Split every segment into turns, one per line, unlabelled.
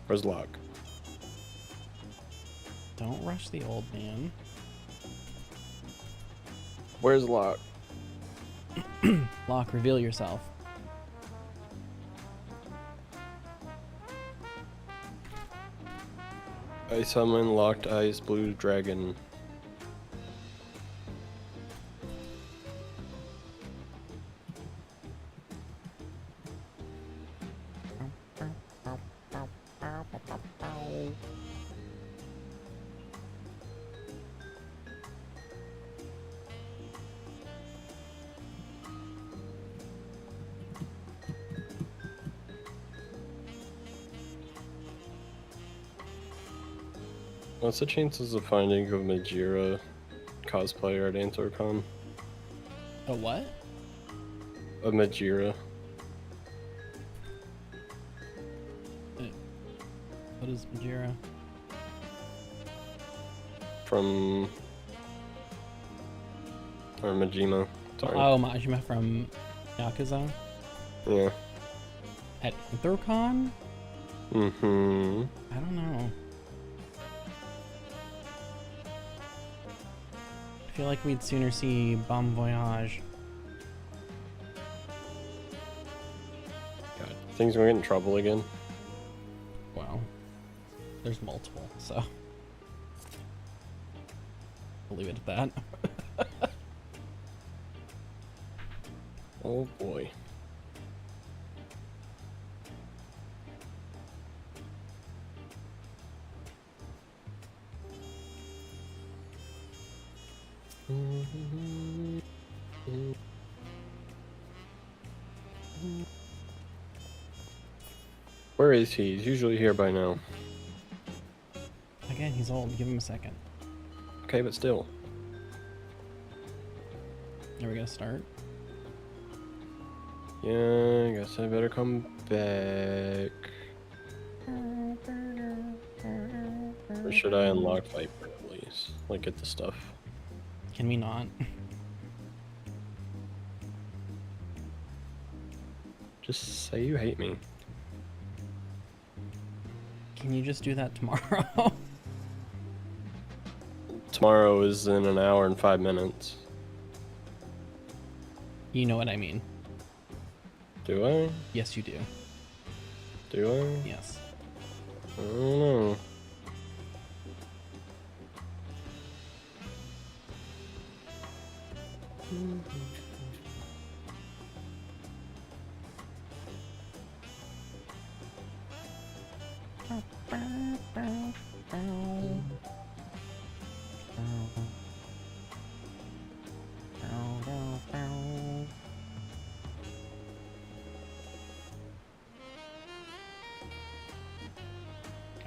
Where's Locke?
Don't rush the old man.
Where's Locke?
Locke, reveal yourself.
I summon Locked Eyes Blue Dragon. What's the chances of finding a Majira cosplayer at AnthroCon?
A what?
A Majira.
What is Majira?
From... Or Majima. Sorry.
Oh, Majima from Yakuza?
Yeah.
At AnthroCon?
Mm-hmm.
I don't know. I feel like we'd sooner see Bon Voyage.
God, things gonna get in trouble again.
Well, there's multiple, so we'll leave it at that.
Oh boy. Where is he? He's usually here by now.
Again, he's old. Give him a second.
Okay, but still.
Are we gonna start?
Yeah, I guess I better come back. Or should I unlock Viper at least? Like, get the stuff.
Can we not?
Just say you hate me.
Can you just do that tomorrow?
Tomorrow is in an hour and 5 minutes.
You know what I mean.
Do I?
Yes, you do.
Do I?
Yes.
I don't know.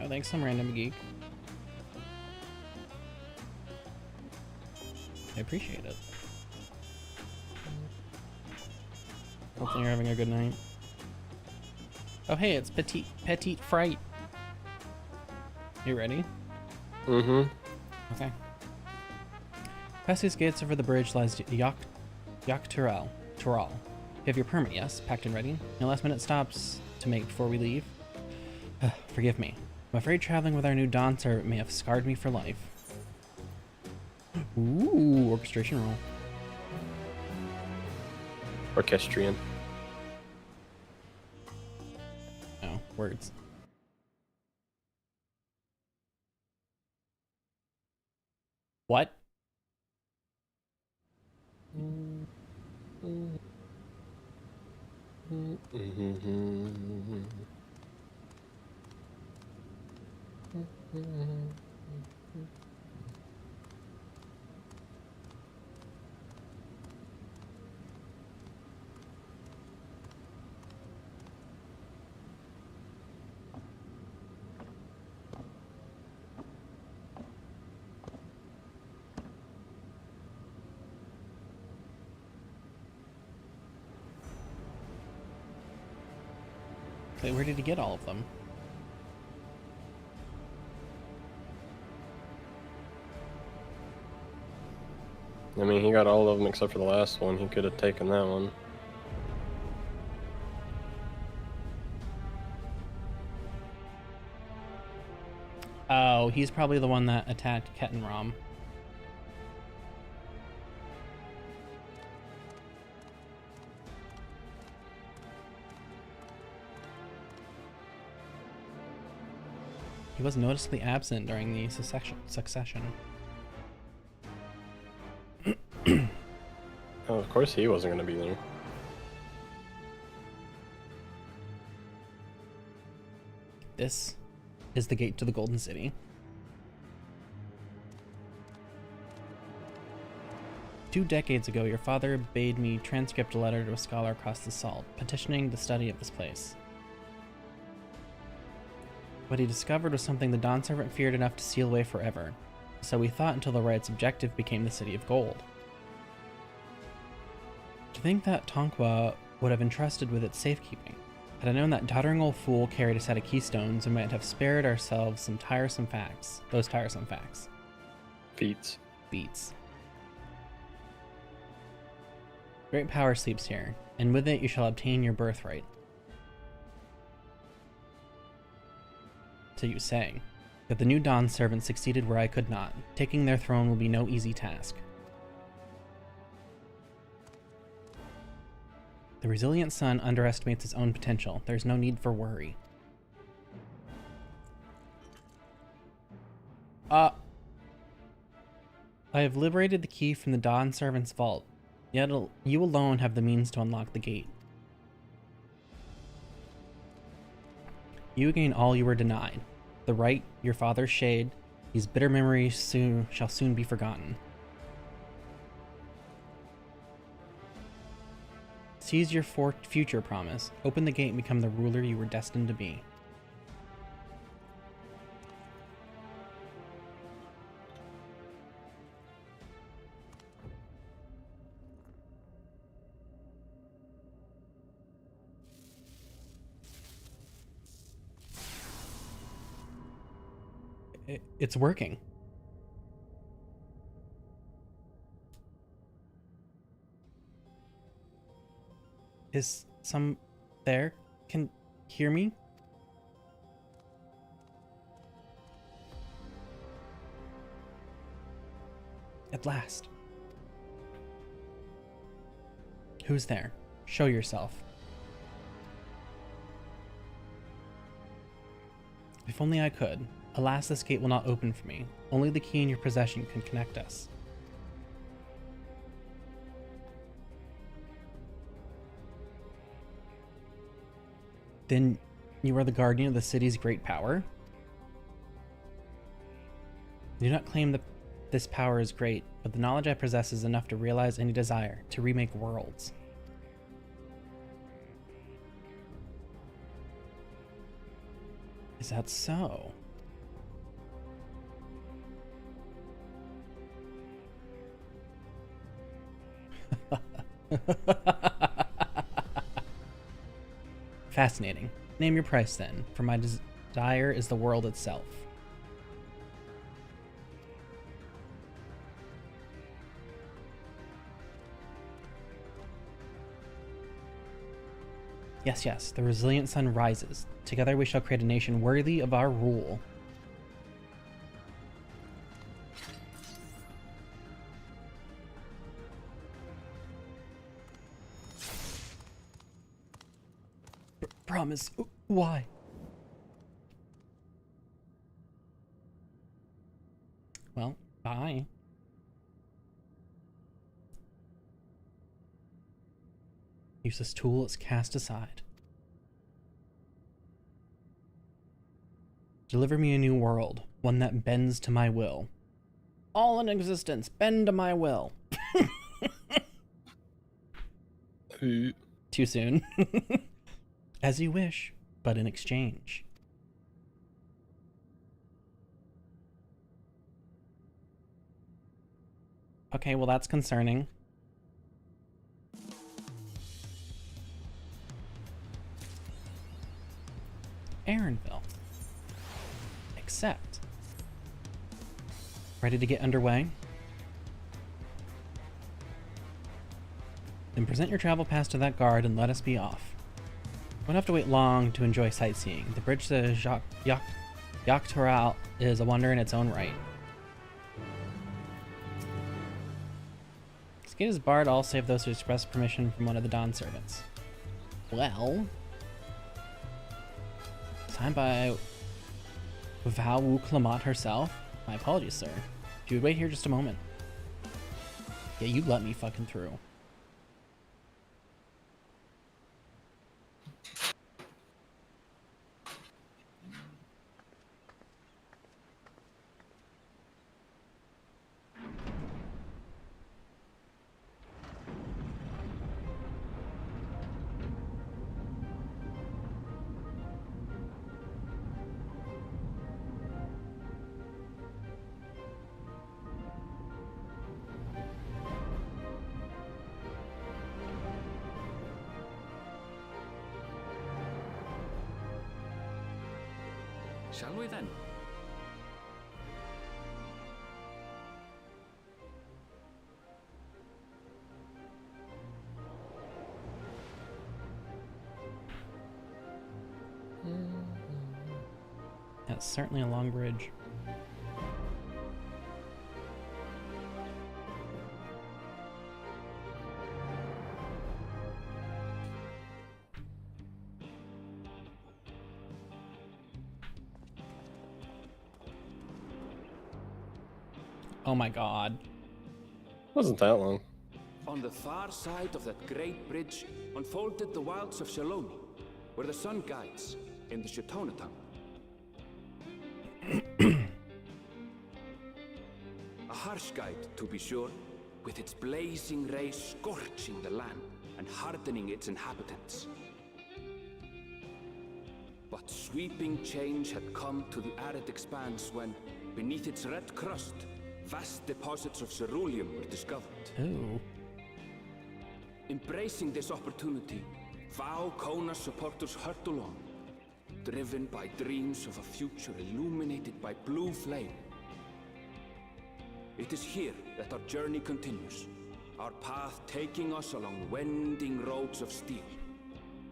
Oh, thanks, some random geek. I appreciate it. Hopefully you're having a good night. Oh hey, it's Petite Fright. You ready?
Mm-hmm.
Okay. Past these gates over the bridge lies Yakturel. Tural. You have your permit, yes? Packed and ready? No last minute stops to make before we leave? Forgive me. I'm afraid traveling with our new Dawn servant may have scarred me for life. Ooh, orchestration roll.
Orchestrion.
Oh, words. What? Wait, where did he get all of them?
I mean, he got all of them except for the last one. He could have taken that one.
Oh, he's probably the one that attacked Kettenrom. He was noticeably absent during the succession.
Oh, of course he wasn't going to be there.
This is the gate to the Golden City. Two decades ago, your father bade me transcript a letter to a scholar across the salt, petitioning the study of this place. What he discovered was something the Dawn Servant feared enough to seal away forever, so we thought until the right's objective became the City of Gold. To think that Tonqua would have entrusted with its safekeeping. Had I known that doddering old fool carried a set of keystones, we might have spared ourselves some tiresome facts. Those tiresome facts.
Feats.
Beats. Great power sleeps here, and with it you shall obtain your birthright. So you say, that the new Dawn Servant succeeded where I could not. Taking their throne will be no easy task. The resilient sun underestimates his own potential. There's no need for worry. I have liberated the key from the Dawn Servant's vault. Yet you alone have the means to unlock the gate. You gain all you were denied. The right, your father's shade. These bitter memories shall soon be forgotten. Seize your future promise. Open the gate and become the ruler you were destined to be. It's working. Is some there? Can hear me? At last. Who's there? Show yourself. If only I could. Alas, this gate will not open for me. Only the key in your possession can connect us. Then you are the guardian of the city's great power? I do not claim that this power is great, but the knowledge I possess is enough to realize any desire, to remake worlds. Is that so? Fascinating. Name your price then, for my desire is the world itself. Yes, yes, the resilient sun rises. Together we shall create a nation worthy of our rule. Promise. Why? Well, bye. Useless tool is cast aside. Deliver me a new world, one that bends to my will. All in existence, bend to my will. Too soon. As you wish, but in exchange. Okay, well that's concerning. Aaronville. Accept. Ready to get underway? Then present your travel pass to that guard and let us be off. Won't have to wait long to enjoy sightseeing. The bridge to Yaktaral is a wonder in its own right. This gate is barred, all save those who express permission from one of the Dawn servants. Well, signed by Val Wu Clamat herself? My apologies, sir. If you would wait here just a moment. Yeah, you let me fucking through.
Shall we then?
That's certainly a long bridge. Oh my god.
Wasn't that long.
On the far side of that great bridge unfolded the wilds of Shaloni, where the sun guides in the Shatona tongue. A harsh guide, to be sure, with its blazing rays scorching the land and hardening its inhabitants. But sweeping change had come to the arid expanse when, beneath its red crust, vast deposits of ceruleum were discovered.
Ooh.
Embracing this opportunity, Vau Kona supporters hurtle on, driven by dreams of a future illuminated by blue flame. It is here that our journey continues, our path taking us along winding roads of steel.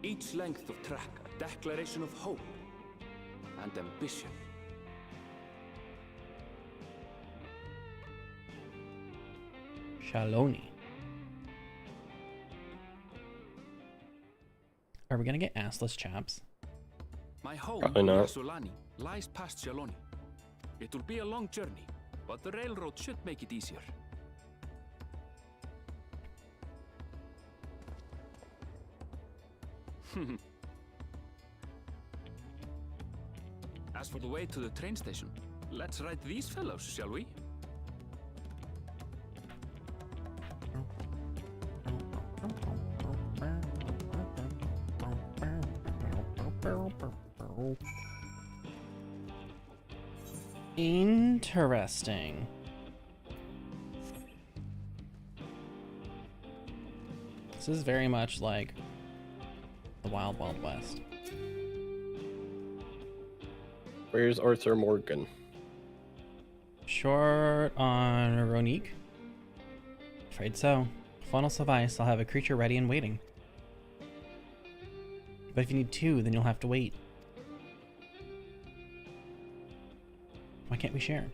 Each length of track a declaration of hope and ambition.
Shaloni. Are we gonna get assless chaps?
My home,
Probably not.
Yasulani, lies past Shaloni. It will be a long journey, but the railroad should make it easier. As for the way to the train station, let's ride these fellows, shall we?
Interesting. This is very much like the Wild Wild West.
Where's Arthur Morgan?
Short on Ronique? Afraid so. Funnel suffice, I'll have a creature ready and waiting. But if you need two, then you'll have to wait. Why can't we share?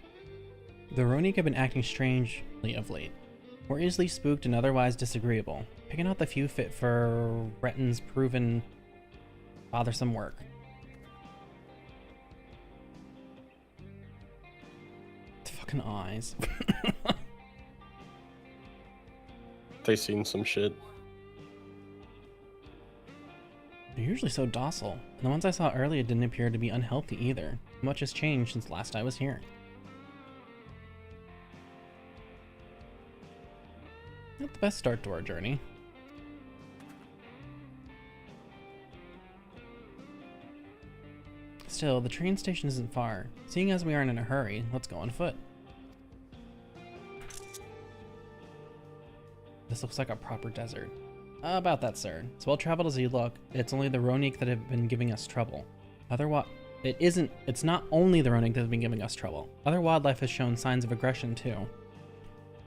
The Ronique have been acting strangely of late. We're easily spooked and otherwise disagreeable, picking out the few fit for Retton's proven bothersome work. The fucking eyes.
They seen some shit.
They're usually so docile, and the ones I saw earlier didn't appear to be unhealthy either. Much has changed since last I was here. Not the best start to our journey. Still, the train station isn't far. Seeing as we aren't in a hurry, let's go on foot. This looks like a proper desert. About that, sir. As well traveled as you look, it's only the Ronique that have been giving us trouble. It's not only the Ronig that's been giving us trouble. Other wildlife has shown signs of aggression too.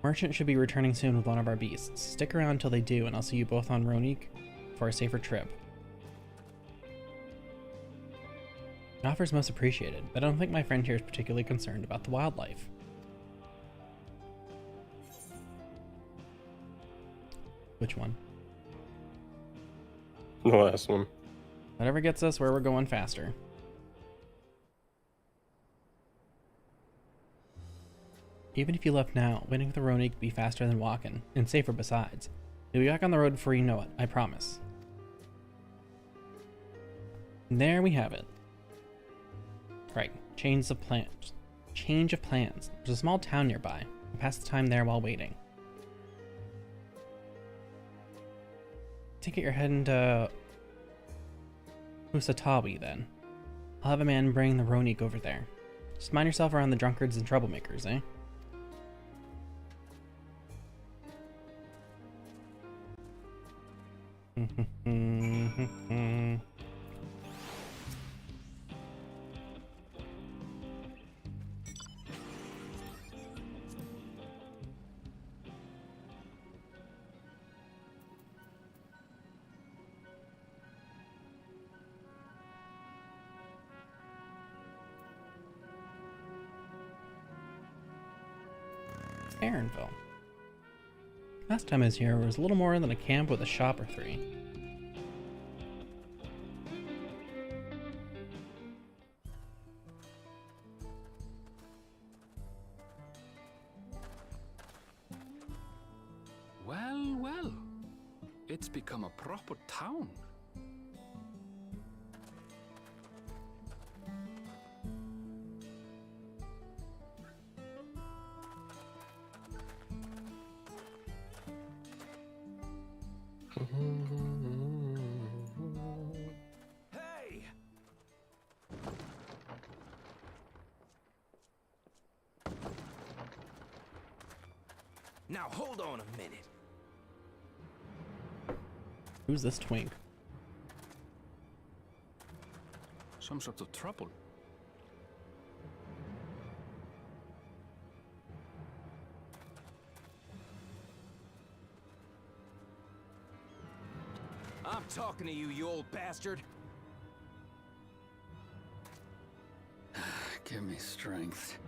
Merchant should be returning soon with one of our beasts. Stick around until they do, and I'll see you both on Ronig for a safer trip. The offer is most appreciated, but I don't think my friend here is particularly concerned about the wildlife. Which one?
The last one.
Whatever gets us where we're going faster. Even if you left now, waiting for the Ronig would be faster than walking, and safer besides. You'll be back on the road before you know it, I promise. And there we have it. Right, change of plans. There's a small town nearby. We'll pass the time there while waiting. Take it you're heading to Usatawi then. I'll have a man bring the Ronig over there. Just mind yourself around the drunkards and troublemakers, eh? Aaronville. Last time I was here, it was a little more than a camp with a shop or three.
Well, well. It's become a proper town. Hey!
Now hold on a minute.
Who's this twink?
Some sort of trouble.
I'm talking to you, you old bastard.
Give me strength.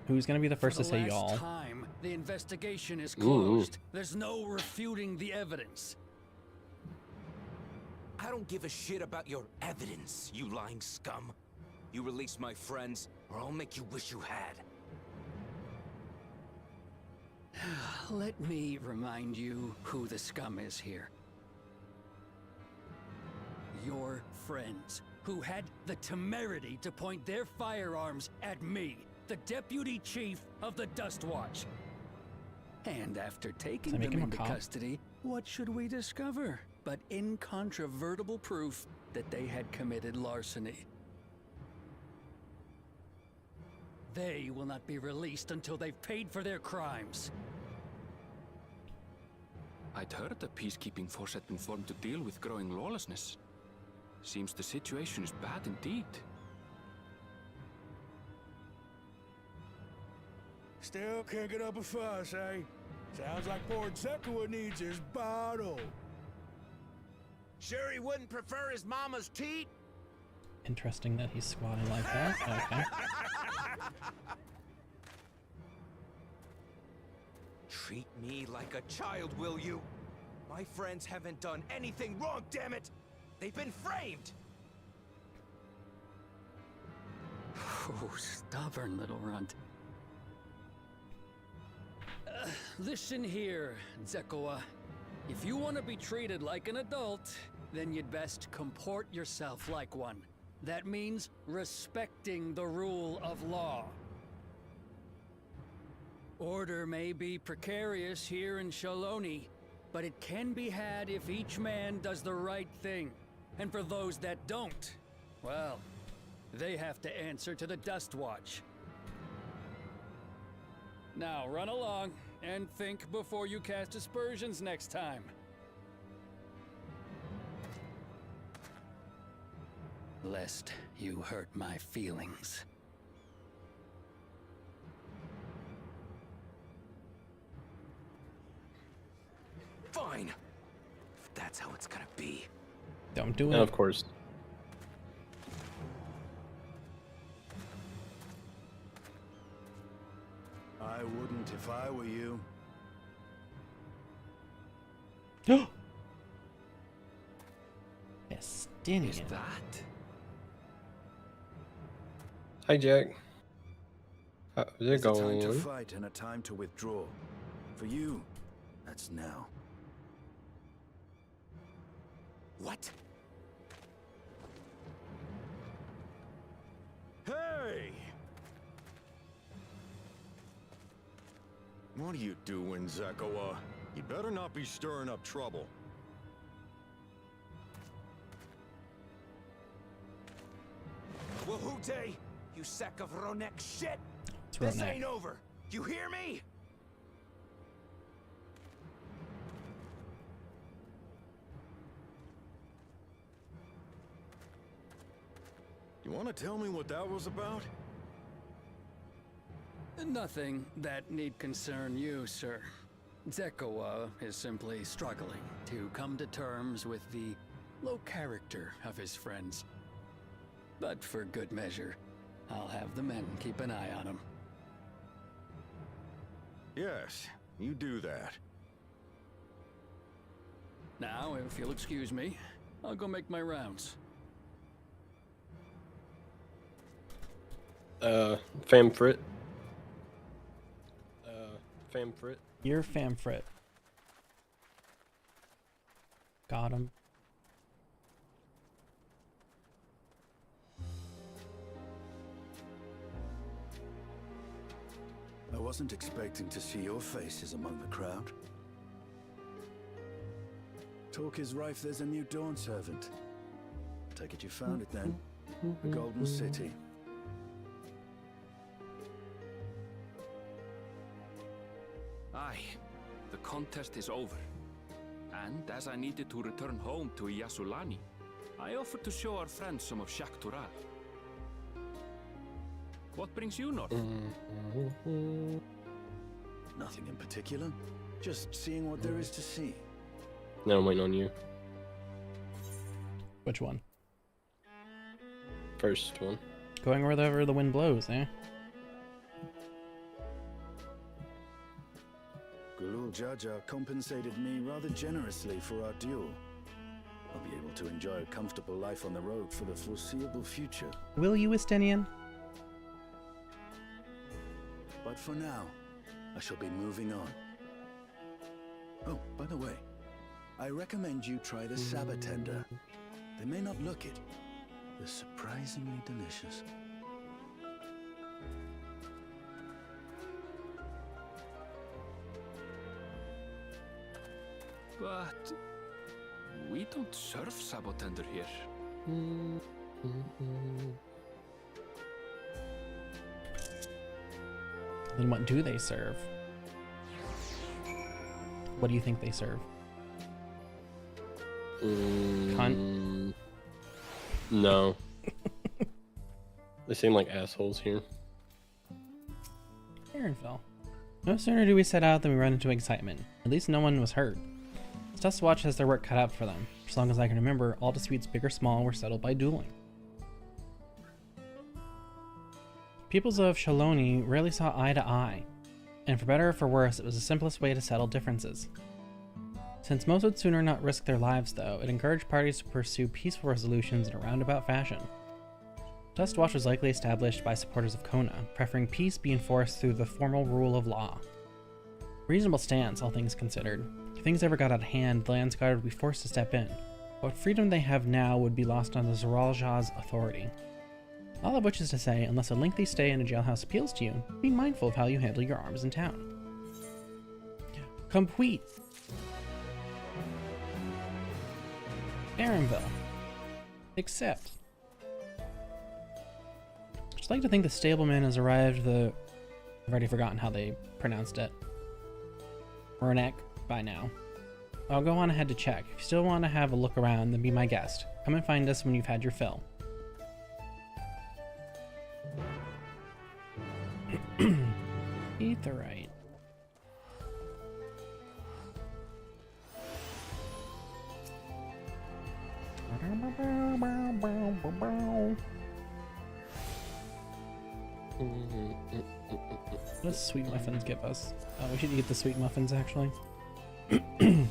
Who's gonna be the first to say
For the last
y'all?
time, the investigation is closed. There's no refuting the evidence.
I don't give a shit about your evidence, you lying scum. You release my friends, or I'll make you wish you had.
Let me remind you who the scum is here. Your friends, who had the temerity to point their firearms at me, the deputy chief of the Dust Watch. And after taking
Does that make
them
him a
into
cop?
custody, what should we discover but incontrovertible proof that they had committed larceny? They will not be released until they've paid for their crimes.
I'd heard the peacekeeping force had been formed to deal with growing lawlessness. Seems the situation is bad indeed.
Still kicking up a fuss, eh? Sounds like poor Zekua needs his bottle.
Sure he wouldn't prefer his mama's teat?
Interesting that he's squatting like that. Okay.
Treat me like a child, will you? My friends haven't done anything wrong, damn it! They've been framed!
Oh, stubborn little runt. Listen here, Zekua. If you want to be treated like an adult, then you'd best comport yourself like one. That means respecting the rule of law. Order may be precarious here in Shaloni, but it can be had if each man does the right thing. And for those that don't, well, they have to answer to the Dust Watch. Now run along and think before you cast aspersions next time. lest you hurt my feelings.
Fine. If that's how it's gonna be.
Don't do
And
it.
of course,
I wouldn't if I were you.
Is
Estinian.
that?
hi Jack. How's it
There's a time
going?
to fight and a time to withdraw. For you, that's now.
What? Hey!
What are you doing, Zekawa? You better not be stirring up trouble.
Wahute! You sack of Ronek shit!
It's
This
Ronek.
ain't over! You hear me?
You want to tell me what that was about?
Nothing that need concern you, sir. Zekawa is simply struggling to come to terms with the low character of his friends. But for good measure, I'll have the men keep an eye on him.
Yes, you do that.
Now, if you'll excuse me, I'll go make my rounds.
Famfrit. Famfrit.
You're Famfrit. Got him.
I wasn't expecting to see your faces among the crowd. Talk is rife, there's a new Dawn servant. Take it you found it then. The Golden City.
Aye, the contest is over. And as I needed to return home to Yasulani, I offered to show our friends some of Shak Tural. What brings you north?
Nothing in particular. Just seeing what there is to see.
No, I'm waiting on you.
Which one?
First one.
Going wherever the wind blows, eh?
Gulul Jaja compensated me rather generously for our duel. I'll be able to enjoy a comfortable life on the road for the foreseeable future.
Will you, Estinian?
But for now, I shall be moving on. Oh, by the way, I recommend you try the Sabatender. They may not look it. They're surprisingly delicious.
But we don't serve Sabotender here.
Then what do they serve? What do you think they serve? Cunt?
No. They seem like assholes here.
Aaronville. No sooner do we set out than we run into excitement. At least no one was hurt. Stuffswatch has their work cut out for them. As long as I can remember, all disputes, big or small, were settled by dueling. Peoples of Shaloni rarely saw eye to eye, and for better or for worse, it was the simplest way to settle differences. Since most would sooner not risk their lives, though, it encouraged parties to pursue peaceful resolutions in a roundabout fashion. Dustwatch was likely established by supporters of Kona, preferring peace be enforced through the formal rule of law. Reasonable stance, all things considered. If things ever got out of hand, the Landsguard would be forced to step in. What freedom they have now would be lost on the Zoralja's authority. All of which is to say, unless a lengthy stay in a jailhouse appeals to you, be mindful of how you handle your arms in town. Complete. Aaronville. Accept. Just like to think the stableman has arrived I've already forgotten how they pronounced it. Ronek by now. I'll go on ahead to check. If you still want to have a look around, then be my guest. Come and find us when you've had your fill. aetheryte. What does sweet muffins give us? Oh, we should eat the sweet muffins actually. I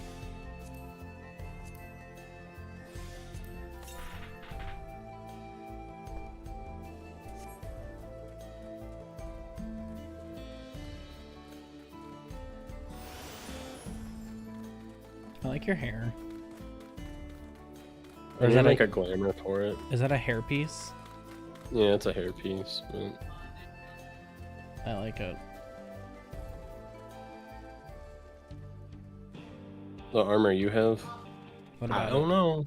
like your hair.
Or is that like a glamour for it?
Is that a hairpiece?
Yeah, it's a hairpiece. But...
I like it.
The armor you have?
What about
I don't know.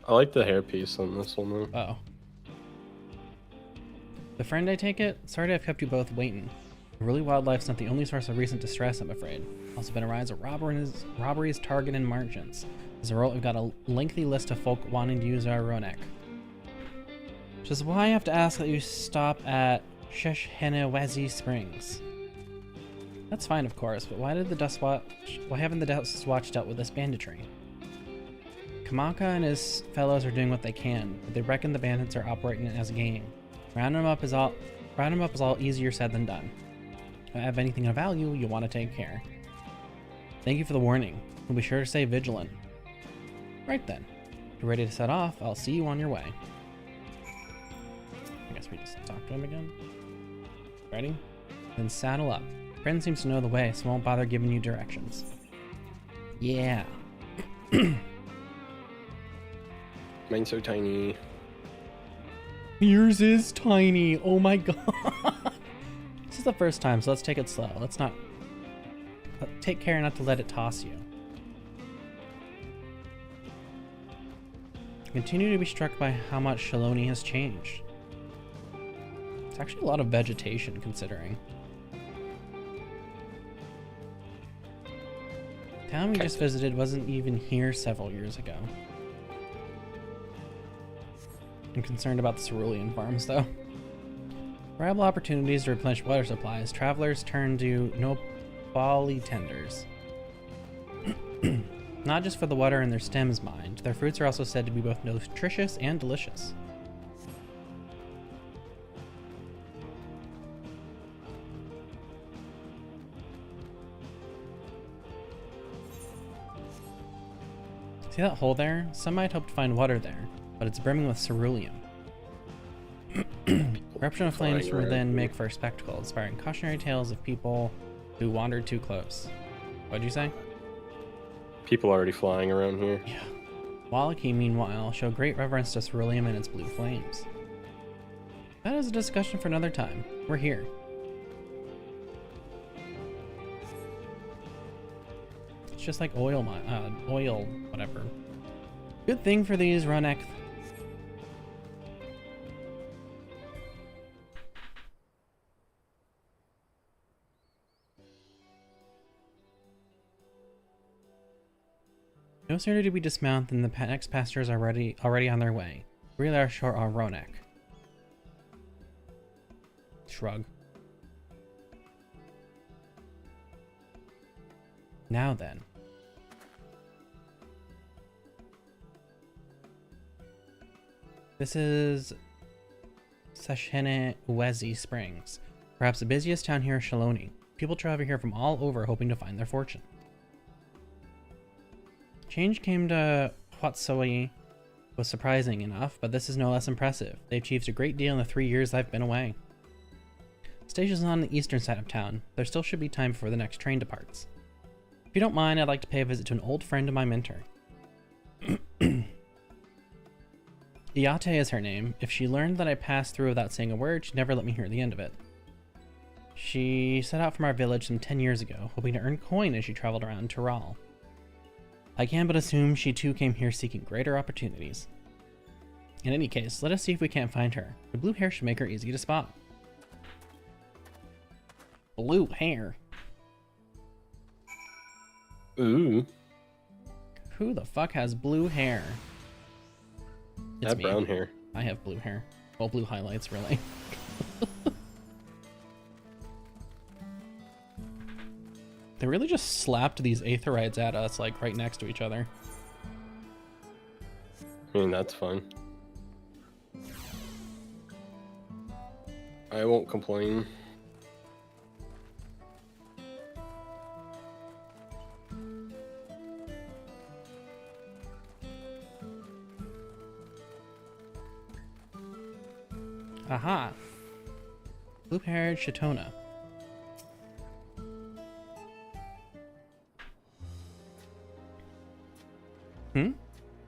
I like the hairpiece on this one though.
Oh. The friend, I take it? Sorry to have kept you both waiting. Really, wildlife's not the only source of recent distress, I'm afraid. Also been a rise of robberies, target, and merchants. As a result, we've got a lengthy list of folk wanting to use our Ronek. Which is why I have to ask that you stop at Sheshhenewezi Springs. That's fine, of course, but why haven't the Dust Watch dealt with this banditry? Kamaka and his fellows are doing what they can, but they reckon the bandits are operating it as a game. Round 'em up is all easier said than done. If I have anything of value, you'll want to take care. Thank you for the warning. We'll be sure to stay vigilant. Right then. If you're ready to set off, I'll see you on your way. I guess we just talk to him again. Ready? Then saddle up. Friend seems to know the way, so won't bother giving you directions. Yeah.
Mine's so tiny.
Yours is tiny. Oh my god. This is the first time, so let's take it slow. Let's not... take care not to let it toss you. I continue to be struck by how much Shaloni has changed. It's actually a lot of vegetation, considering. The town we just visited wasn't even here several years ago. I'm concerned about the cerulean farms, though. Reliable opportunities to replenish water supplies, travelers turn to Nopali tenders. Not just for the water in their stems, mind. Their fruits are also said to be both nutritious and delicious. See that hole there? Some might hope to find water there, but it's brimming with ceruleum. Eruption of flames from within make for a spectacle, inspiring cautionary tales of people who wandered too close. What'd you say?
People already flying around here.
Yeah. Wallaki, meanwhile, show great reverence to ceruleum and its blue flames. That is a discussion for another time. We're here. It's just like oil, whatever. Good thing for these Ronek. No sooner did we dismount than the next passengers are already on their way. Really are short on Ronek. Shrug. Now then. This is Sheshhenewezi Springs. Perhaps the busiest town here is Shaloni. People travel here from all over hoping to find their fortune. Change came to Huatsui was surprising enough, but this is no less impressive. They achieved a great deal in the 3 years I've been away. The station is on the eastern side of town. There still should be time before the next train departs. If you don't mind, I'd like to pay a visit to an old friend of my mentor. Iate is her name. If she learned that I passed through without saying a word, she'd never let me hear the end of it. She set out from our village some 10 years ago, hoping to earn coin as she traveled around Tyrol. I can but assume she too came here seeking greater opportunities. In any case, let us see if we can't find her. The blue hair should make her easy to spot. Blue hair?
Ooh.
Who the fuck has blue hair?
I have brown hair.
I have blue hair. Well, blue highlights, really. They really just slapped these aetherites at us, like, right next to each other.
I mean, that's fine. I won't complain.
Aha! Blue-haired Shatona.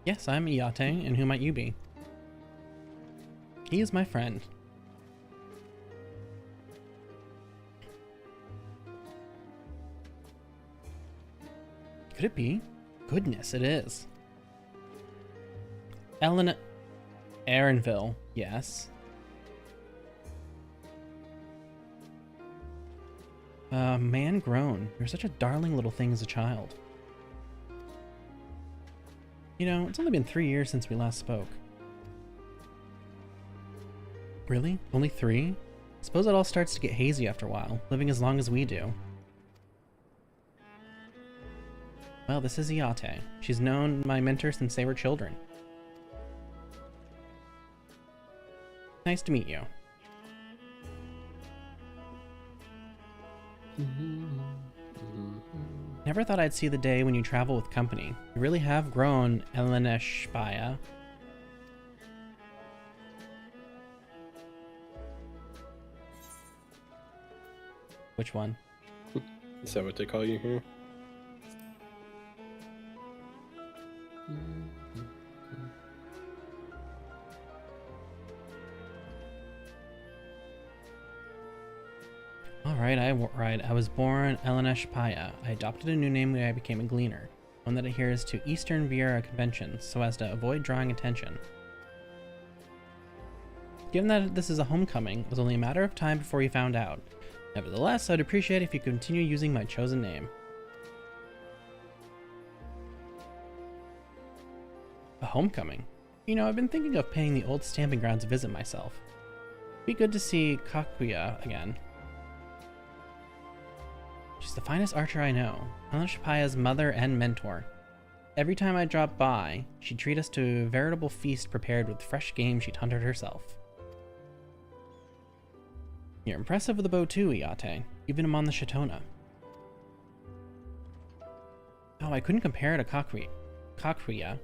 Yes, I'm Iyate, and who might you be? He is my friend. Could it be? Goodness, it is. Aaronville, yes. Man grown. You're such a darling little thing as a child. You know, it's only been 3 years since we last spoke. Really? Only 3? Suppose it all starts to get hazy after a while, living as long as we do. Well, this is Iyate. She's known my mentor since they were children. Nice to meet you. Never thought I'd see the day when you travel with company. You really have grown, Eleneshbaya. Which one?
Is that what they call you here?
Alright, I was born Eleneshbaya. I adopted a new name when I became a gleaner, one that adheres to Eastern Viera conventions so as to avoid drawing attention. Given that this is a homecoming, it was only a matter of time before you found out. Nevertheless, I'd appreciate if you continue using my chosen name. A homecoming? You know, I've been thinking of paying the old stamping grounds a visit myself. Be good to see Kakuya again. She's the finest archer I know, Eleneshbaya's mother and mentor. Every time I drop by, she'd treat us to a veritable feast prepared with fresh game she'd hunted herself. You're impressive with a bow too, Iyate, even among the Shatona. Oh, I couldn't compare to Kakuya.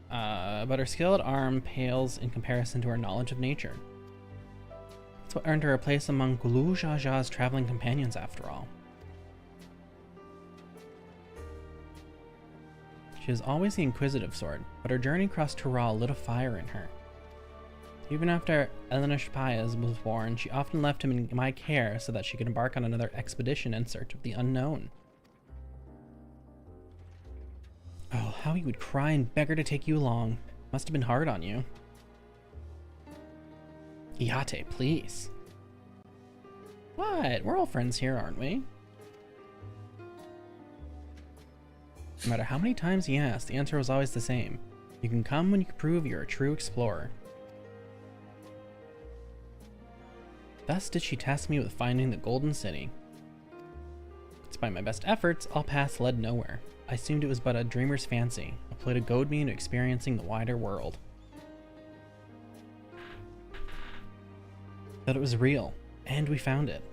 But her skilled arm pales in comparison to her knowledge of nature. That's what earned her a place among Gulu Jaja's traveling companions, after all. She is always the inquisitive sort, but her journey across Tural lit a fire in her. Even after Eleneshbaya was born, she often left him in my care so that she could embark on another expedition in search of the unknown. Oh, how he would cry and beg her to take you along. Must have been hard on you. Iyate, please. What? We're all friends here, aren't we? No matter how many times he asked, the answer was always the same. You can come when you can prove you're a true explorer. Thus did she task me with finding the Golden City. Despite my best efforts, all paths led nowhere. I assumed it was but a dreamer's fancy, a ploy to goad me into experiencing the wider world. That it was real, and we found it.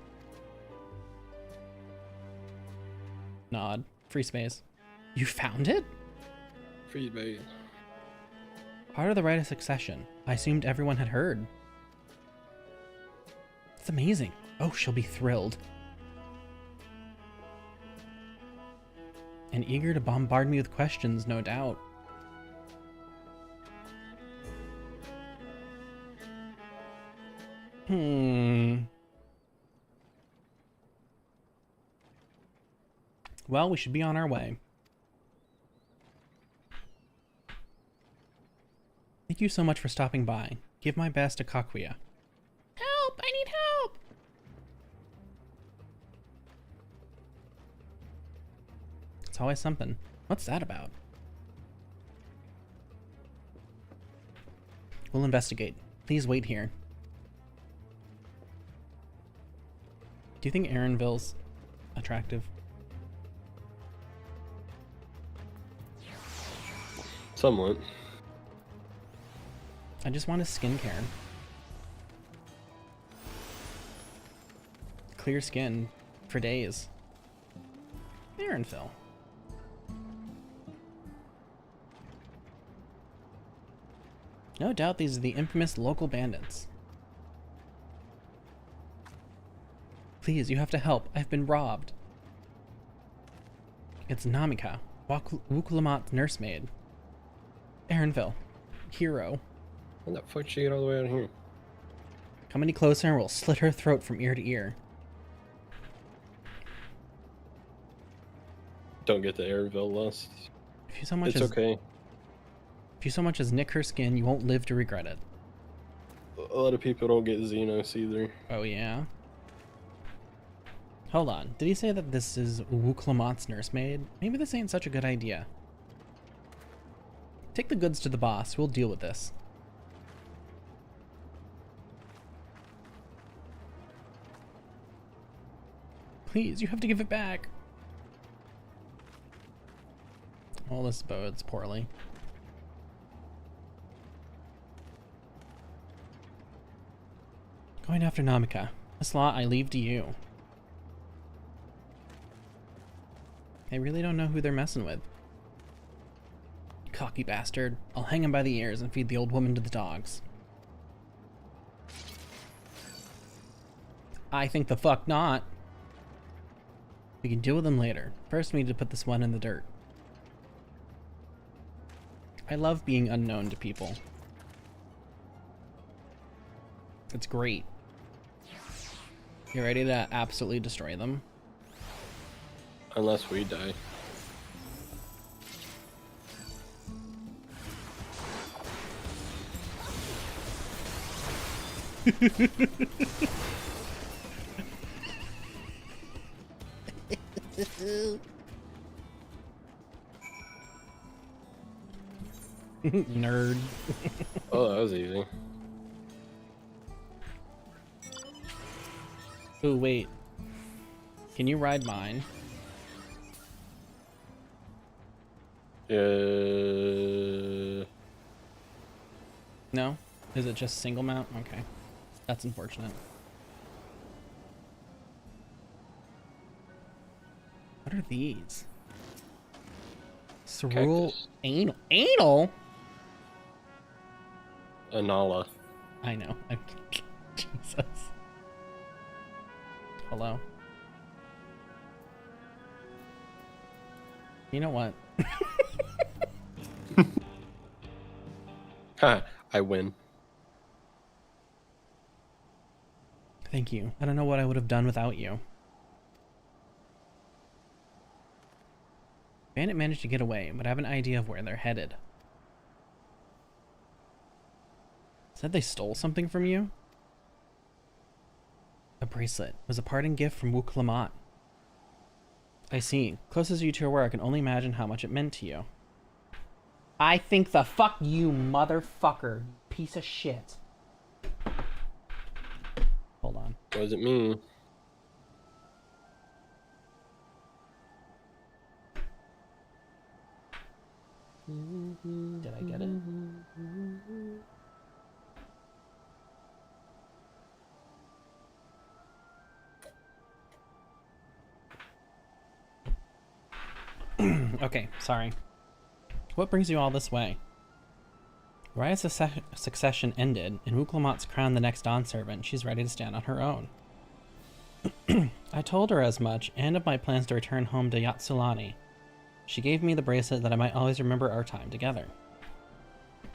Nod. Free space. You found it?
Free bait.
Part of the rite of succession. I assumed everyone had heard. It's amazing. Oh, she'll be thrilled. And eager to bombard me with questions, no doubt. Well, we should be on our way. Thank you so much for stopping by. Give my best to Kakuya. Help! I need help! It's always something. What's that about? We'll investigate. Please wait here. Do you think Aaronville's attractive.
Somewhat.
I just want his skincare. Clear skin for days. Aaron Phil. No doubt these are the infamous local bandits. Please, you have to help. I've been robbed. It's Namika, Wukulamat's nursemaid. Aaronville, hero.
How the fuck did she get all the way out here?
Come any closer and we'll slit her throat from ear to ear.
Don't get the Airville lust.
If you so much
It's
as
okay.
if you so much as nick her skin, you won't live to regret it.
A lot of people don't get Xenos either.
Oh yeah. Hold on. Did he say that this is Wukulamat's nursemaid? Maybe this ain't such a good idea. Take the goods to the boss. We'll deal with this. Please, you have to give it back. Well, this bodes poorly. Going after Namika. This lot I leave to you. They really don't know who they're messing with. Cocky bastard. I'll hang him by the ears and feed the old woman to the dogs. I think the fuck not. We can deal with them later. First, we need to put this one in the dirt. I love being unknown to people. It's great. You ready to absolutely destroy them?
Unless we die.
Nerd.
Oh, that was easy.
Ooh, wait. Can you ride mine? No? Is it just single mount? Okay. That's unfortunate. What are these? Cerule
Cactus.
anal. Anal?
Anala.
I know. Jesus. Hello. You know what?
Ha! I win.
Thank you. I don't know what I would have done without you. Bandit managed to get away, but I have an idea of where they're headed. Said they stole something from you? A bracelet. It was a parting gift from Wukulamat. I see. Close as you two were, I can only imagine how much it meant to you. I think the fuck you, motherfucker. Piece of shit. Hold on.
What does it mean?
Did I get it? Okay, sorry. What brings you all this way? Raya's succession ended, and Wukulamat's crowned the next Dawn servant. She's ready to stand on her own. I told her as much, and of my plans to return home to Yatsulani. She gave me the bracelet that I might always remember our time together. It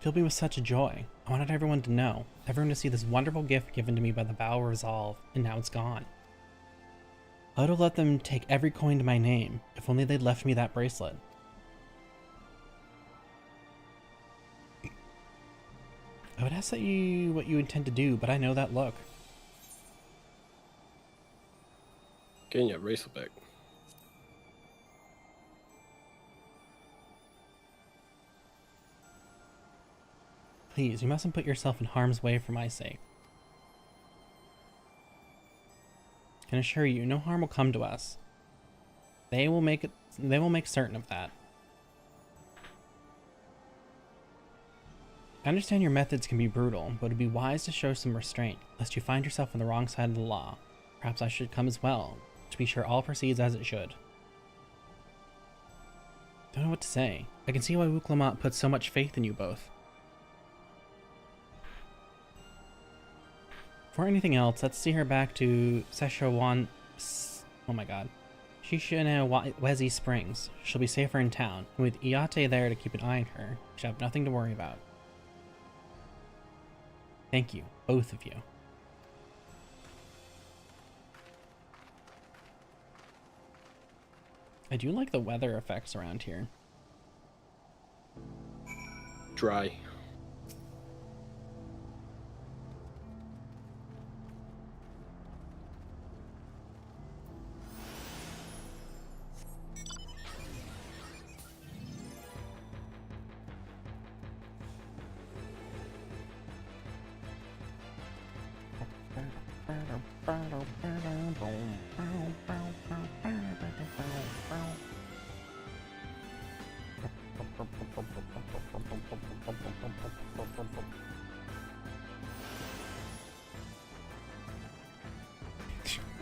filled me with such a joy. I wanted everyone to know, everyone to see this wonderful gift given to me by the Bow of Resolve, and now it's gone. I would have let them take every coin to my name, if only they'd left me that bracelet. I would ask that you what you intend to do, but I know that look.
Getting your bracelet back.
Please, you mustn't put yourself in harm's way for my sake. can assure you no harm will come to us. They will make certain of that. I understand your methods can be brutal, but it would be wise to show some restraint, lest you find yourself on the wrong side of the law. Perhaps I should come as well, to be sure all proceeds as it should. Don't know what to say. I can see why Wuklamot put so much faith in you both. Before anything else, let's see her back to Szechuan... Oh my god. Shishina-Wezi Springs. She'll be safer in town, and with Iate there to keep an eye on her, we should have nothing to worry about. Thank you, both of you. I do like the weather effects around here.
Dry.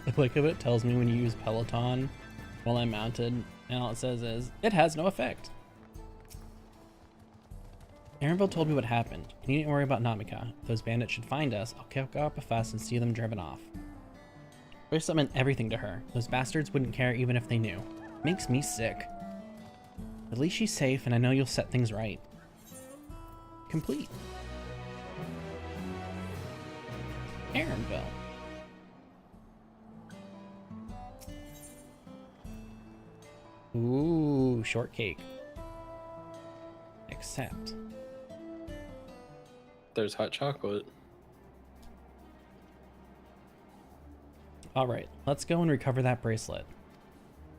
I like how it tells me when you use Peloton while I'm mounted, and all it says is, it has no effect. Aaronville told me what happened. You needn't worry about Namika. If those bandits should find us, I'll kick up a fuss and see them driven off. Bracelet meant everything to her. Those bastards wouldn't care even if they knew. Makes me sick. At least she's safe, and I know you'll set things right. Complete. Aaronville. Ooh, shortcake. Except...
There's hot chocolate.
Alright, let's go and recover that bracelet.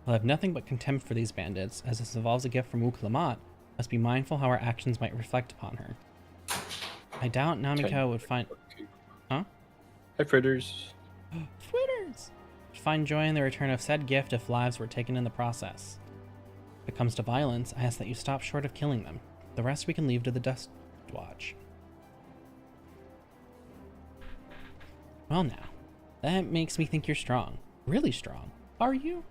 I'll have nothing but contempt for these bandits, as this involves a gift from Wuklamot. Must be mindful how our actions might reflect upon her. I doubt Namika would find... Huh?
Hi, fritters.
Fritters! Find joy in the return of said gift if lives were taken in the process. If it comes to violence, I ask that you stop short of killing them. The rest we can leave to the Dust Watch. Well now, that makes me think you're strong. Really strong. Are you?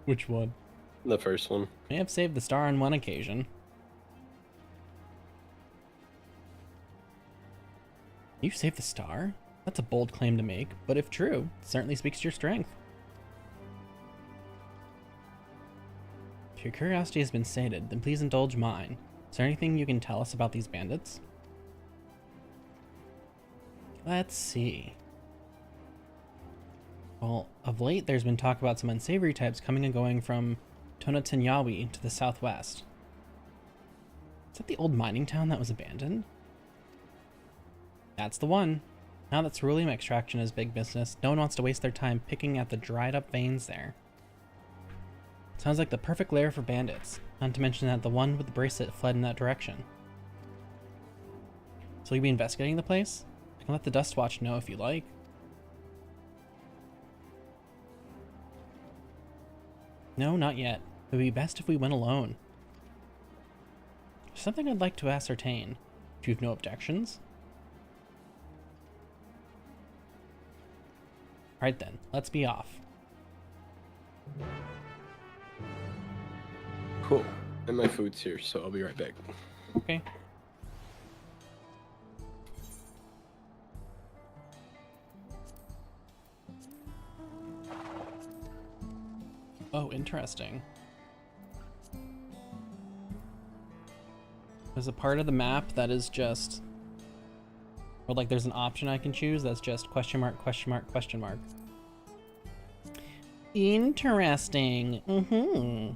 Which one?
The first one.
May have saved the star on one occasion. You saved the star? That's a bold claim to make, but if true, it certainly speaks to your strength. If your curiosity has been sated, then please indulge mine. Is there anything you can tell us about these bandits? Let's see. Well, of late there's been talk about some unsavory types coming and going from Tonatinyawi to the southwest. Is that the old mining town that was abandoned? That's the one. Now that ceruleum extraction is big business, no one wants to waste their time picking at the dried up veins there. Sounds like the perfect lair for bandits, not to mention that the one with the bracelet fled in that direction. So you'll be investigating the place? I can let the Dust Watch know if you like. No, not yet. It would be best if we went alone. There's something I'd like to ascertain. If you have no objections? Alright then, let's be off.
Cool. And my food's here, so I'll be right back.
Okay. Oh, interesting. There's a part of the map that is just... Or like there's an option I can choose that's just question mark, question mark, question mark. Interesting. Mm-hmm.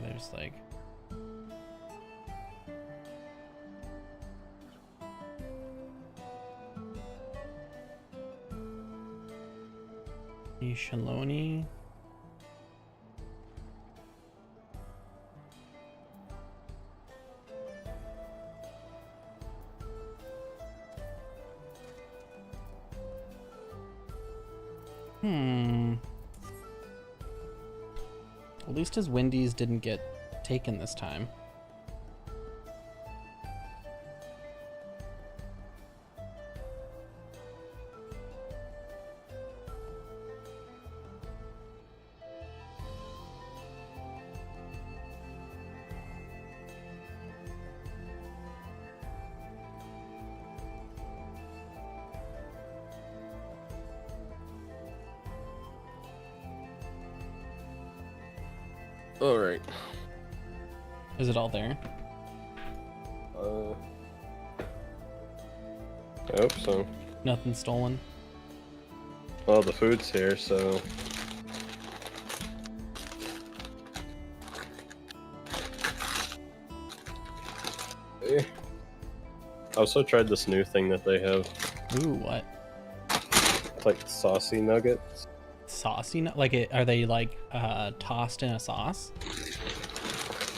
There's like... Shaloni. At least his Wendy's didn't get taken this time.
All right.
Is it all there?
I hope so.
Nothing stolen?
Well, the food's here, so. I also tried this new thing that they have.
Ooh, what?
It's like saucy nuggets.
Saucy? Like, are they like tossed in a sauce?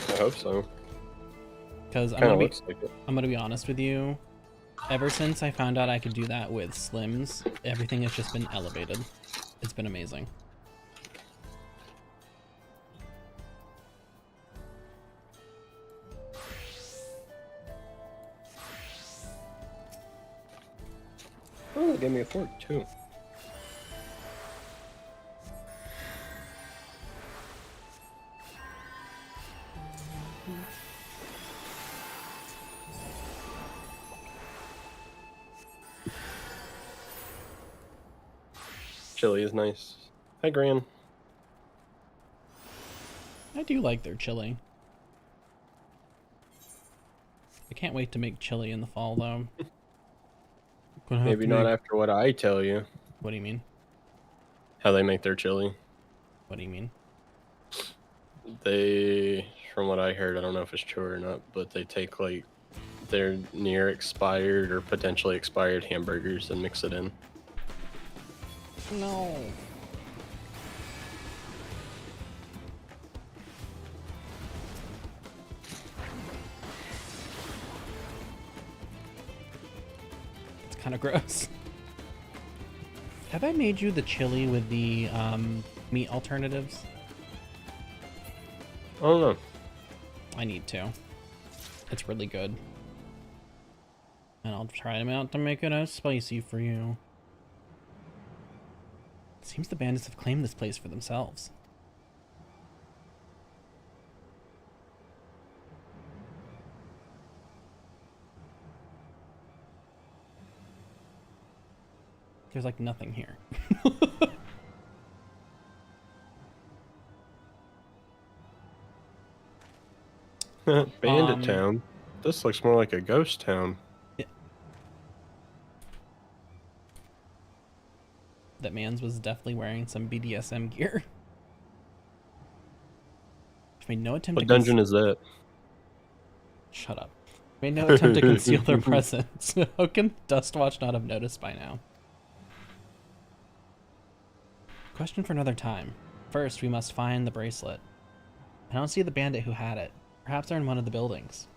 I hope so.
Because
Kind of looks like it.
I'm gonna be honest with you. Ever since I found out I could do that with Slims, everything has just been elevated. It's been amazing.
Oh, they gave me a fork too. Chili is nice. Hi, Gran.
I do like their chili. I can't wait to make chili in the fall, though.
Maybe not after what I tell you.
What do you mean?
How they make their chili.
What do you mean?
They, from what I heard, I don't know if it's true or not, but they take like their near expired or potentially expired hamburgers and mix it in.
No. It's kind of gross. Have I made you the chili with the meat alternatives?
I don't know.
I need to. It's really good. And I'll try them out to make it as spicy for you. It seems the bandits have claimed this place for themselves. There's like nothing here.
Bandit town. This looks more like a ghost town.
Yeah. That man's was definitely wearing some BDSM gear. Which made no attempt
What dungeon is that?
Shut up. Made no attempt to conceal their presence. How can Dustwatch not have noticed by now? Question for another time. First, we must find the bracelet. I don't see the bandit who had it. Perhaps they're in one of the buildings.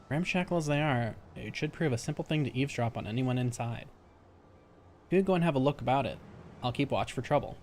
Ramshackle as they are, it should prove a simple thing to eavesdrop on anyone inside. You could go and have a look about it. I'll keep watch for trouble.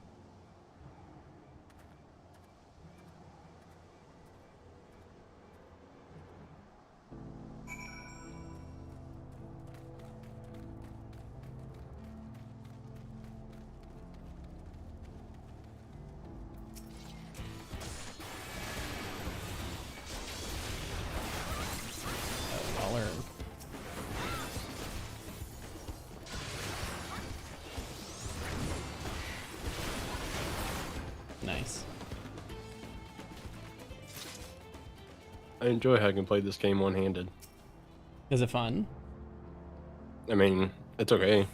Nice.
I enjoy how I can play this game one-handed.
Is it fun?
I mean, it's okay.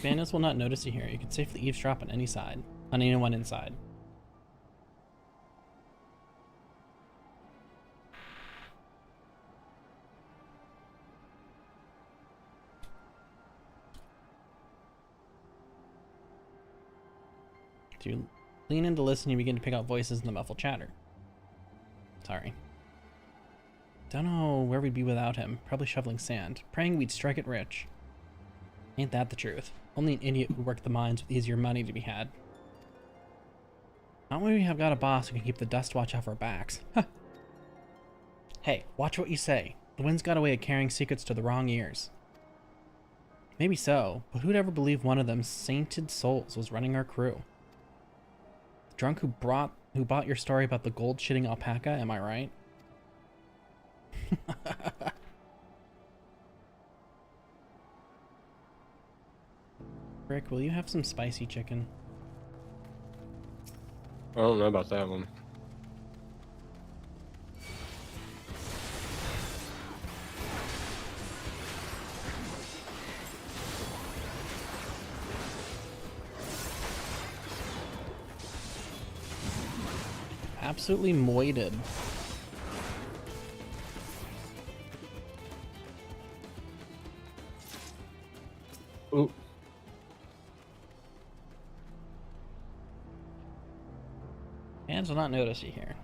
Bandits will not notice you here. You can safely eavesdrop on any side, on anyone inside. You lean in to listen, you begin to pick out voices in the muffled chatter. Sorry. Don't know where we'd be without him. Probably shoveling sand. Praying we'd strike it rich. Ain't that the truth? Only an idiot would work the mines with easier money to be had. Not when we have got a boss who can keep the dust watch off our backs. Huh. Hey, watch what you say. The wind's got a way of carrying secrets to the wrong ears. Maybe so, but who'd ever believe one of them sainted souls was running our crew? The drunk who bought your story about the gold-shitting alpaca, am I right? Rick, will you have some spicy chicken?
I don't know about that one.
Absolutely moited.
Ooh.
Hands will not notice you here.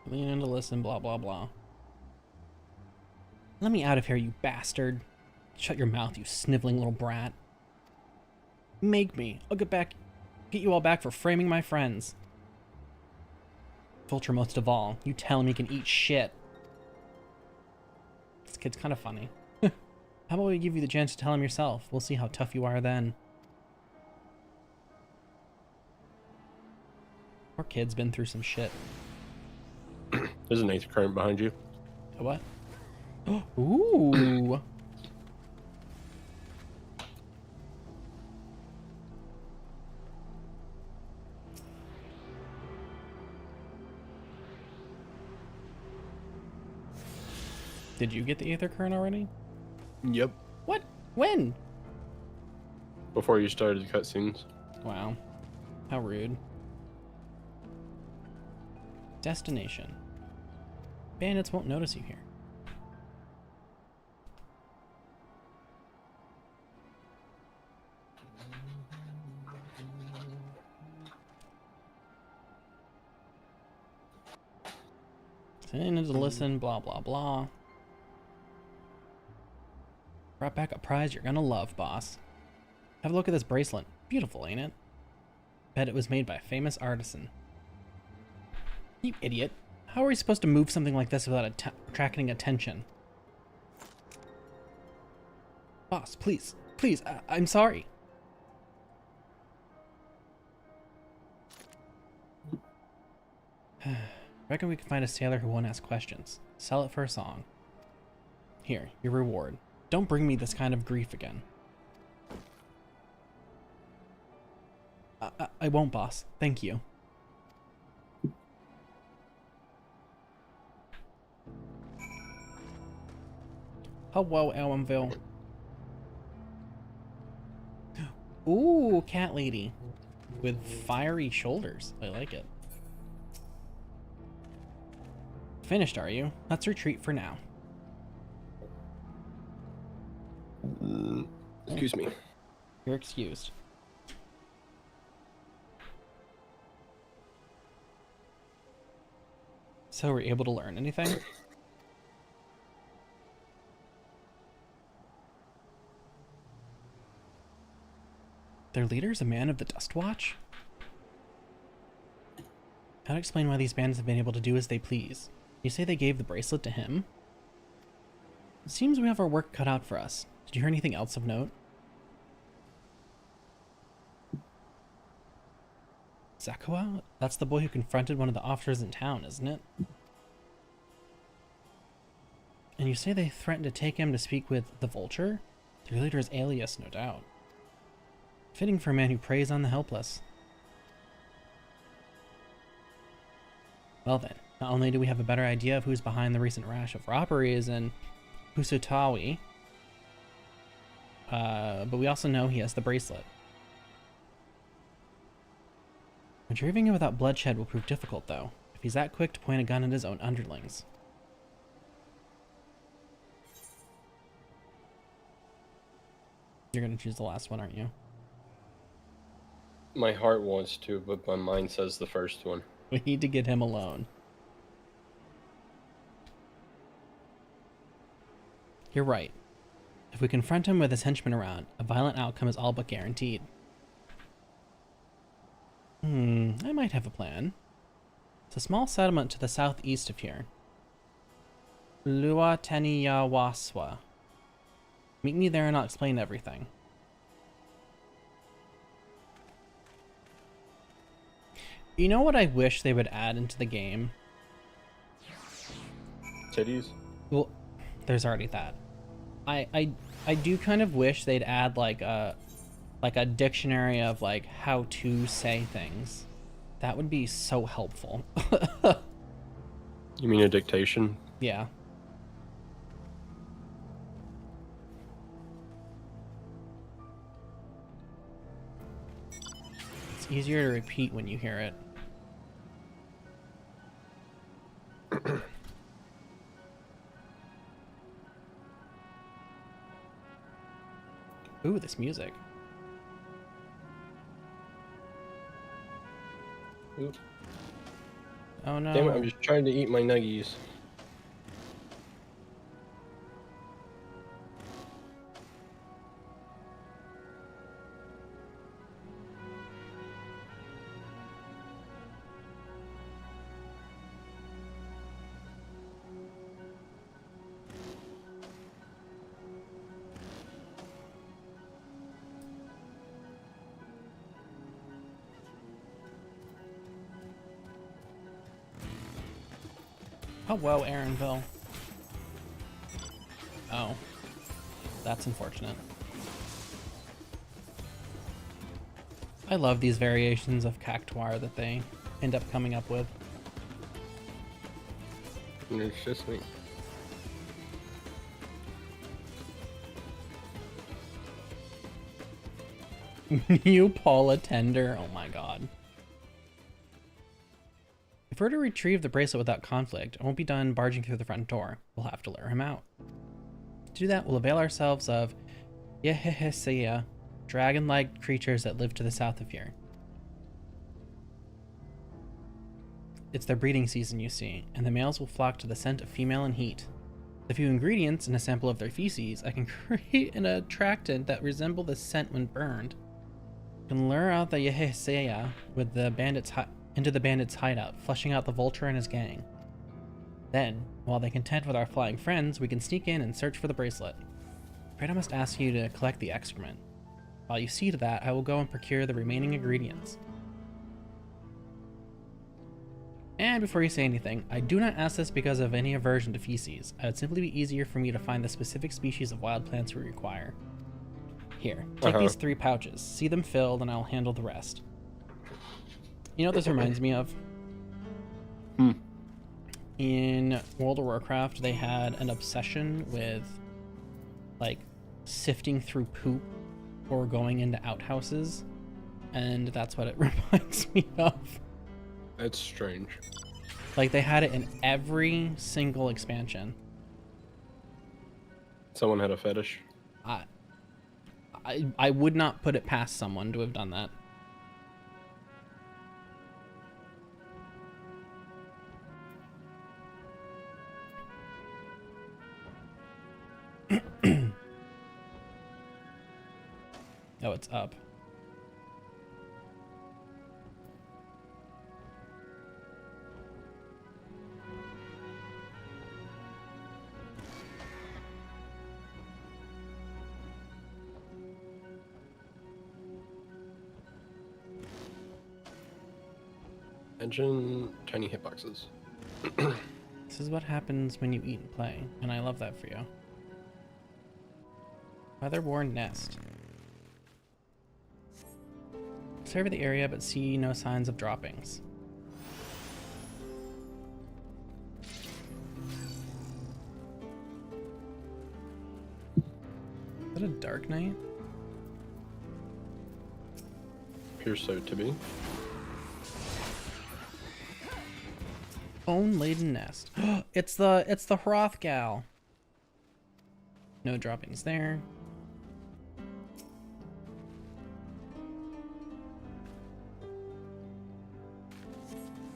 Lean in to listen, blah, blah, blah. Let me out of here, you bastard. Shut your mouth, you sniveling little brat. Make me. I'll get you all back for framing my friends. Vulture most of all. You tell him he can eat shit. This kid's kind of funny. How about we give you the chance to tell him yourself? We'll see how tough you are then. Poor kid's been through some shit.
There's an 8th current behind you.
A what? Ooh. Did you get the Aether Current already?
Yep.
What? When?
Before you started the cutscenes.
Wow. How rude. Destination. Bandits won't notice you here. Sitting in to listen, blah, blah, blah. Brought back a prize you're gonna love, boss. Have a look at this bracelet. Beautiful, ain't it? Bet it was made by a famous artisan. You idiot. How are we supposed to move something like this without attracting attention? Boss, please. Please, I'm sorry. Reckon we can find a sailor who won't ask questions. Sell it for a song. Here, your reward. Don't bring me this kind of grief again. I won't, boss. Thank you. Hello, Elmville. Ooh, cat lady. With fiery shoulders. I like it. Finished, are you? Let's retreat for now.
Excuse me.
You're excused. So, were you able to learn anything? Their leader is a man of the Dust Watch? How to explain why these bandits have been able to do as they please? You say they gave the bracelet to him? It seems we have our work cut out for us. Did you hear anything else of note? Zakawa? That's the boy who confronted one of the officers in town, isn't it? And you say they threatened to take him to speak with the Vulture? Their leader is Alias, no doubt. Fitting for a man who preys on the helpless. Well then, not only do we have a better idea of who's behind the recent rash of robberies in Husutawi, but we also know he has the bracelet. Retrieving him without bloodshed will prove difficult, though, if he's that quick to point a gun at his own underlings. You're gonna choose the last one, aren't you?
My heart wants to, but my mind says the first one.
We need to get him alone. You're right. If we confront him with his henchmen around, a violent outcome is all but guaranteed. I might have a plan. It's a small settlement to the southeast of here. Luateniyawaswa. Meet me there and I'll explain everything. You know what I wish they would add into the game?
Titties?
Well, there's already that. I do kind of wish they'd add like a dictionary of like how to say things. That would be so helpful.
You mean a dictation?
Yeah. It's easier to repeat when you hear it. Ooh, this music.
Oop.
Oh no.
Damn it, I'm just trying to eat my nuggies.
Oh, whoa, Aaronville. Oh. That's unfortunate. I love these variations of Cactuar that they end up coming up with.
And it's just me.
New Paula Tender. Oh my god. If we're to retrieve the bracelet without conflict, it won't be done barging through the front door. We'll have to lure him out. To do that, we'll avail ourselves of Yeheheseya, dragon-like creatures that live to the south of here. It's their breeding season, you see, and the males will flock to the scent of female and heat. With a few ingredients and a sample of their feces, I can create an attractant that resembles the scent when burned. I can lure out the Yeheseya with the bandits into the bandits' hideout, flushing out the vulture and his gang. Then, while they contend with our flying friends, we can sneak in and search for the bracelet. Afraid I must ask you to collect the excrement. While you see to that, I will go and procure the remaining ingredients. And before you say anything, I do not ask this because of any aversion to feces. It would simply be easier for me to find the specific species of wild plants we require. Here, take these 3 pouches, see them filled, and I'll handle the rest. You know what this reminds me of? In World of Warcraft, they had an obsession with, like, sifting through poop or going into outhouses, and that's what it reminds me of.
That's strange.
Like, they had it in every single expansion.
Someone had a fetish?
I would not put it past someone to have done that. Oh, it's up.
Engine, tiny hitboxes.
This is what happens when you eat and play, and I love that for you. Weatherworn nest. Survey the area, but see no signs of droppings. Is that a dark night?
Appears so to be.
Bone-laden nest. It's the Hrothgal. No droppings there.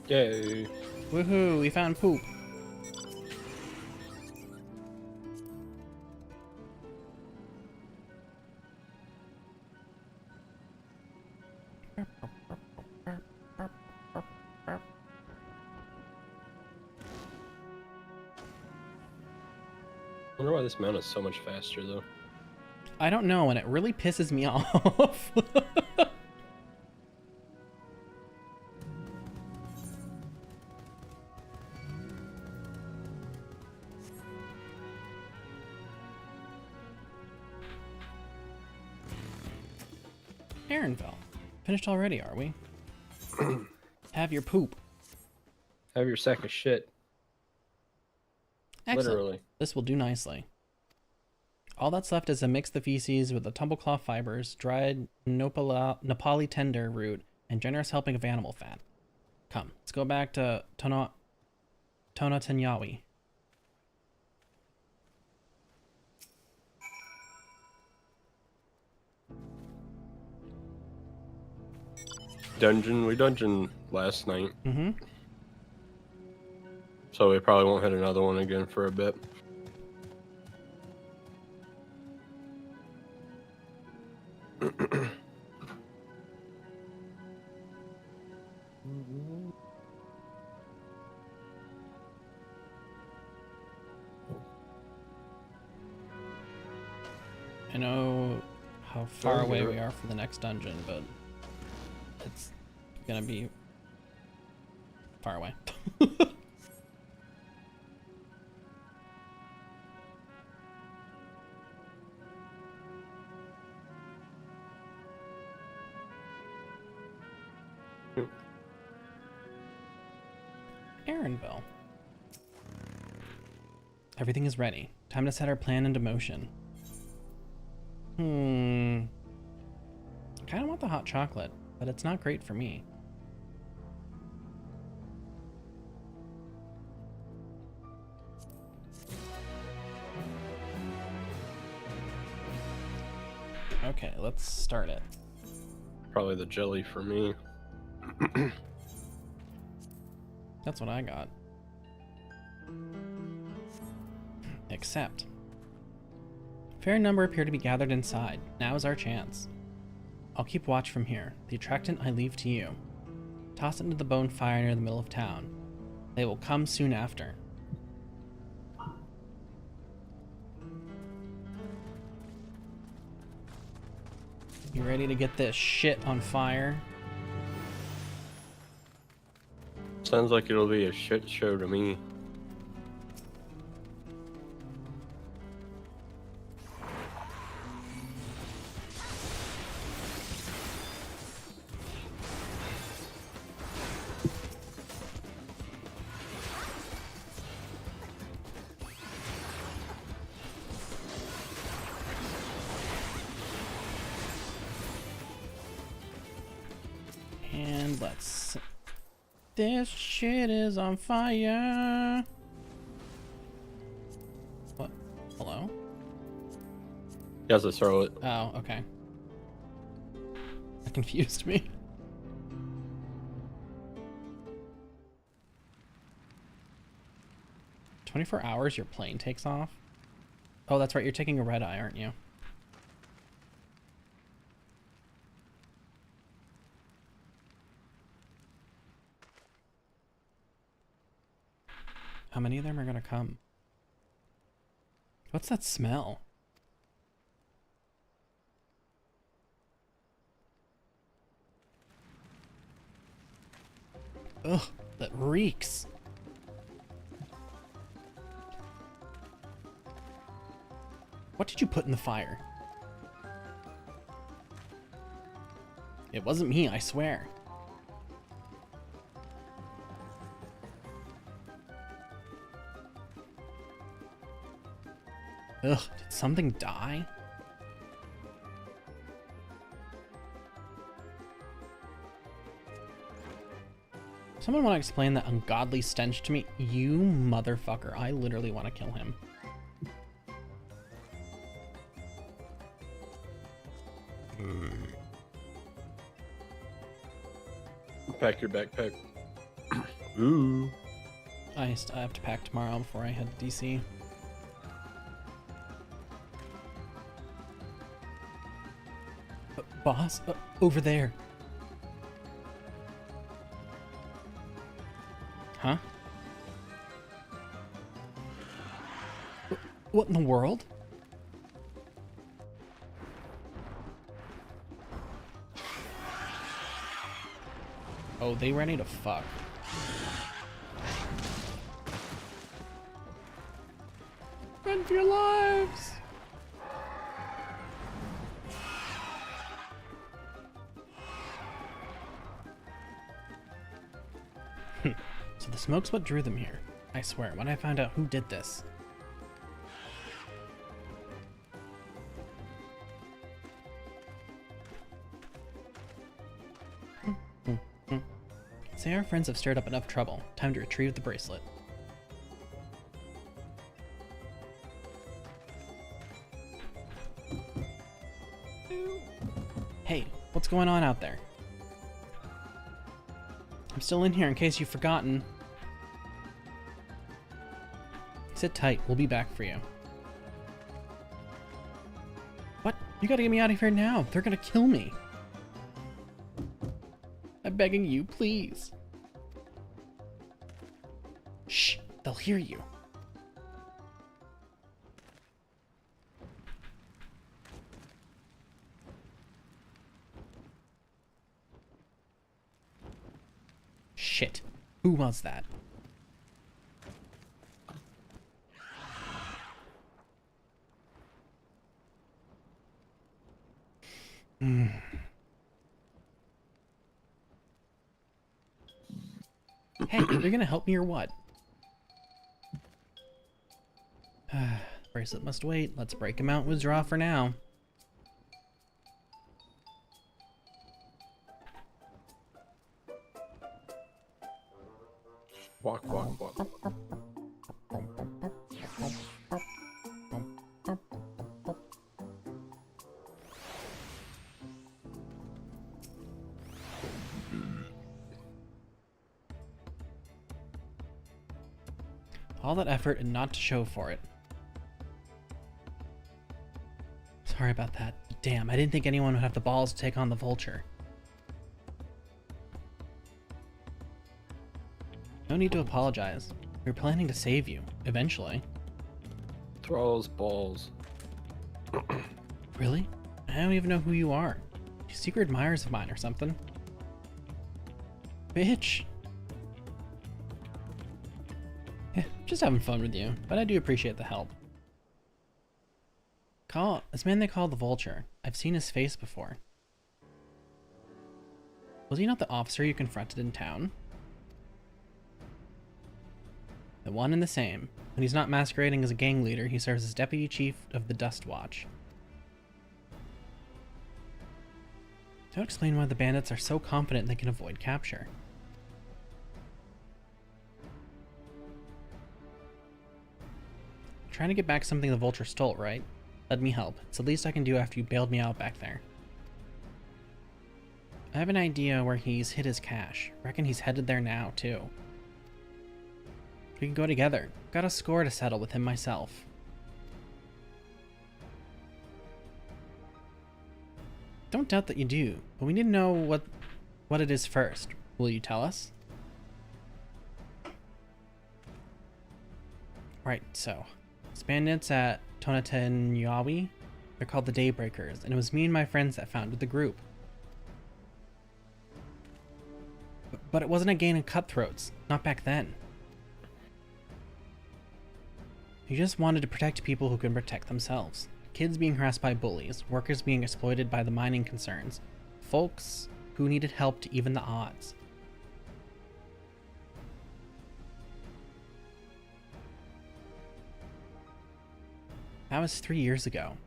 Yay.
Woohoo, we found poop.
I wonder why this mount is so much faster though.
I don't know, and it really pisses me off. Aaronville. Finished already, are we? Have your poop.
Have your sack of shit.
Excellent.
Literally.
This will do nicely. All that's left is to mix the feces with the tumblecloth fibers, dried Nepali tender root, and generous helping of animal fat. Come, let's go back to Tonatanyawi.
We dungeon last night.
Mm-hmm.
So we probably won't hit another one again for a bit.
I know how far away we are from the next dungeon, but it's gonna be far away. Aaronville. Everything is ready. Time to set our plan into motion. I kind of want the hot chocolate, but it's not great for me. Okay, let's start it.
Probably the jelly for me.
That's what I got. Accept. Fair number appear to be gathered inside. Now is our chance. I'll keep watch from here. The attractant I leave to you. Toss it into the bone fire near the middle of town. They will come soon after. You ready to get this shit on fire?
Sounds like it'll be a shit show to me.
And let's... This shit is on fire. What? Hello?
He has to throw it.
Oh, okay. That confused me. $24 your plane takes off? Oh, that's right, you're taking a red eye, aren't you? How many of them are gonna come? What's that smell? Ugh, that reeks. What did you put in the fire? It wasn't me, I swear. Ugh, did something die? Someone want to explain that ungodly stench to me? You motherfucker. I literally want to kill him.
Pack your backpack. Ooh.
I have to pack tomorrow before I head to DC. Boss, over there. Huh? What in the world? Oh, they ready to fuck. Run for your lives! So the smoke's what drew them here. I swear, when I found out who did this. Say our friends have stirred up enough trouble. Time to retrieve the bracelet. Hey, what's going on out there? I'm still in here in case you've forgotten. Sit tight, we'll be back for you. What? You gotta get me out of here now. They're gonna kill me. I'm begging you, please. Shh, they'll hear you. Shit, who was that? Hey, you're gonna help me or what? Bracelet must wait. Let's break him out and withdraw for now.
Walk, walk, walk.
All that effort and not to show for it. Sorry about that. Damn, I didn't think anyone would have the balls to take on the vulture. No need to apologize. We were planning to save you, eventually.
Thrall's balls.
Really? I don't even know who you are. You secret admirers of mine or something? Bitch! Yeah, just having fun with you, but I do appreciate the help. This man they call the Vulture. I've seen his face before. Was he not the officer you confronted in town? The one and the same. When he's not masquerading as a gang leader, he serves as deputy chief of the Dust Watch. Don't explain why the bandits are so confident they can avoid capture. Trying to get back something the Vulture stole, right? Let me help. It's the least I can do after you bailed me out back there. I have an idea where he's hid his cash. Reckon he's headed there now, too. We can go together. Got a score to settle with him myself. Don't doubt that you do, but we need to know what it is first. Will you tell us? Right, so. These bandits at Tonatenyawi, they're called the Daybreakers, and it was me and my friends that founded the group. But it wasn't a gang of cutthroats, not back then. You just wanted to protect people who can protect themselves. Kids being harassed by bullies, workers being exploited by the mining concerns, folks who needed help to even the odds. That was 3 years ago.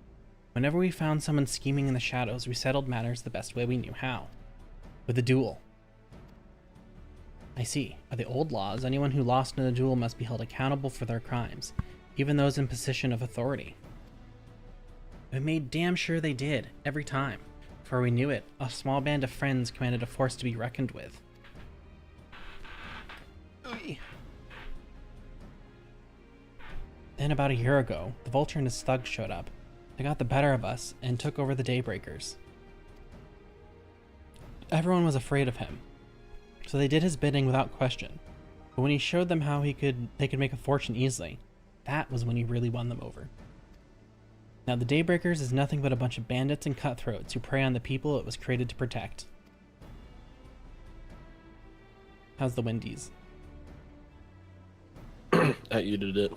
Whenever we found someone scheming in the shadows, we settled matters the best way we knew how. With a duel. I see. By the old laws, anyone who lost in a duel must be held accountable for their crimes, even those in position of authority. We made damn sure they did, every time. Before we knew it, a small band of friends commanded a force to be reckoned with. Oy. Then about a year ago, the Vulture and his thugs showed up. They got the better of us and took over the Daybreakers. Everyone was afraid of him, so they did his bidding without question. But when he showed them how they could make a fortune easily, that was when he really won them over. Now the Daybreakers is nothing but a bunch of bandits and cutthroats who prey on the people it was created to protect. How's the Wendy's?
I eated it.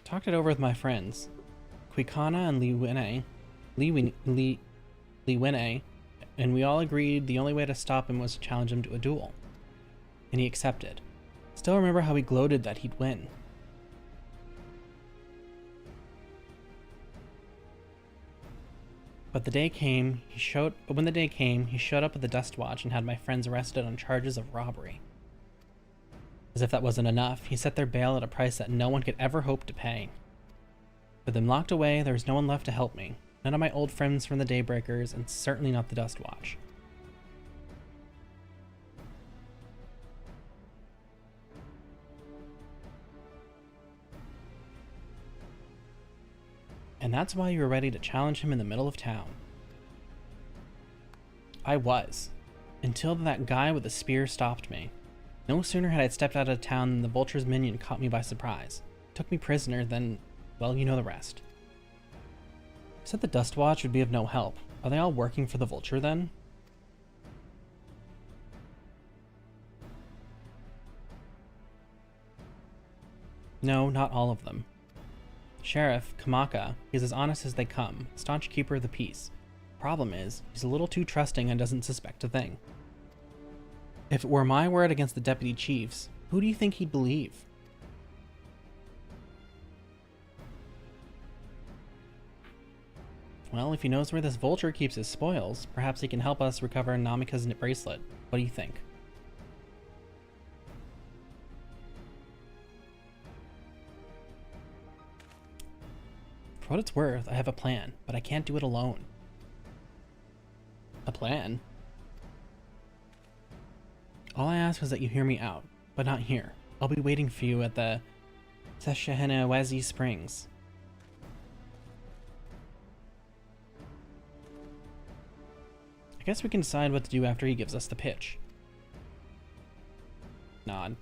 Talked it over with my friends, Quikana and Liwine, and we all agreed the only way to stop him was to challenge him to a duel. And he accepted. Still remember how he gloated that he'd win. But when the day came, he showed up at the Dust Watch and had my friends arrested on charges of robbery. As if that wasn't enough, he set their bail at a price that no one could ever hope to pay. With them locked away, there was no one left to help me. None of my old friends from the Daybreakers, and certainly not the Dust Watch. And that's why you were ready to challenge him in the middle of town. I was. Until that guy with the spear stopped me. No sooner had I stepped out of town than the Vulture's minion caught me by surprise. Took me prisoner, then, well, you know the rest. Said the Dust Watch would be of no help. Are they all working for the Vulture then? No, not all of them. Sheriff, Kamaka, is as honest as they come, staunch keeper of the peace. Problem is, he's a little too trusting and doesn't suspect a thing. If it were my word against the deputy chief's, who do you think he'd believe? Well, if he knows where this Vulture keeps his spoils, perhaps he can help us recover Namika's bracelet. What do you think? For what it's worth, I have a plan, but I can't do it alone. A plan? All I ask is that you hear me out, but not here. I'll be waiting for you at the Seshahenawezi Springs. I guess we can decide what to do after he gives us the pitch. Nod.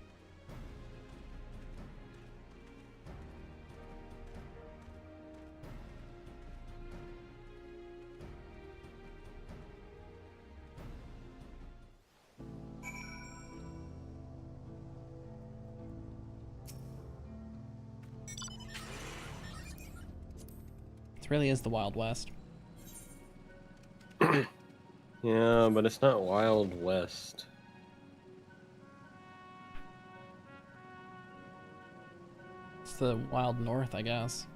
It really is the Wild West.
Yeah, but it's not Wild West.
It's the Wild North, I guess.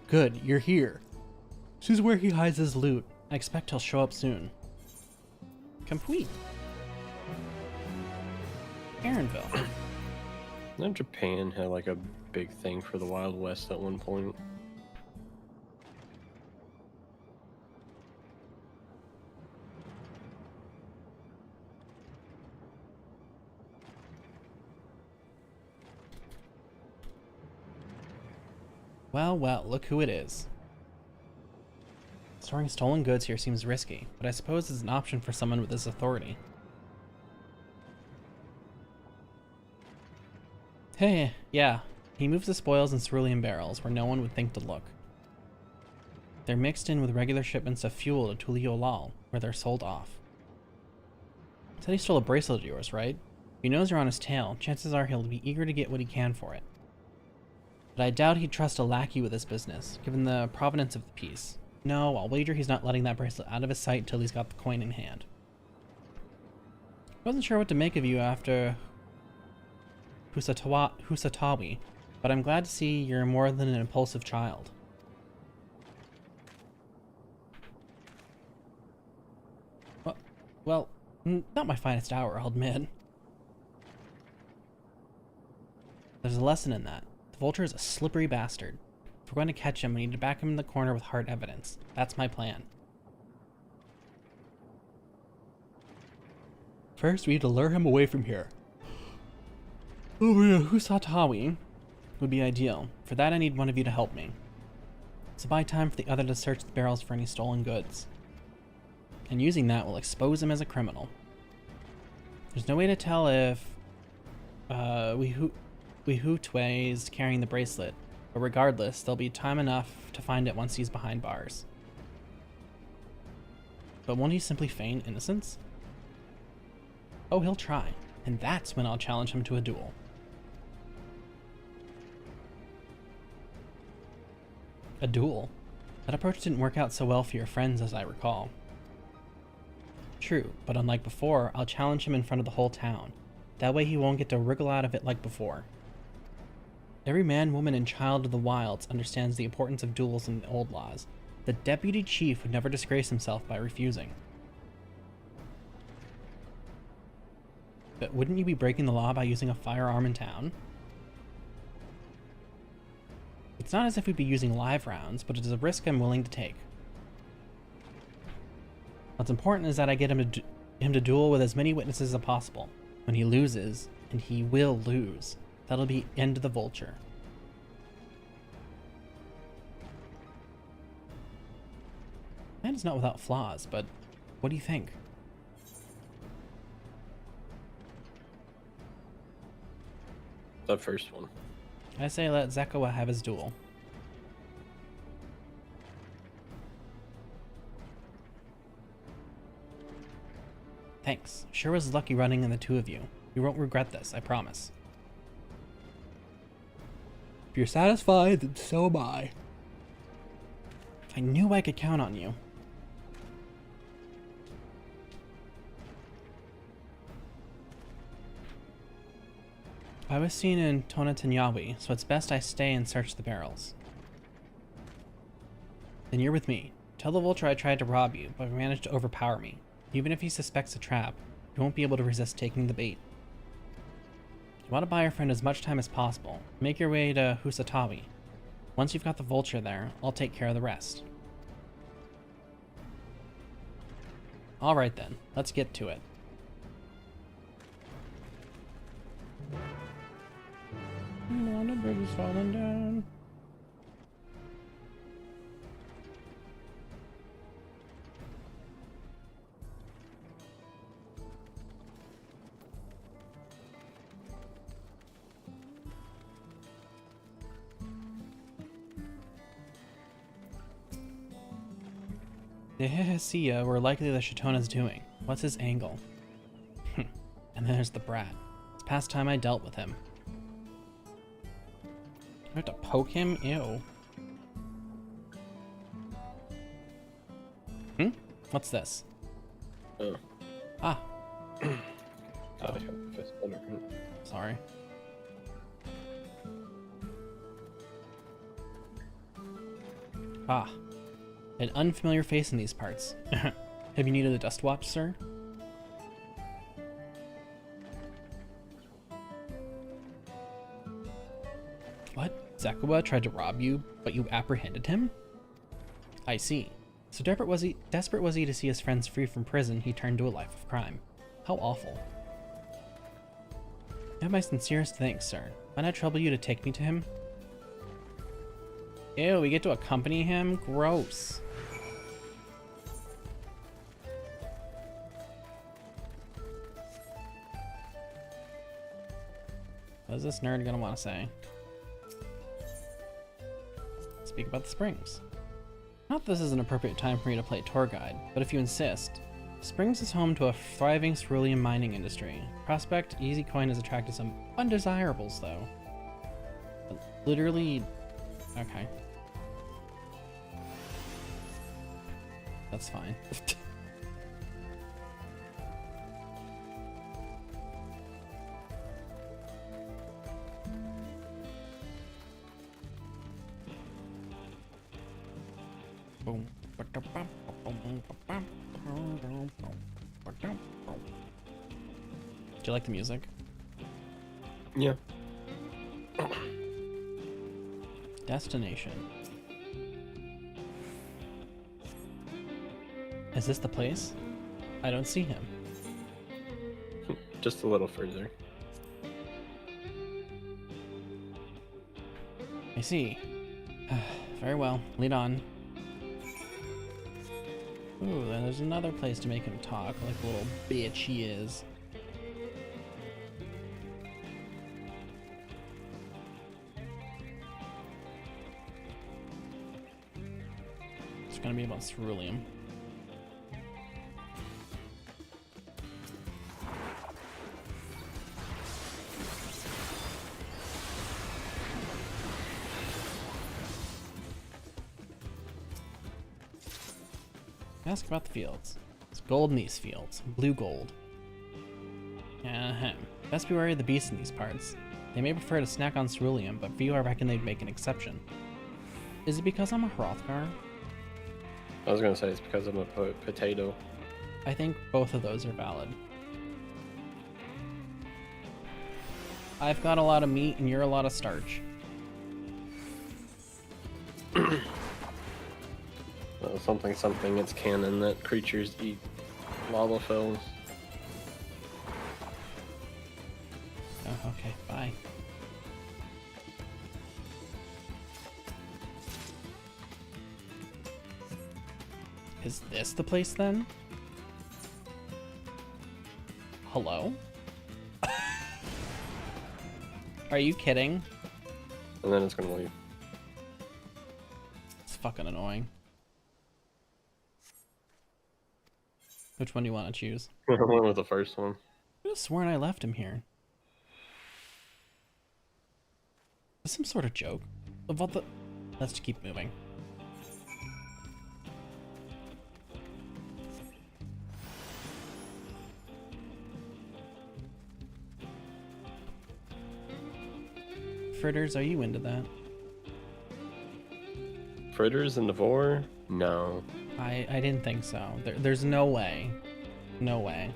Good, you're here. This is where he hides his loot. I expect he'll show up soon. Complete. Aaronville.
Now Japan had like a big thing for the Wild West at one point.
Well, well, look who it is. Storing stolen goods here seems risky, but I suppose it's an option for someone with this authority. Hey, yeah. He moves the spoils in cerulean barrels where no one would think to look. They're mixed in with regular shipments of fuel to Tuliolal, where they're sold off. Said he stole a bracelet of yours, right? If he knows you're on his tail, chances are he'll be eager to get what he can for it. But I doubt he'd trust a lackey with this business, given the provenance of the piece. No, I'll wager he's not letting that bracelet out of his sight till he's got the coin in hand. Wasn't sure what to make of you after Husatawi, but I'm glad to see you're more than an impulsive child. Well, not my finest hour, I'll admit. There's a lesson in that. The vulture is a slippery bastard. If we're going to catch him, we need to back him in the corner with hard evidence. That's my plan. First, we need to lure him away from here. Over to Husatawi would be ideal. For that, I need one of you to help me. So buy time for the other to search the barrels for any stolen goods. And using that will expose him as a criminal. There's no way to tell if Wihutwe is carrying the bracelet, but regardless, there'll be time enough to find it once he's behind bars. But won't he simply feign innocence? Oh, he'll try, and that's when I'll challenge him to a duel. A duel? That approach didn't work out so well for your friends, as I recall. True, but unlike before, I'll challenge him in front of the whole town. That way he won't get to wriggle out of it like before. Every man, woman, and child of the wilds understands the importance of duels in the old laws. The deputy chief would never disgrace himself by refusing. But wouldn't you be breaking the law by using a firearm in town? It's not as if we'd be using live rounds, but it is a risk I'm willing to take. What's important is that I get him to duel with as many witnesses as possible. When he loses, and he will lose, that'll be end of the vulture. Man is not without flaws, but what do you think?
The first one.
I say let Zekawa have his duel. Thanks. Sure was lucky running in the two of you. You won't regret this, I promise. If you're satisfied, then so am I. I knew I could count on you. I was seen in Tonatanyawi, so it's best I stay and search the barrels. Then you're with me. Tell the vulture I tried to rob you, but he managed to overpower me. Even if he suspects a trap, you won't be able to resist taking the bait. You want to buy your friend as much time as possible. Make your way to Husatawi. Once you've got the vulture there, I'll take care of the rest. Alright then, let's get to it. The bridge is falling down. The Hehesia were likely the Shatona's doing. What's his angle? And then there's the brat. It's past time I dealt with him. I have to poke him? Ew. What's this?
Oh.
Ah.
Oh.
Sorry. Ah. An unfamiliar face in these parts. Have you needed a dust watch, sir? What? Zekawa tried to rob you, but you apprehended him? I see. So desperate was he to see his friends free from prison, he turned to a life of crime. How awful. You have my sincerest thanks, sir. Might I trouble you to take me to him? Ew, we get to accompany him? Gross. What is this nerd gonna want to say? Speak about the springs. Not that this is an appropriate time for me to play tour guide, but if you insist. Springs is home to a thriving cerulean mining industry. Prospect, easy coin has attracted some undesirables, though. Literally... Okay. That's fine. Boom. you like the music?
Yeah.
Destination. Is this the place? I don't see him.
Just a little further.
I see. Very well. Lead on. Ooh, then there's another place to make him talk like the little bitch he is. It's gonna be about ceruleum. Ask about the fields. It's gold in these fields. Blue gold. Ahem. Best be wary of the beasts in these parts. They may prefer to snack on ceruleum, but few I reckon they'd make an exception. Is it because I'm a Hrothgar?
I was gonna say it's because I'm a potato.
I think both of those are valid. I've got a lot of meat and you're a lot of starch.
Something, it's canon that creatures eat lava fells.
Oh, okay, bye. Is this the place then? Hello? Are you kidding?
And then it's gonna leave.
It's fucking annoying. Which one do you want to choose?
I went with the first one.
I could have sworn I left him here. Is this some sort of joke? About the... Let's just keep moving. Fritters, are you into that?
Fritters and Devore? No.
I didn't think so. There's no way. No way.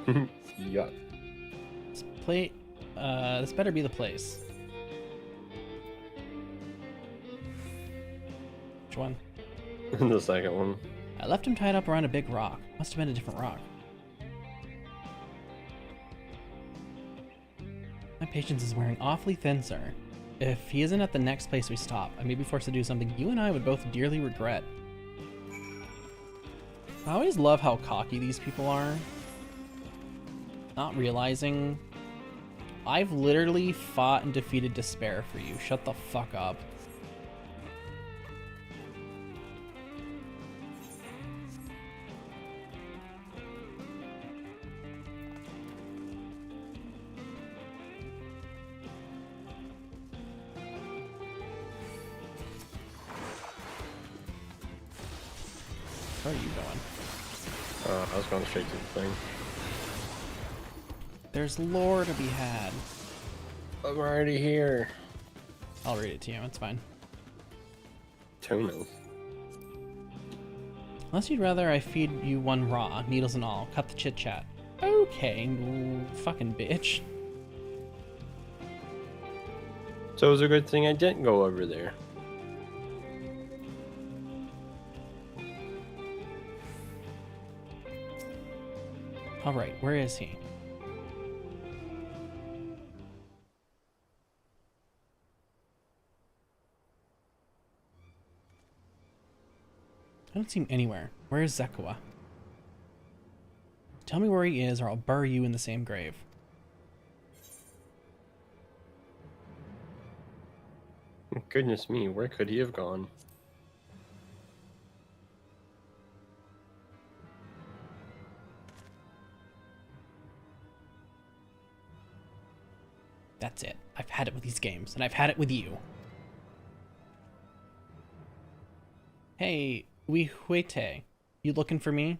Yuck.
This better be the place. Which one?
The second one.
I left him tied up around a big rock. Must have been a different rock. My patience is wearing awfully thin, sir. If he isn't at the next place we stop, I may be forced to do something you and I would both dearly regret. I always love how cocky these people are. Not realizing I've literally fought and defeated despair for you. Shut the fuck up. Where are you going?
I was going straight to the thing.
There's lore to be had.
I'm already here.
I'll read it to you, it's fine.
Tunas.
Unless you'd rather I feed you one raw, needles and all, cut the chit chat. Okay, fucking bitch.
So it was a good thing I didn't go over there.
Alright, where is he? I don't see him anywhere. Where is Zekawa? Tell me where he is or I'll bury you in the same grave.
Goodness me, where could he have gone?
That's it. I've had it with these games, and I've had it with you. Hey, Uihuete, you looking for me?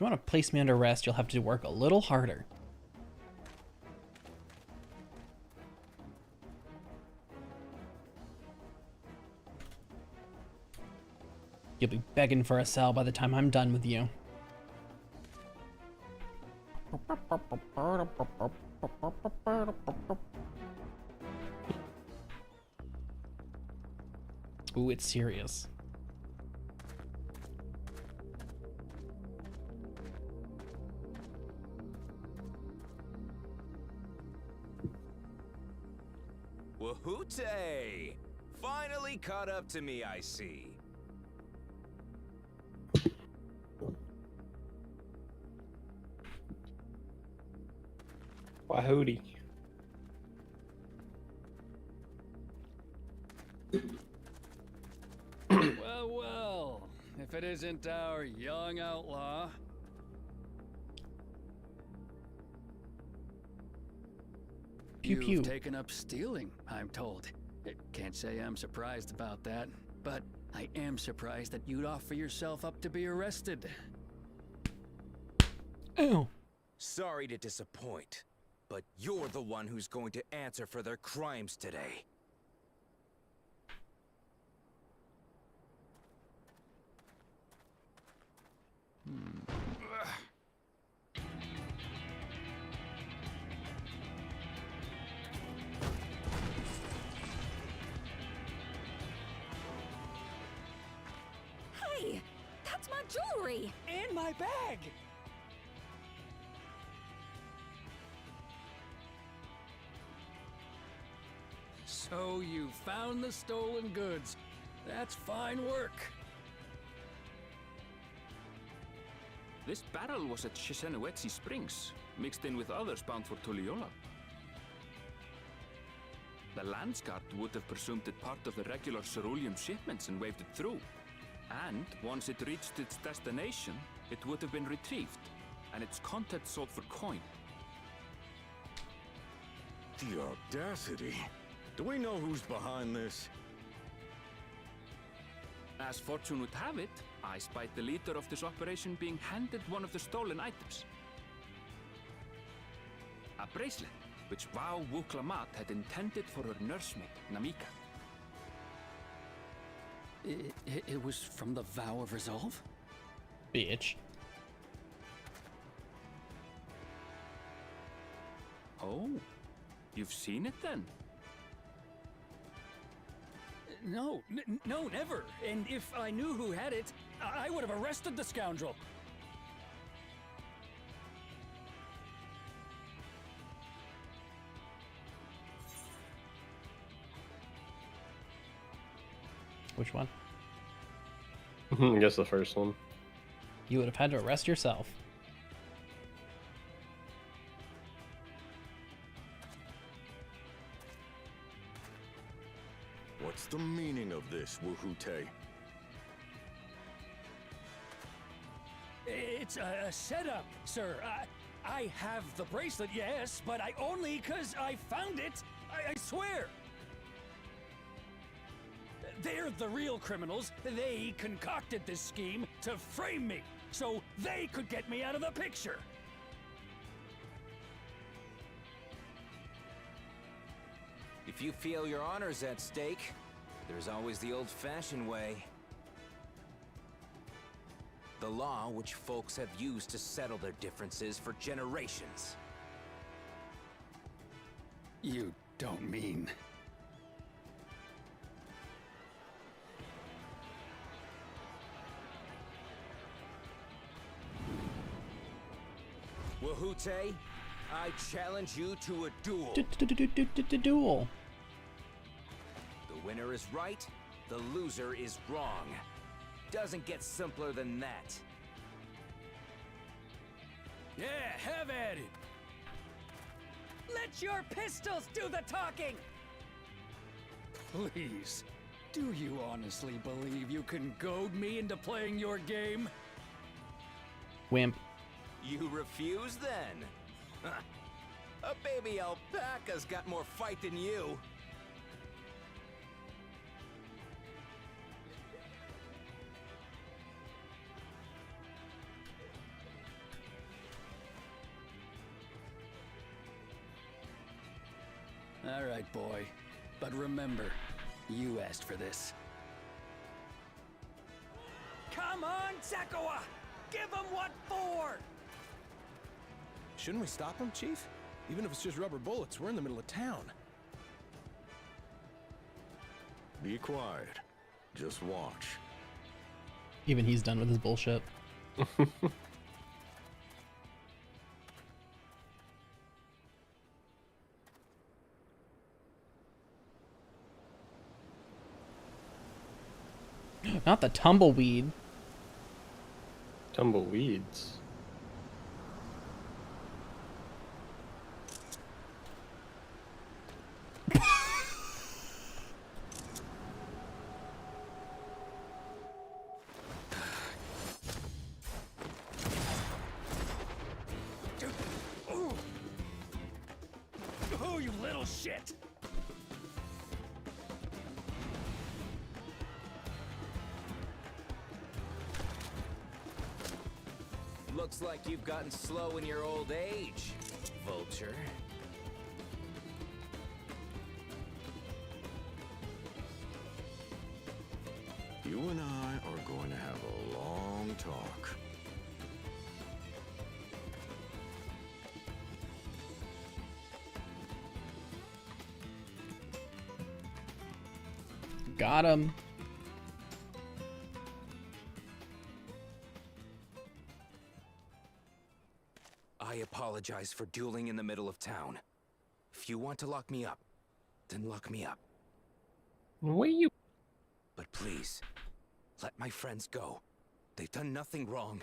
you want to place me under arrest, you'll have to work a little harder. You'll be begging for a cell by the time I'm done with you. Ooh, it's serious.
Wahoote! Finally caught up to me, I see.
Wahooty.
Well, well, if it isn't our young outlaw.
Pew pew.
You've taken up stealing, I'm told. Can't say I'm surprised about that, but I am surprised that you'd offer yourself up to be arrested.
Ew.
Sorry to disappoint, but you're the one who's going to answer for their crimes today.
Hey, that's my jewelry!
And my bag! So you found the stolen goods. That's fine work.
This barrel was at Shishenawetsi Springs, mixed in with others bound for Tuliyola. The Landsguard would have presumed it part of the regular ceruleum shipments and waved it through. And once it reached its destination, it would have been retrieved, and its contents sold for coin.
The audacity. Do we know who's behind this?
As fortune would have it, I spied the leader of this operation being handed one of the stolen items. A bracelet, which Vau Wuklamat had intended for her nursemaid, Namika.
It was from the Vow of Resolve?
Bitch.
Oh, you've seen it then?
No, no, never. And if I knew who had it, I would have arrested the scoundrel.
Which one?
I guess the first one.
You would have had to arrest yourself.
What's the meaning of this, Wahoote?
It's a setup, sir. I have the bracelet, yes, but I only 'cause I found it. I swear. They're the real criminals. They concocted this scheme to frame me, so they could get me out of the picture.
If you feel your honor's at stake, there's always the old-fashioned way. The law which folks have used to settle their differences for generations.
You don't mean...
Wahoote, I challenge you to a duel.
Duel.
The winner is right, the loser is wrong. Doesn't get simpler than that.
Yeah, have at it.
Let your pistols do the talking!
Please, do you honestly believe you can goad me into playing your game?
Wimp.
You refuse then? Huh. A baby alpaca's got more fight than you.
All right, boy. But remember, you asked for this. Come on, Zakawa! Give him what for!
Shouldn't we stop him, Chief? Even if it's just rubber bullets, we're in the middle of town.
Be quiet. Just watch.
Even he's done with his bullshit. Not the tumbleweed.
Tumbleweeds.
Oh, you little shit!
Looks like you've gotten slow in your old age, Vulture.
You and I are going to have a long talk.
Got him.
I apologize for dueling in the middle of town. If you want to lock me up, then lock me up.
What you?
But please, let my friends go. They've done nothing wrong.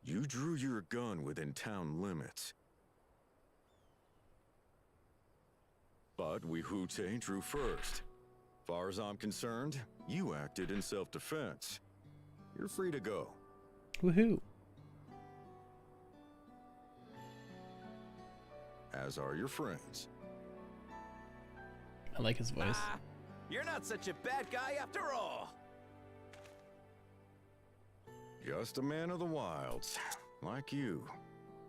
You drew your gun within town limits. But Wihute drew first. Far as I'm concerned, you acted in self-defense. You're free to go.
Woohoo.
As are your friends.
I like his voice.
Ah, you're not such a bad guy after all.
Just a man of the wilds, like you.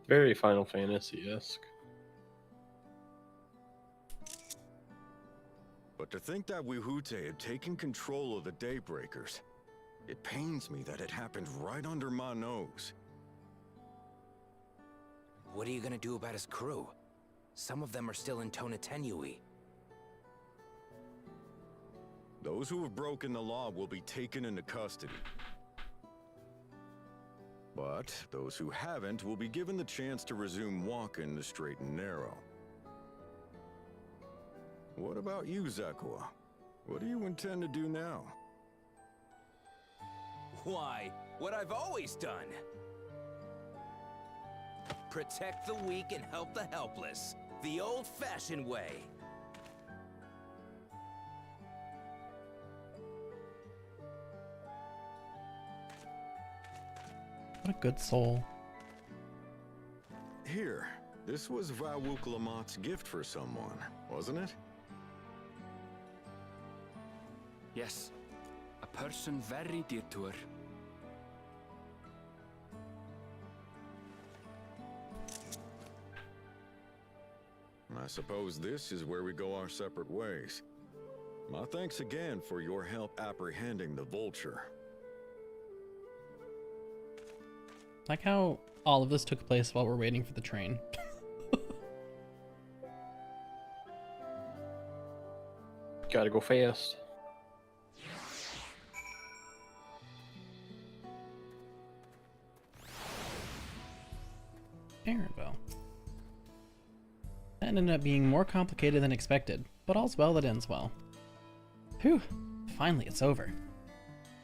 Very Final Fantasy-esque.
But to think that Wihute had taken control of the Daybreakers, it pains me that it happened right under my nose.
What are you gonna do about his crew? Some of them are still in Tonatenui.
Those who have broken the law will be taken into custody. But those who haven't will be given the chance to resume walking the straight and narrow. What about you, Zakawa? What do you intend to do now?
Why, what I've always done. Protect the weak and help the helpless. The old-fashioned way.
What a good soul.
Here, this was Vawuklamat's gift for someone, wasn't it?
Yes, a person very dear to her.
I suppose this is where we go our separate ways. My thanks again for your help apprehending the Vulture.
Like how all of this took place while we're waiting for the train.
Gotta go fast.
Aaronville. That ended up being more complicated than expected, but all's well that ends well. Phew, finally it's over.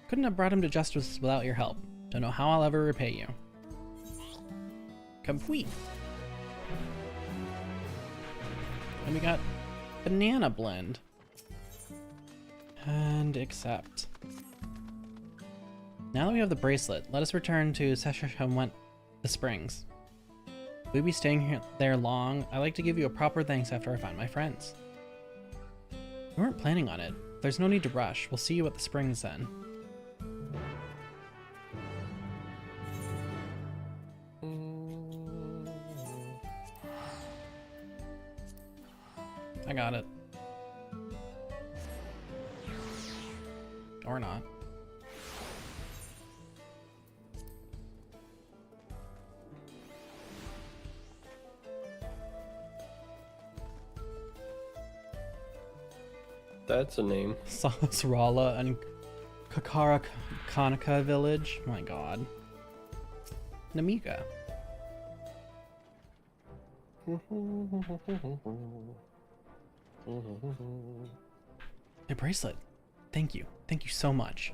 Couldn't have brought him to justice without your help. Don't know how I'll ever repay you. Complete. And we got banana blend. And accept. Now that we have the bracelet, let us return to Seshashamwent, the Springs. We'll be staying there long. I like to give you a proper thanks after I find my friends. We weren't planning on it. There's no need to rush. We'll see you at the Springs then. I got it. Or not.
That's a name.
Sarala and Kakara Kanaka village. My god. Namika. A bracelet. Thank you. Thank you so much.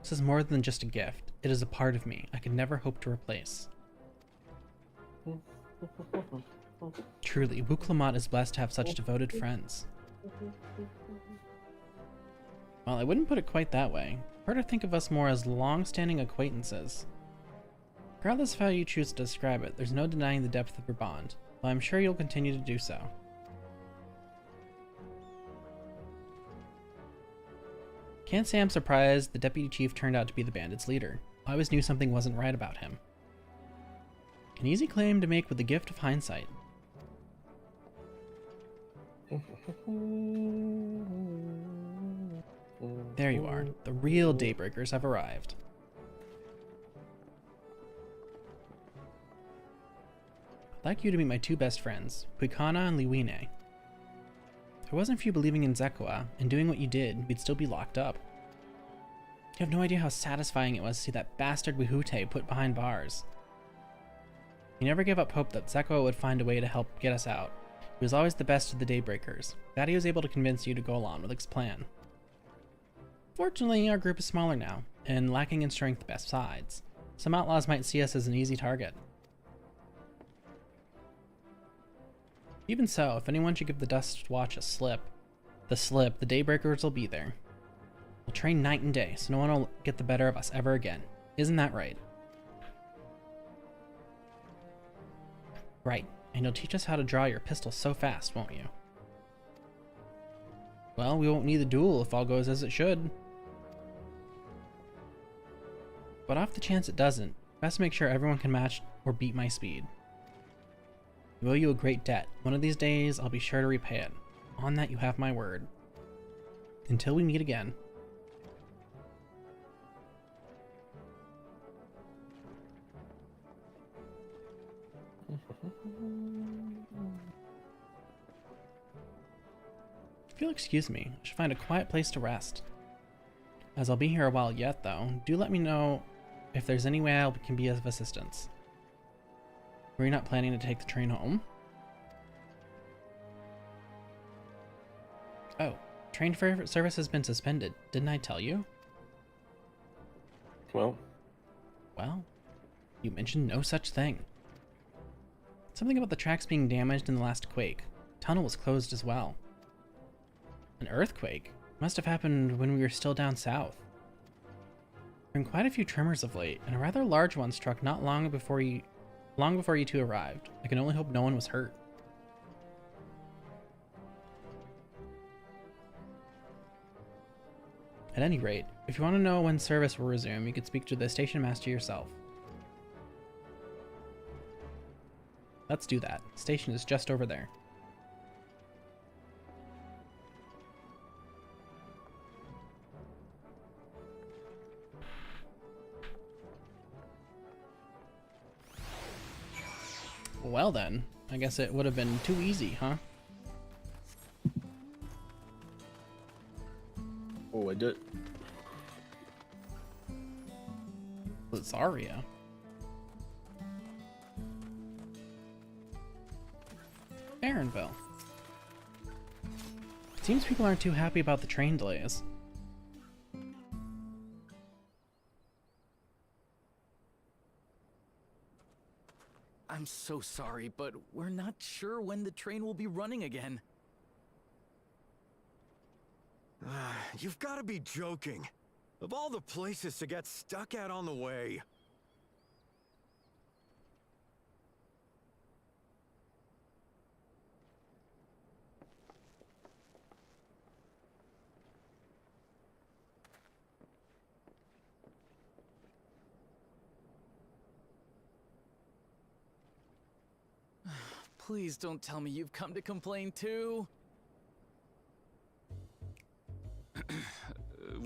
This is more than just a gift. It is a part of me I could never hope to replace. Truly, Wuklamat is blessed to have such devoted friends. Well, I wouldn't put it quite that way. Prefer to think of us more as long-standing acquaintances. Regardless of how you choose to describe it, there's no denying the depth of your bond, though I'm sure you'll continue to do so. Can't say I'm surprised the deputy chief turned out to be the bandits' leader. I always knew something wasn't right about him. An easy claim to make with the gift of hindsight. There you are. The real Daybreakers have arrived. I'd like you to meet my two best friends, Puikana and Liwine. If it wasn't for you believing in Zekua and doing what you did, we'd still be locked up. You have no idea how satisfying it was to see that bastard Wihute put behind bars. He never gave up hope that Zekua would find a way to help get us out. He was always the best of the Daybreakers. Glad he was able to convince you to go along with his plan. Fortunately, our group is smaller now, and lacking in strength besides. Some outlaws might see us as an easy target. Even so, if anyone should give the Dust Watch a slip, the Daybreakers will be there. We'll train night and day, so no one will get the better of us ever again. Isn't that right? Right, and you'll teach us how to draw your pistol so fast, won't you? Well, we won't need the duel if all goes as it should. But off the chance it doesn't, best make sure everyone can match or beat my speed. I owe you a great debt. One of these days, I'll be sure to repay it. On that, you have my word. Until we meet again. If you'll excuse me, I should find a quiet place to rest. As I'll be here a while yet, though, do let me know if there's any way I can be of assistance. Were you not planning to take the train home? Oh, train service has been suspended. Didn't I tell you?
Well,
you mentioned no such thing. Something about the tracks being damaged in the last quake. Tunnel was closed as well. An earthquake? Must have happened when we were still down south. There have been quite a few tremors of late, and a rather large one struck not long before you two arrived. I can only hope no one was hurt. At any rate, if you want to know when service will resume, you could speak to the station master yourself. Let's do that. Station is just over there. Well then, I guess it would have been too easy, huh?
oh, I did.
Lazaria. Aaronville. Seems people aren't too happy about the train delays.
I'm so sorry, but we're not sure when the train will be running again.
You've got to be joking. Of all the places to get stuck at on the way.
Please don't tell me you've come to complain too.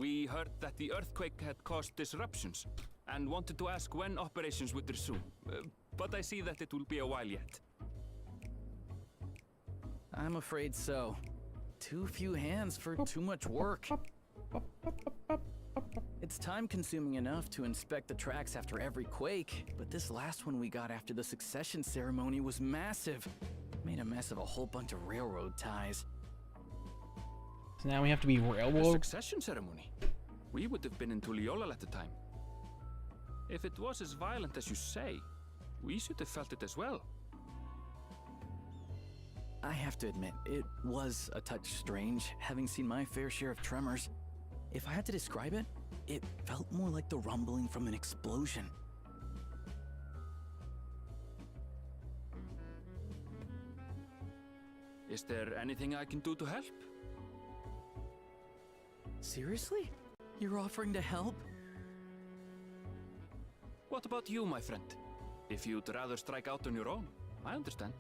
We heard that the earthquake had caused disruptions and wanted to ask when operations would resume. But I see that it will be a while yet.
I'm afraid so. Too few hands for too much work. It's time-consuming enough to inspect the tracks after every quake, but this last one we got after the succession ceremony was massive. Made a mess of a whole bunch of railroad ties.
So now we have to be
The
railroad.
succession ceremony? We would have been in Tuliolal at the time. If it was as violent as you say, we should have felt it as well.
I have to admit, it was a touch strange, having seen my fair share of tremors. If I had to describe it, it felt more like the rumbling from an explosion.
Is there anything I can do to help?
Seriously? You're offering to help?
What about you, my friend? If you'd rather strike out on your own, I understand.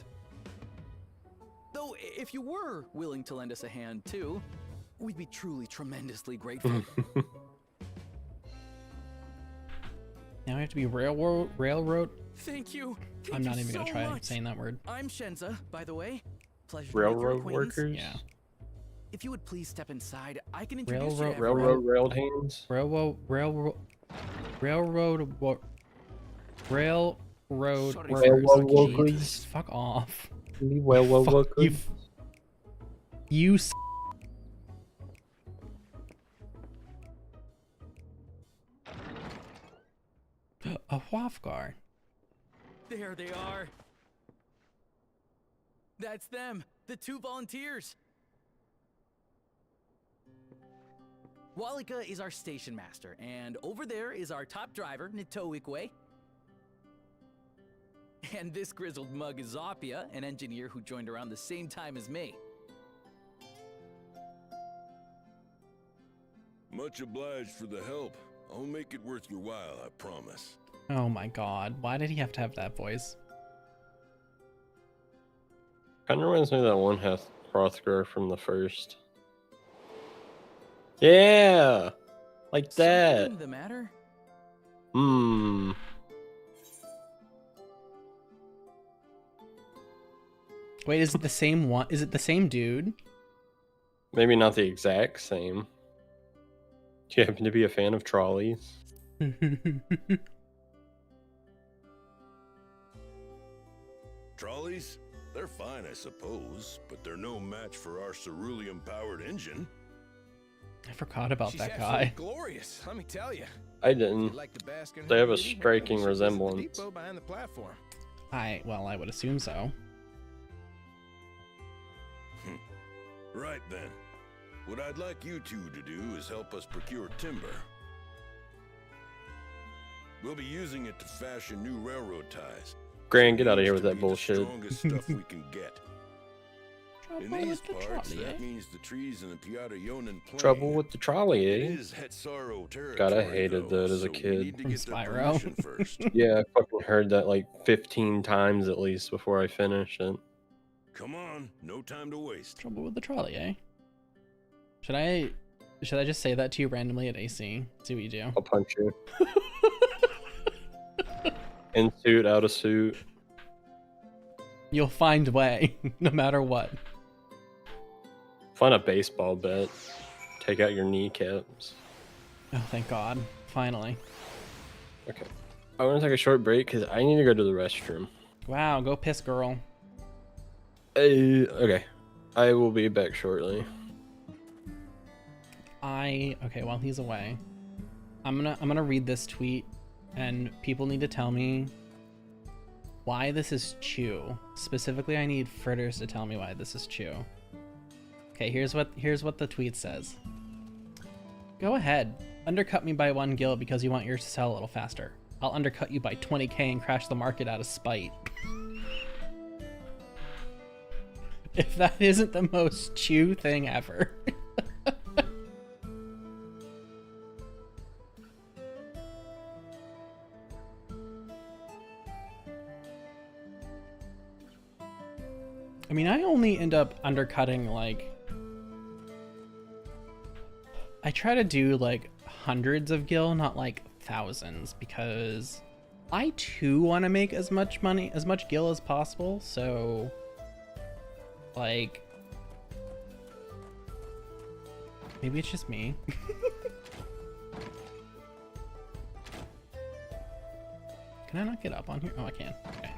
Though, if you were willing to lend us a hand, too, we'd be truly tremendously grateful.
Now we have to be railroad.
Thank you.
I'm not even gonna try saying that word.
I'm Shenza, by the way. Pleasure to make your
Railroad
acquaintance.
workers?
Yeah.
If you would please step inside, I can introduce you to everyone.
Railroad hands?
Railroad
Sorry,
workers.
Railroad
Jesus, fuck off.
Railroad
Fuck you.
workers?
You a Wafgar.
There they are. That's them, the two volunteers. Walika is our station master, and over there is our top driver, Nitoikwe. And this grizzled mug is Zopia, an engineer who joined around the same time as me.
Much obliged for the help. I'll make it worth your while, I promise.
Oh my god, why did he have to have that voice?
Kind of reminds me of that one Hrothgar from the first. Yeah! Like that.
Something the matter?
Hmm.
Wait, is it the same one? Is it the same dude?
Maybe not the exact same. Do you happen to be a fan of trolleys?
Trolleys? They're fine, I suppose, but they're no match for our cerulean-powered engine.
I forgot about
She's
that
absolutely
guy.
glorious, let me tell you.
I didn't.
You'd like to bask in
They
her
have a
beauty?
striking
We should visit the
resemblance.
depot behind the platform.
Well, I would assume so.
Right then. What I'd like you two to do is help us procure timber. We'll be using it to fashion new railroad ties.
Gran, get out of here with
To
that
be
bullshit.
The strongest stuff we can get. In
Trouble
these
with the
parts,
trolley,
that
eh?
means the trees in the Piata Yonan plain.
Trouble with the trolley,
It
eh?
is Hetsaro territory.
God, I hated
though,
that as a
so we
kid.
need to
From
get their
Spyro.
permission first.
Yeah, I fucking heard that like 15 times at least before I finished it.
Come on, no time to waste.
Trouble with the trolley, eh? Should I just say that to you randomly at AC? See what you do.
I'll punch you. In suit, out of suit.
You'll find a way, no matter what.
Find a baseball bat. Take out your kneecaps.
Oh, thank God. Finally.
Okay. I want to take a short break because I need to go to the restroom.
Wow, go piss, girl.
Okay. I will be back shortly.
Okay, while he's away, I'm gonna read this tweet, and people need to tell me why this is Chew. Specifically, I need Fritters to tell me why this is Chew. Okay, here's what the tweet says. Go ahead, undercut me by 1 gil because you want yours to sell a little faster. I'll undercut you by 20k and crash the market out of spite. If that isn't the most Chew thing ever. I mean, I only end up undercutting, like, I try to do like hundreds of gil, not like thousands, because I too want to make as much money, as much gil as possible. So like, maybe it's just me. Can I not get up on here? Oh, I can. Okay.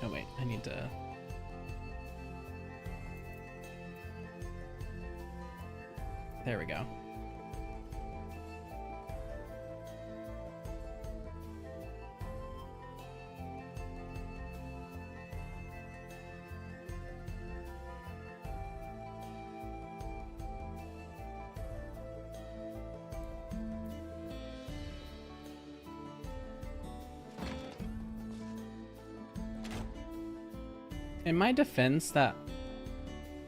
Oh wait, I need to... There we go. In my defense, that...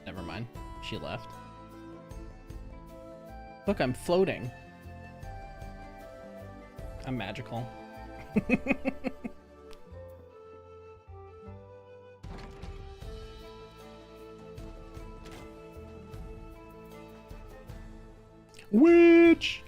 Never mind. She left. Look, I'm floating. I'm magical. Witch!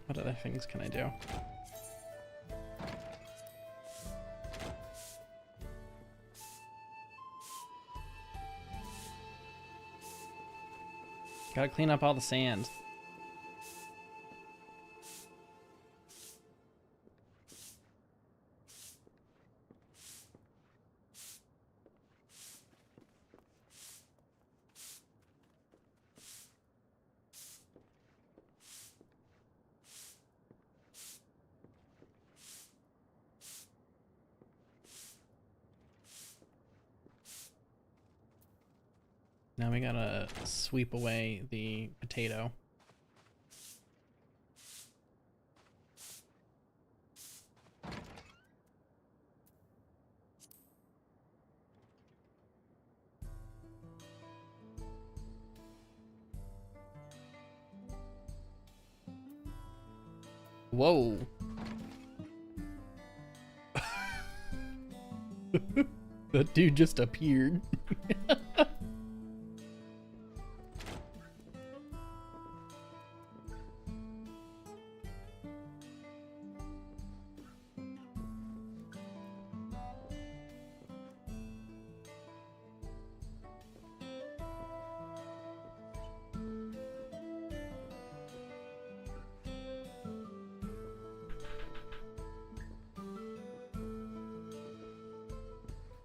What other things can I do? Gotta clean up all the sand. Now we gotta sweep away the potato. Whoa. That dude just appeared.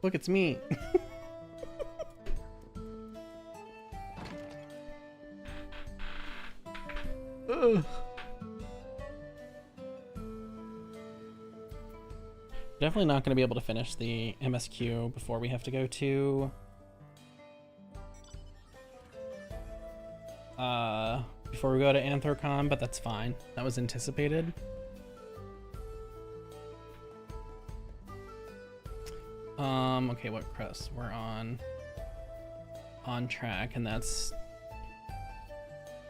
Look, it's me. Ugh. Definitely not going to be able to finish the MSQ before we have to go to... before we go to Anthrocon, but that's fine. That was anticipated. Okay, what crest? We're on track, and that's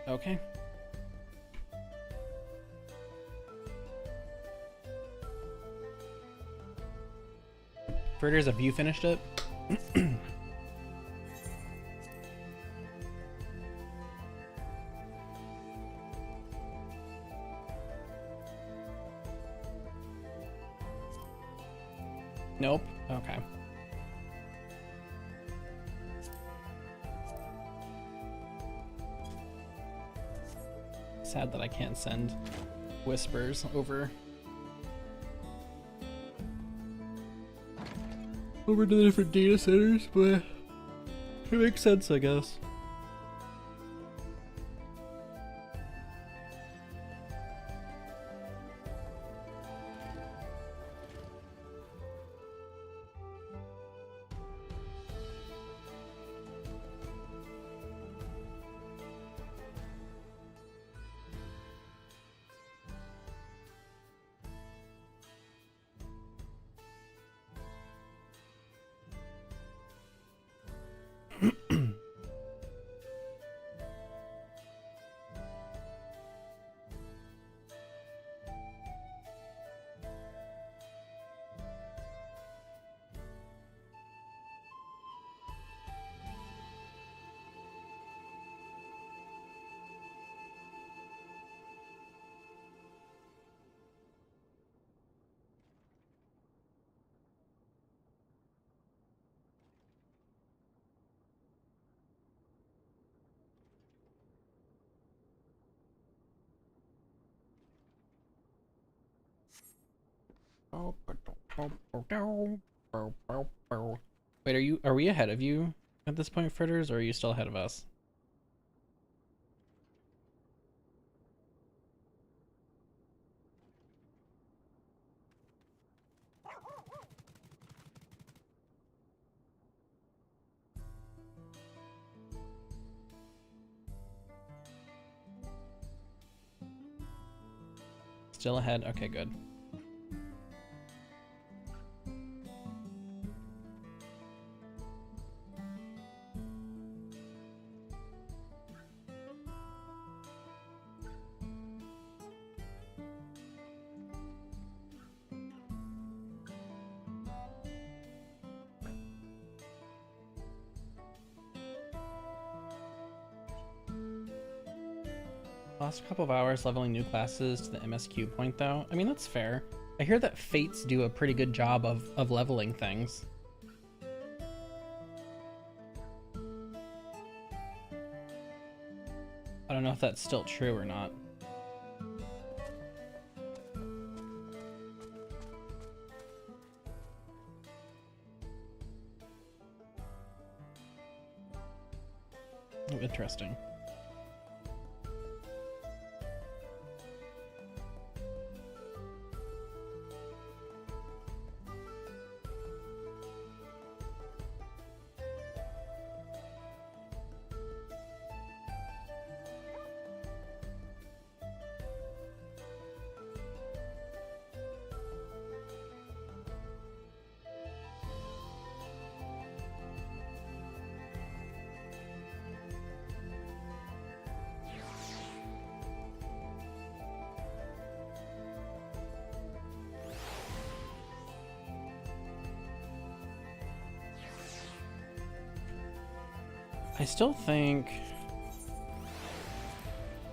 okay. Fritters, have you finished it? Nope. Okay. Sad that I can't send whispers over to the different data centers, but it makes sense, I guess. Wait, are we ahead of you at this point, Fritters, or are you still ahead of us? Still ahead? Okay, good. Lost a couple of hours leveling new classes to the MSQ point, though. I mean, that's fair. I hear that Fates do a pretty good job of leveling things. I don't know if that's still true or not. Oh, interesting. I still think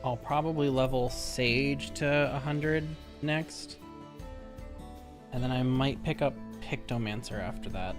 I'll probably level Sage to 100 next. And then I might pick up Pictomancer after that.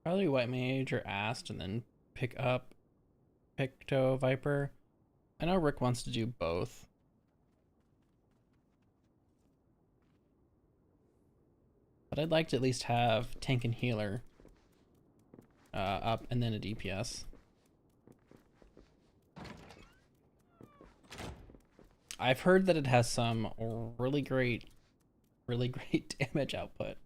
Probably White Mage or Ast and then pick up Picto Viper. I know Rick wants to do both. But I'd like to at least have Tank and Healer up and then a DPS. I've heard that it has some really great damage output.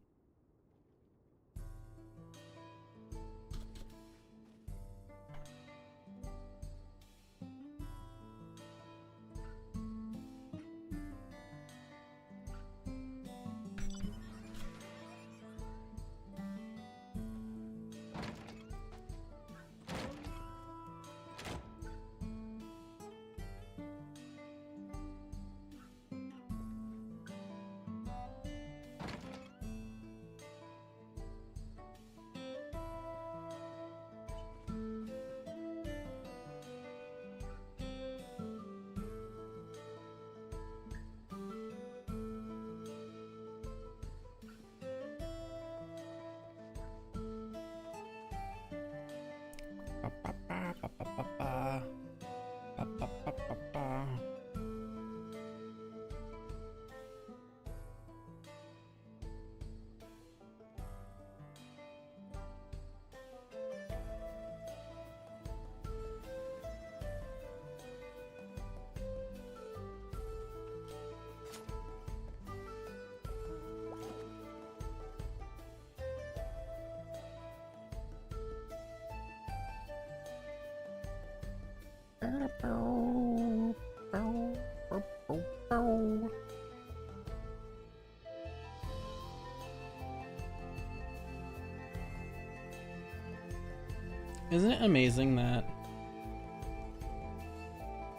Isn't it amazing that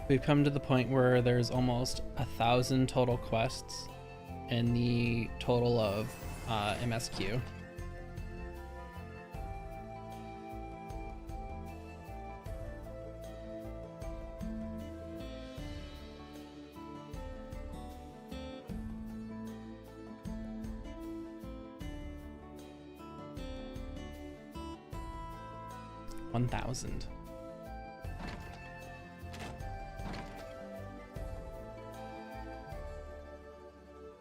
we've come to the point where there's almost 1,000 total quests in the total of MSQ? $1,000.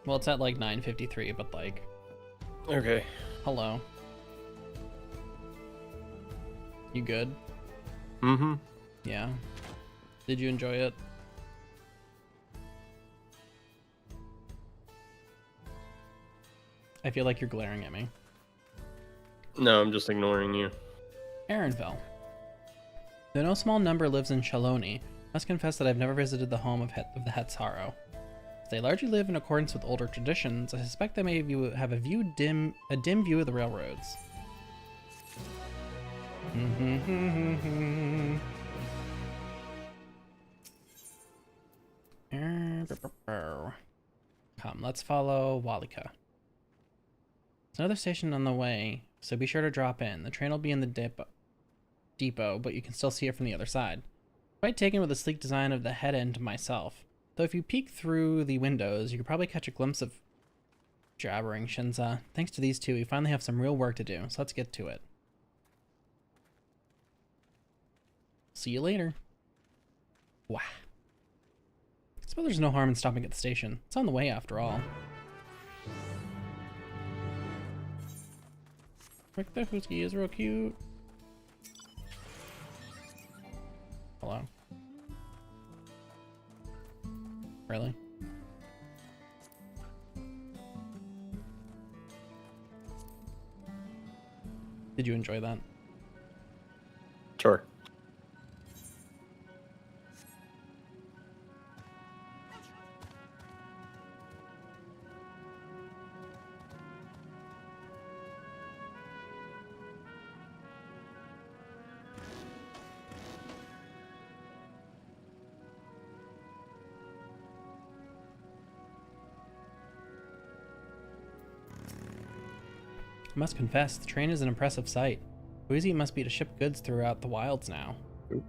Well, it's at like 9:53, but like,
Okay.
hello. You good?
Mm-hmm.
Yeah. Did you enjoy it? I feel like you're glaring at me.
No, I'm just ignoring you.
Aaronville. Though no small number lives in Shaloni, I must confess that I've never visited the home of the Hetzharo. As they largely live in accordance with older traditions, I suspect they may have a dim view of the railroads. Come, let's follow Walika. There's another station on the way, so be sure to drop in. The train will be in the depot, but you can still see it from the other side. Quite taken with the sleek design of the head end myself. Though if you peek through the windows, you could probably catch a glimpse of jabbering Shinza. Thanks to these two, we finally have some real work to do, so let's get to it. See you later. Wow. I suppose there's no harm in stopping at the station. It's on the way after all. Rick the Husky is real cute. Hello. Really? Did you enjoy that?
Sure.
I must confess, the train is an impressive sight. How easy it must be to ship goods throughout the wilds now.
Ooh.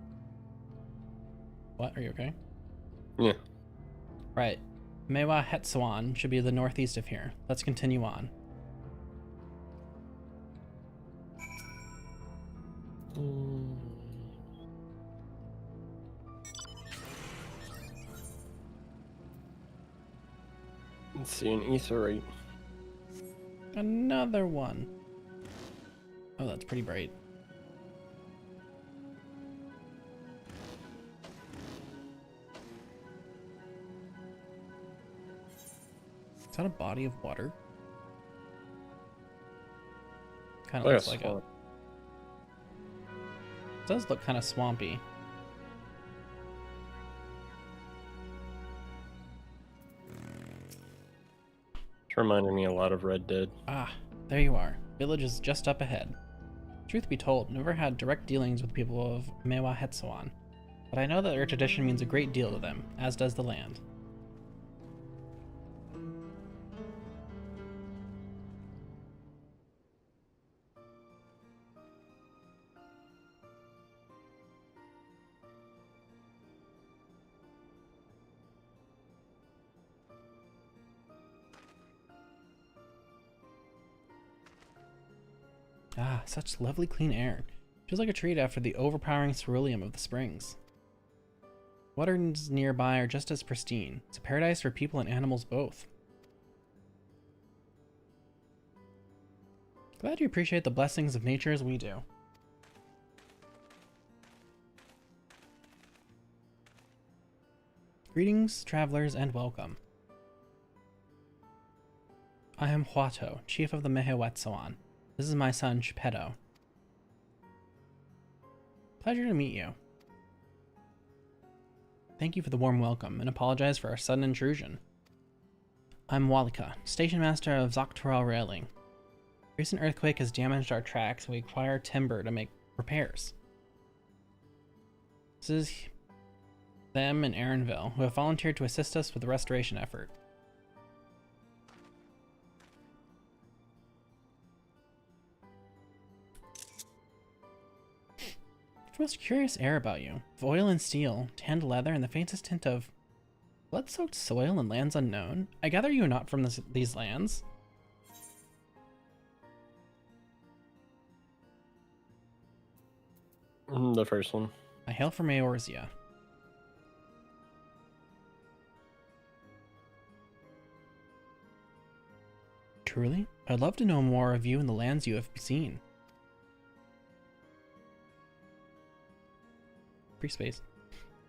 What? Are you okay?
Yeah.
Right. Mewa Hetsuan should be the northeast of here. Let's continue on.
Let's see an etherite.
Another one. Oh, that's pretty bright. Is that a body of water? Kind of looks like a... It does look kind of swampy.
It's reminding me a lot of Red Dead.
Ah, there you are. Village is just up ahead. Truth be told, I've never had direct dealings with people of Mewa Hetsuan, but I know that their tradition means a great deal to them, as does the land. Ah, such lovely clean air. Feels like a treat after the overpowering ceruleum of the springs. Waters nearby are just as pristine. It's a paradise for people and animals both. Glad you appreciate the blessings of nature as we do. Greetings, travelers, and welcome. I am Huato, chief of the Mehewetsuan. This is my son, Geppetto. Pleasure to meet you. Thank you for the warm welcome, and apologize for our sudden intrusion. I'm Walika, Station Master of DAWNTRAIL Railing. Recent earthquake has damaged our tracks, and we require timber to make repairs. This is them in Aaronville, who have volunteered to assist us with the restoration effort. The most curious air about you, of oil and steel, tanned leather, and the faintest hint of blood-soaked soil and lands unknown. I gather you are not from these lands.
The first one.
I hail from Eorzea. Truly? I'd love to know more of you and the lands you have seen. Free space.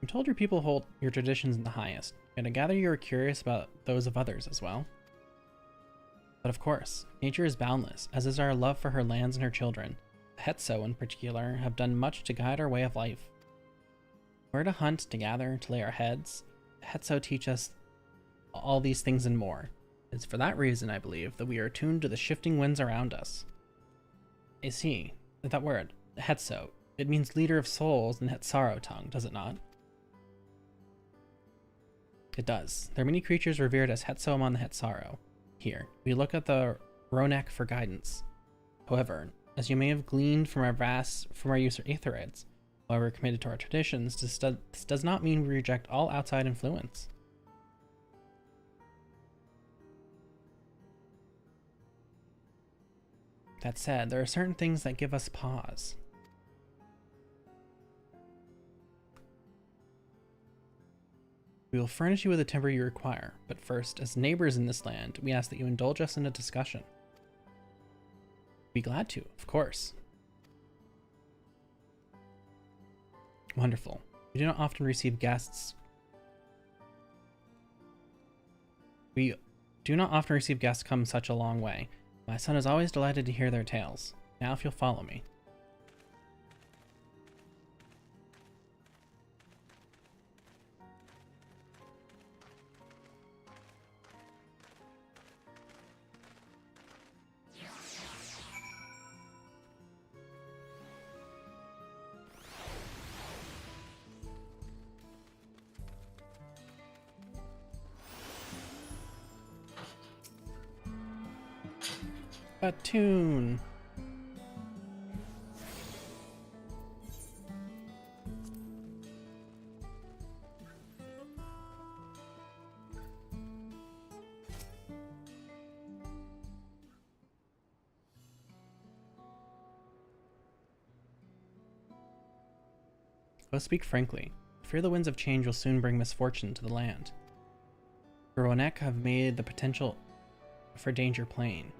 I'm told your people hold your traditions in the highest, and I gather you are curious about those of others as well. But of course, nature is boundless, as is our love for her lands and her children. The Hetso, in particular, have done much to guide our way of life. Where to hunt, to gather, to lay our heads, the Hetso teach us all these things and more. It's for that reason, I believe, that we are attuned to the shifting winds around us. I see. That word, Hetso, it means leader of souls in Hetsaro tongue, does it not? It does. There are many creatures revered as Hetso among the Hetsaro. Here, we look at the Ronak for guidance. However, as you may have gleaned from our use of aetherids, while we're committed to our traditions, this does not mean we reject all outside influence. That said, there are certain things that give us pause. We will furnish you with the timber you require, but first, as neighbors in this land, we ask that you indulge us in a discussion. Be glad to, of course. Wonderful. We do not often receive guests. We do not often receive guests come such a long way. My son is always delighted to hear their tales. Now if you'll follow me. A tune. Let's speak frankly. I fear the winds of change will soon bring misfortune to the land. The Ronek have made the potential for danger plain.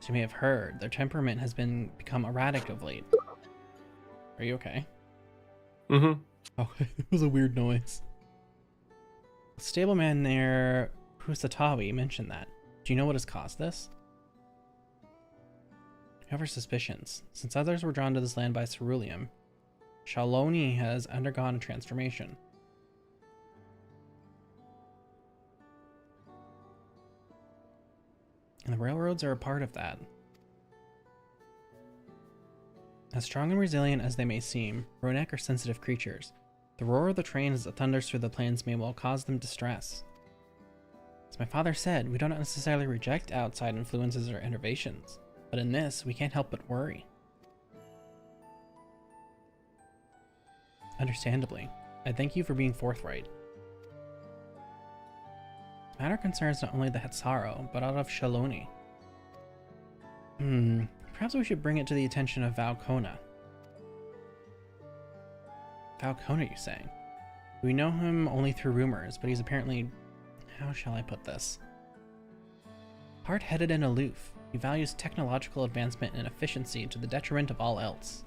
As you may have heard, their temperament has become erratic of late. Are you okay?
Mm-hmm.
Oh, it was a weird noise. The stableman there, Husatawi, mentioned that. Do you know what has caused this? You have our suspicions. Since others were drawn to this land by ceruleum, Shaloni has undergone a transformation. And the railroads are a part of that. As strong and resilient as they may seem, Ronek are sensitive creatures. The roar of the train as it thunders through the plains may well cause them distress. As my father said, we don't necessarily reject outside influences or innovations, but in this, we can't help but worry. Understandably, I thank you for being forthright. The matter concerns not only the Hetsaro, but out of Shaloni. Perhaps we should bring it to the attention of Valkona. Valkona, you say? We know him only through rumors, but he's apparently... how shall I put this? Hard-headed and aloof, he values technological advancement and efficiency to the detriment of all else.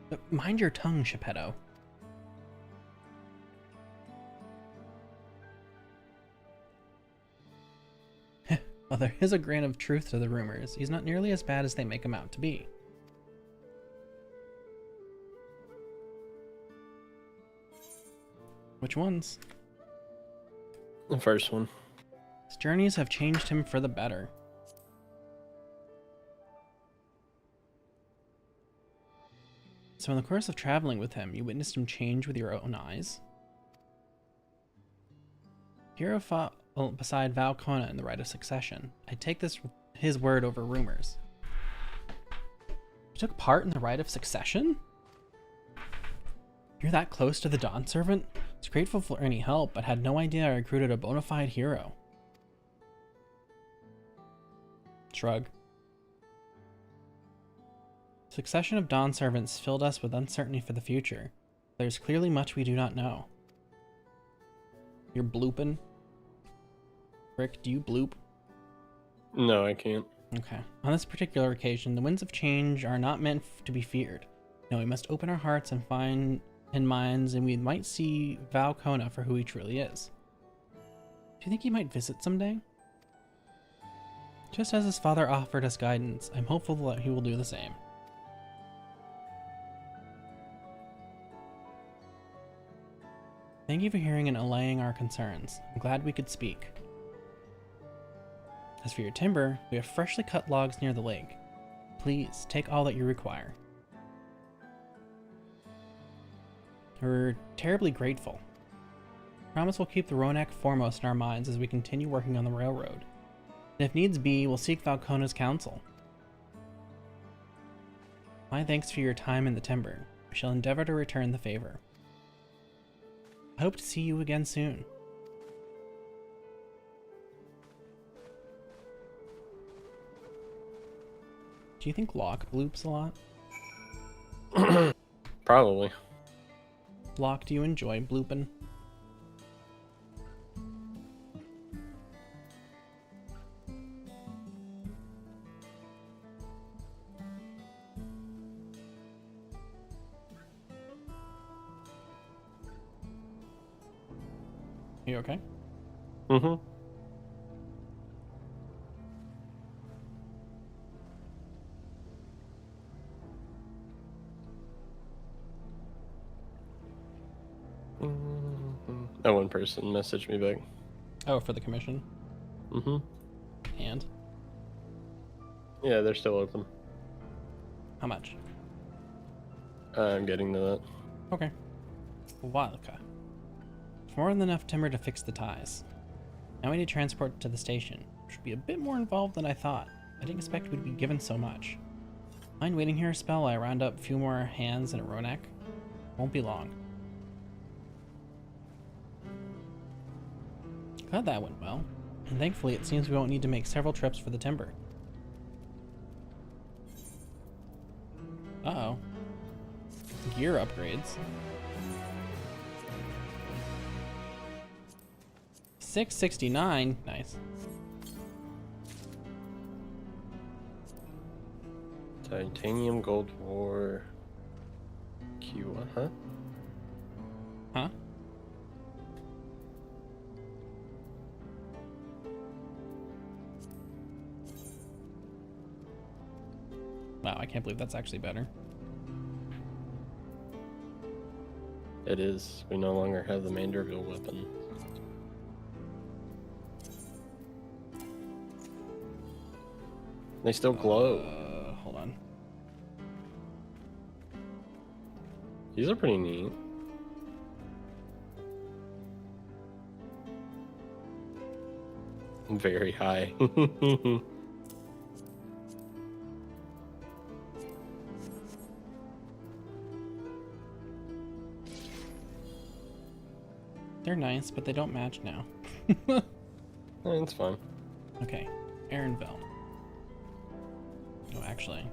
But mind your tongue, Geppetto. While there is a grain of truth to the rumors, he's not nearly as bad as they make him out to be. Which ones?
The first one.
His journeys have changed him for the better. So in the course of traveling with him, you witnessed him change with your own eyes. Hero fought beside Valcona in the Rite of Succession. I take his word over rumors. You took part in the Rite of Succession? You're that close to the Dawn Servant? I was grateful for any help, but had no idea I recruited a bona fide hero. Shrug. Succession of Dawn Servants filled us with uncertainty for the future. There's clearly much we do not know. You're blooping? Rick, do you bloop?
No, I can't.
Okay. On this particular occasion, the winds of change are not meant to be feared. No, we must open our hearts and minds, and we might see Valcona for who he truly is. Do you think he might visit someday? Just as his father offered us guidance, I'm hopeful that he will do the same. Thank you for hearing and allaying our concerns. I'm glad we could speak. As for your timber, we have freshly cut logs near the lake. Please, take all that you require. We're terribly grateful. Promise we'll keep the Ronak foremost in our minds as we continue working on the railroad. And if needs be, we'll seek Valcona's counsel. My thanks for your time in the timber. We shall endeavor to return the favor. I hope to see you again soon. Do you think Locke bloops a lot?
Probably.
Locke, do you enjoy blooping? You okay?
Mm-hmm. That one person messaged me back.
Oh, for the commission?
Mm-hmm.
And?
Yeah, they're still open.
How much?
I'm getting to that.
Okay. Wildcat. More than enough timber to fix the ties. Now we need transport to the station, which would be a bit more involved than I thought. I didn't expect we'd be given so much. Mind waiting here a spell while I round up a few more hands and a Ronak? Won't be long. Glad that went well, and thankfully it seems we won't need to make several trips for the timber. Uh-oh. Gear upgrades. 669. Nice.
Titanium Gold War Q1, huh?
Huh? Wow, I can't believe that's actually better.
It is. We no longer have the Manderville weapon. They still glow.
Hold on.
These are pretty neat. Very high.
They're nice, but they don't match now.
It's fine.
Okay, Aaronville. Oh, actually.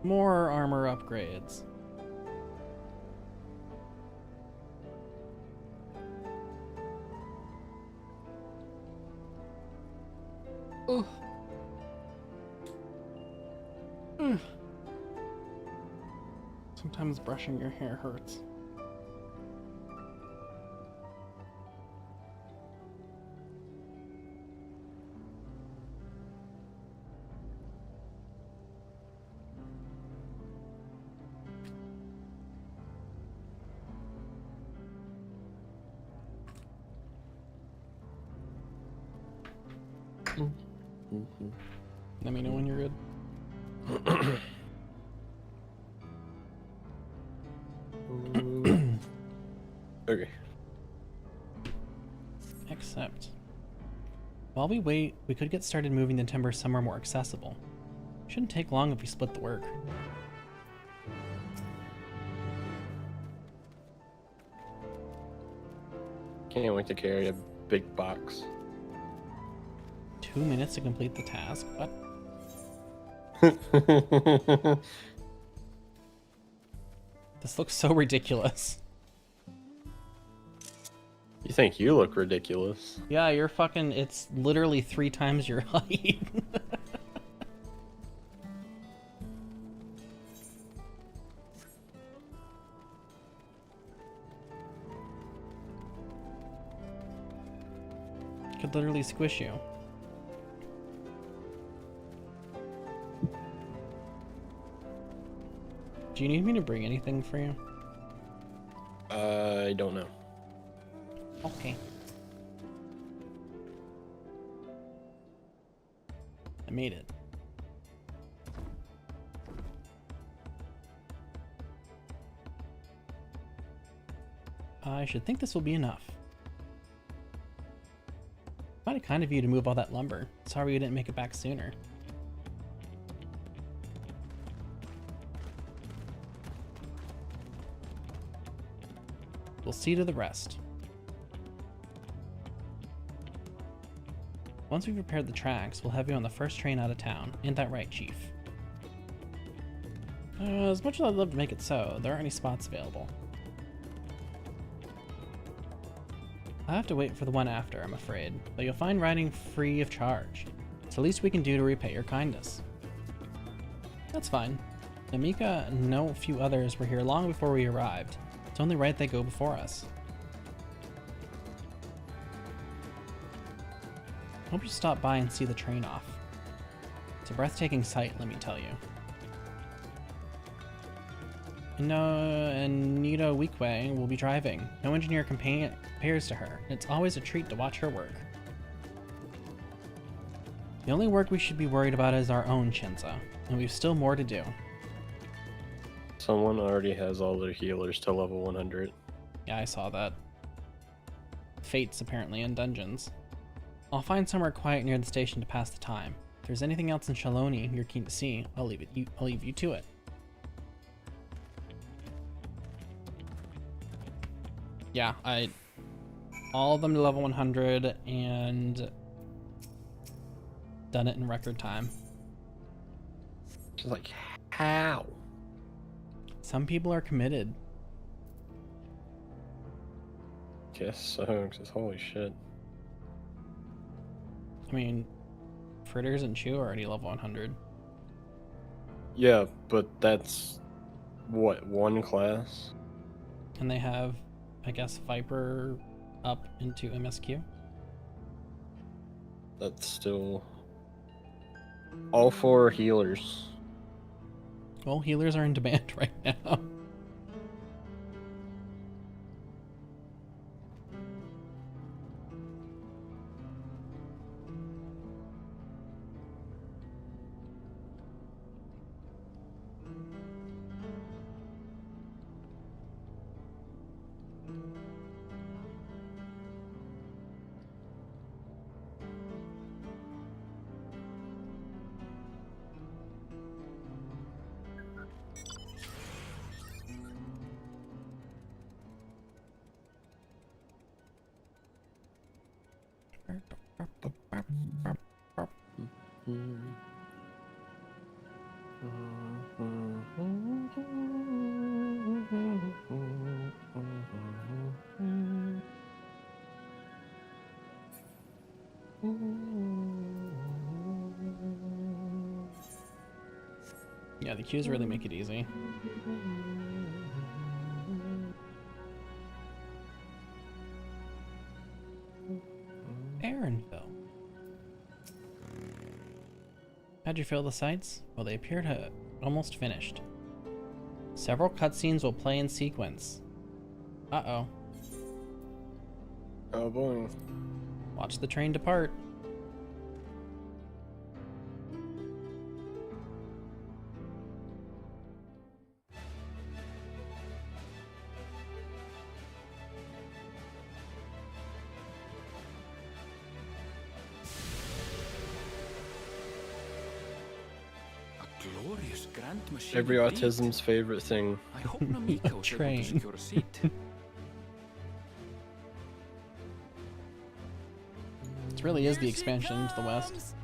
More armor upgrades. Ugh. Sometimes brushing your hair hurts. Let me know when you're good.
Okay.
Except, while we wait, we could get started moving the timber somewhere more accessible. Shouldn't take long if we split the work.
Can't wait to carry a big box.
2 minutes to complete the task? What? This looks so ridiculous.
You think you look ridiculous?
Yeah, you're fucking. It's literally 3 times your height. Could literally squish you. Do you need me to bring anything for you?
I don't know.
Okay. I made it. I should think this will be enough. Mighty kind of you to move all that lumber. Sorry we didn't make it back sooner. We'll see to the rest. Once we've repaired the tracks, we'll have you on the first train out of town. Ain't that right, Chief? As much as I'd love to make it so, there aren't any spots available. I'll have to wait for the one after, I'm afraid, but you'll find riding free of charge. It's the least we can do to repay your kindness. That's fine. Namika and no few others were here long before we arrived. It's only right they go before us. Hope you stop by and see the train off. It's a breathtaking sight, let me tell you. Anita Weekway will be driving. No engineer compares to her. It's always a treat to watch her work. The only work we should be worried about is our own, Shinza, and we've still more to do.
Someone already has all their healers to level 100.
Yeah, I saw that. Fates, apparently, in dungeons. I'll find somewhere quiet near the station to pass the time. If there's anything else in Shaloni you're keen to see, I'll leave you to it. Yeah, all of them to level 100 and done it in record time.
Just like, how?
Some people are committed.
Guess so, because holy shit.
I mean, Fritters and Chew are already level 100.
Yeah, but that's, what, one class?
And they have, I guess, Viper up into MSQ.
That's still... all 4 healers.
Well, healers are in demand right now. Yeah, the queues really make it easy. Aaronville. How'd you feel the sights? Well, they appear to almost finished. Several cutscenes will play in sequence. Uh-oh.
Oh boy.
Watch the train depart.
grand machine.
Every
indeed.
autism's favorite thing.
I hope Namiko is able to
train.
secure a seat.
This really is the expansion to the west.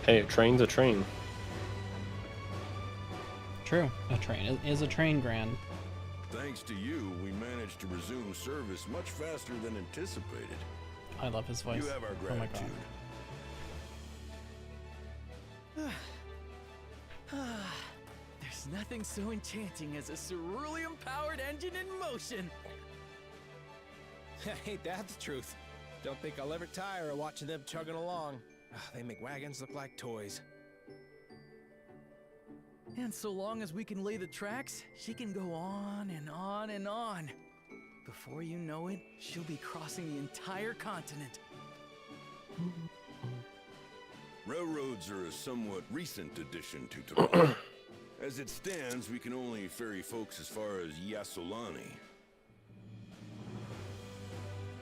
Hey, a train's a train.
True, a train is a train, Grand.
Thanks to you, we managed to resume service much faster than anticipated.
I love his voice.
You have our
Oh my god.
gratitude.
There's nothing so enchanting as a cerulean-powered engine in motion.
Ain't that the truth? Don't think I'll ever tire of watching them chugging along. They make wagons look like toys.
And so long as we can lay the tracks, she can go on and on and on. Before you know it, she'll be crossing the entire continent.
Railroads are a somewhat recent addition to Tyrol. As it stands, we can only ferry folks as far as Yasolani.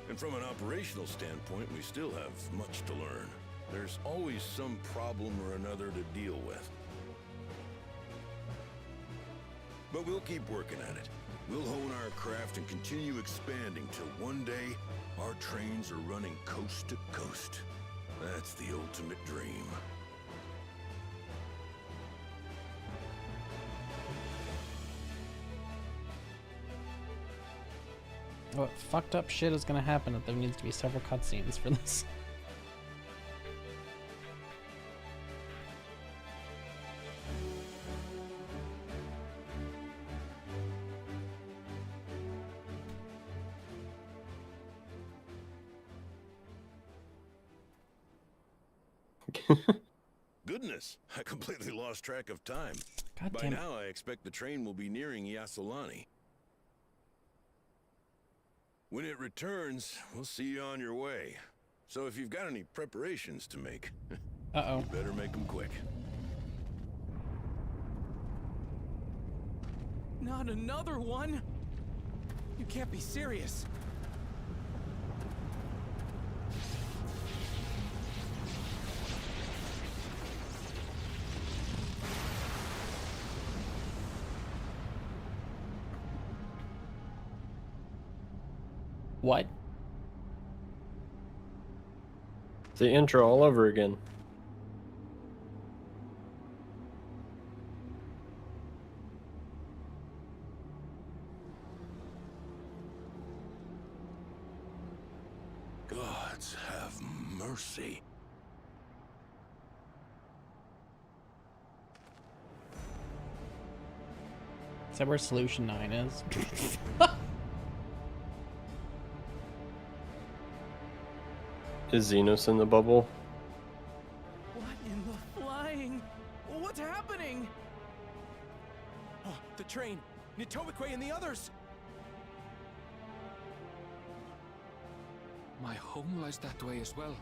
And from an operational standpoint, we still have much to learn. There's always some problem or another to deal with. But we'll keep working at it. We'll hone our craft and continue expanding till one day, our trains are running coast to coast. That's the ultimate dream.
What fucked up shit is gonna happen that there needs to be several cutscenes for this?
Goodness, I completely lost track of time.
God
By
damn it.
now, I expect the train will be nearing Yasolani. When it returns, we'll see you on your way. So if you've got any preparations to make,
Uh-oh.
you better make them quick.
Not another one!
You can't be serious.
What?
The intro all over again.
Gods have mercy.
Is that where Solution 9 is?
Is Xenos in the bubble?
What in the flying? What's happening?
Oh, the train! Nitobikwe and the others!
My home lies that way as well.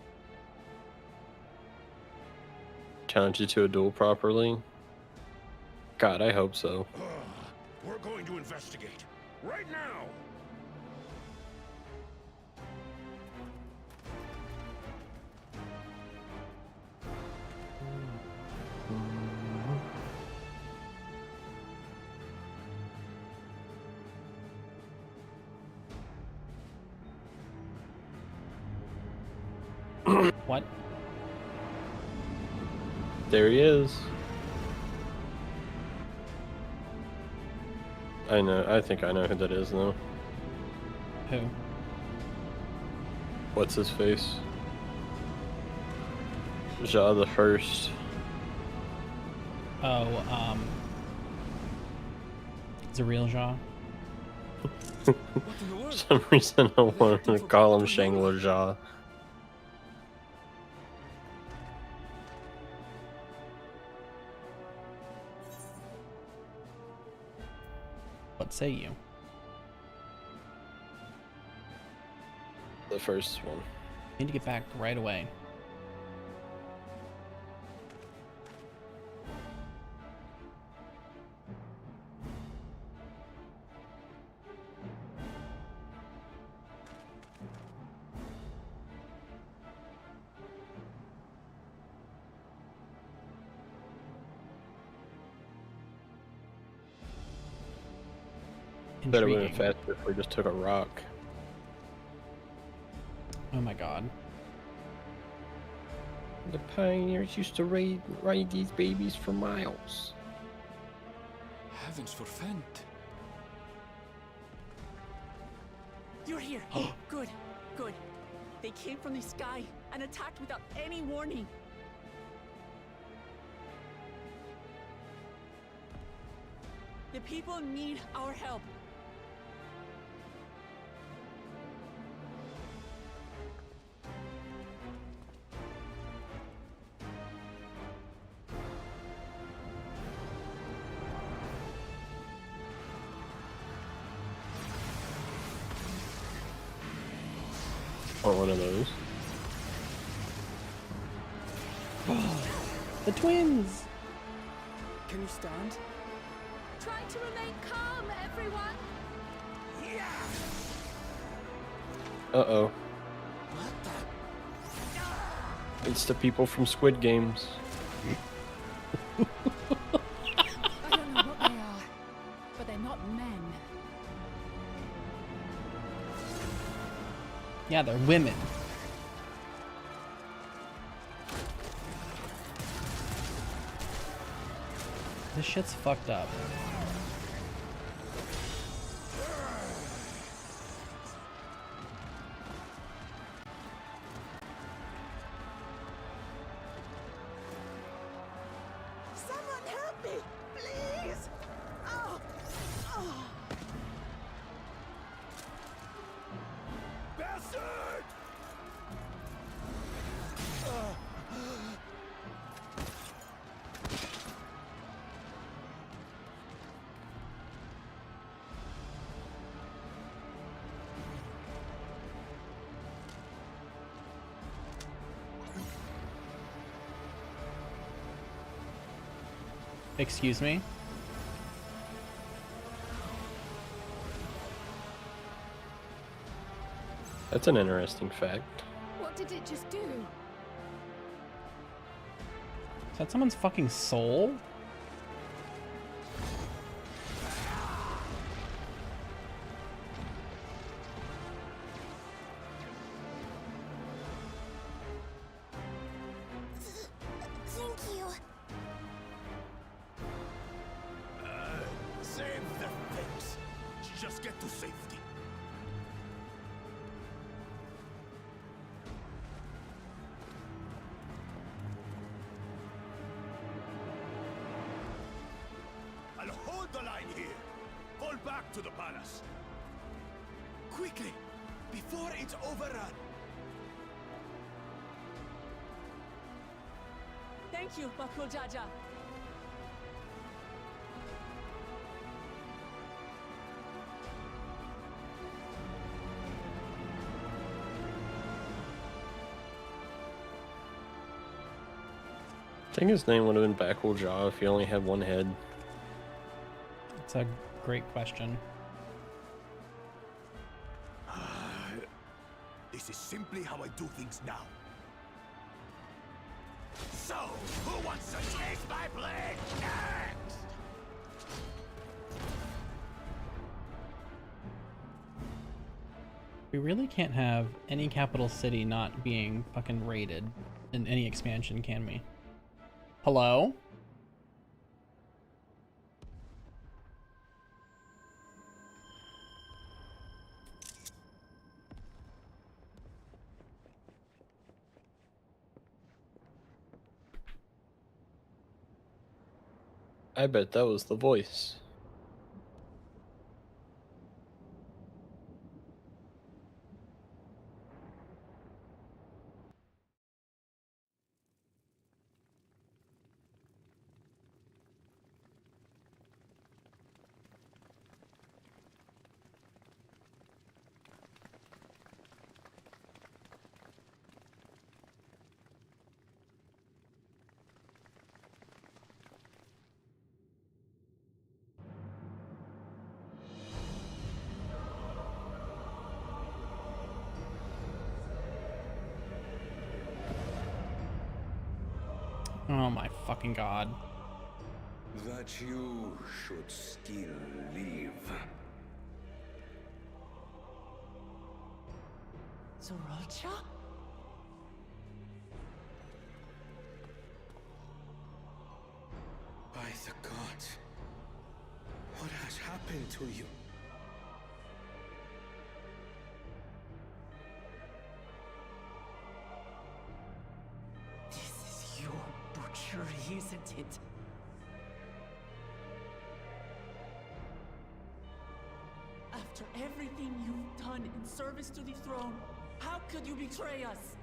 Challenge you to a duel properly? God, I hope so.
We're going to investigate. Right now!
What?
There he is. I know. I think I know who that is, though.
Who?
What's his face? Ja the First.
Oh, it's a real Jaw.
For some reason, I wanted to call him Shangler Ja.
What say you?
the first one.
Need to get back right away.
Better have been
Intriguing.
faster if we just took a rock.
Oh my god.
The pioneers used to ride these babies for miles.
Heavens forfend.
You're here. Good, good. They came from the sky and attacked without any warning. The people need our help.
Want one of those?
The twins!
Can you stand?
Try to remain calm, everyone.
Uh-oh. It's the people from Squid Games.
I don't know what they are, but they're not men.
Yeah, they're women. This shit's fucked up.
Someone help me, please! Oh, oh.
Bastard!
Excuse me?
That's an interesting fact.
What did it just do?
Is that someone's fucking soul?
Thank you.
Save the things. Just get to safety. I'll hold the line here. Fall back to the palace. Quickly, before it's overrun.
Thank you, Bakul Jaja.
I think his name would have been Backle Jaw if he only had one head.
It's a great question.
This is simply how I do things now. So, who wants to taste my blade next?
We really can't have any capital city not being fucking raided in any expansion, can we? Hello?
I bet that was the voice.
Oh my fucking god.
That you should still live.
Zoralcha?
By the gods. What has happened to you?
This is your butchery, isn't it? After everything you've done in service to the throne, how could you betray us?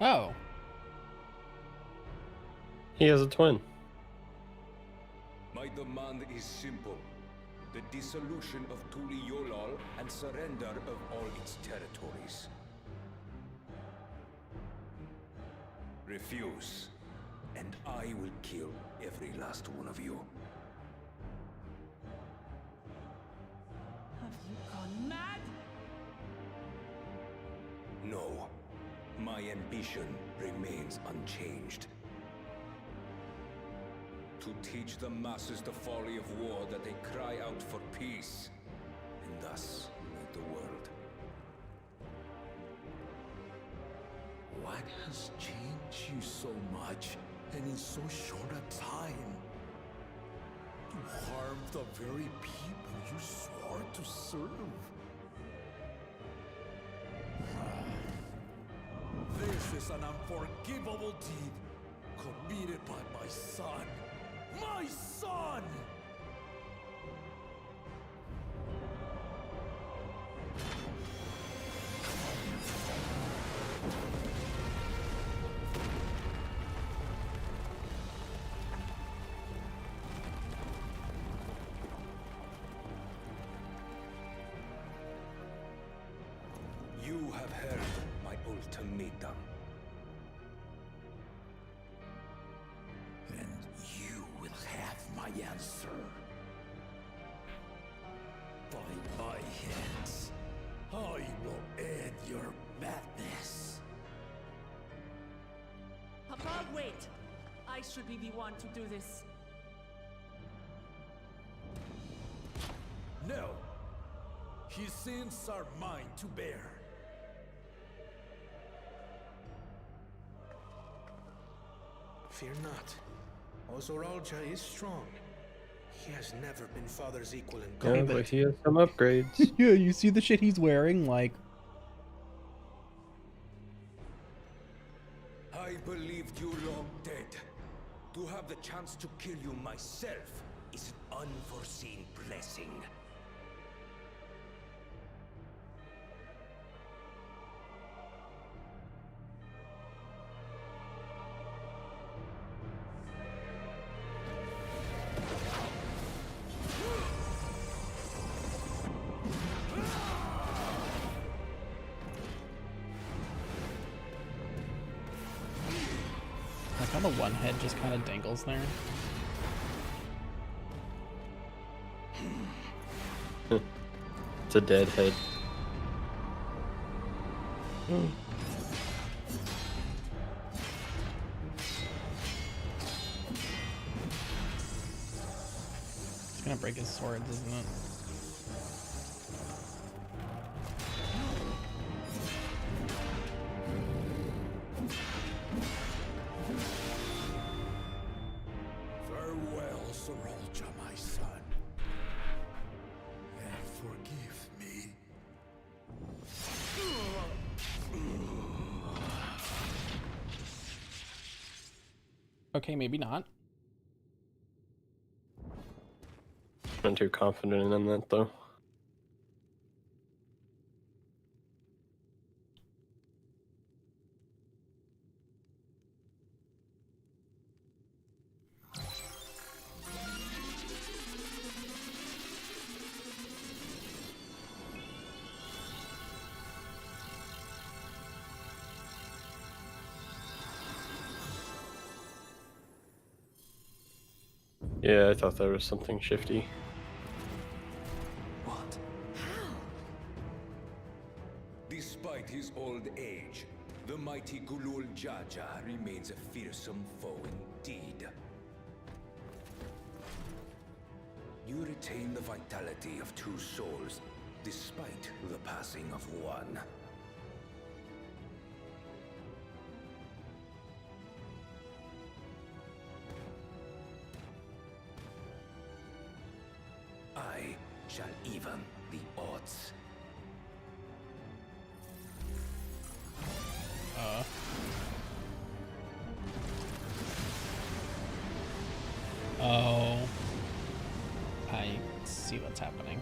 Oh.
He has a twin.
My demand is simple. The dissolution of Tuli Yolal and surrender of all its territories. Refuse, and I will kill every last one of you.
Have you gone mad?
No. My ambition remains unchanged. To teach the masses the folly of war, that they cry out for peace, and thus unite the world.
What has changed you so much, and in so short a time? To harm the very people you swore to serve. This is an unforgivable deed committed by my son. My son!
You have heard my ultimatum.
And you will have my answer. By my hands, I will end your madness.
Papa, wait! I should be the one to do this.
No. His sins are mine to bear.
Fear not. Ozoralja is strong. He has never been father's equal in
Yeah,
combat.
but he has some upgrades.
Yeah, you see the shit he's wearing? Like,
I believed you long dead. To have the chance to kill you myself is an unforeseen blessing.
like how the one head just kind of dangles there.
It's a dead head.
It's gonna break his swords, isn't it?
Farewell, Zoralja, my son. And forgive me.
Okay, maybe not.
I'm too confident in that though. Yeah, I thought there was something shifty.
Despite his old age, The mighty Gulul Jaja remains a fearsome foe indeed. You retain the vitality of 2 souls, despite the passing of 1. I shall even the odds.
Oh. I see what's happening.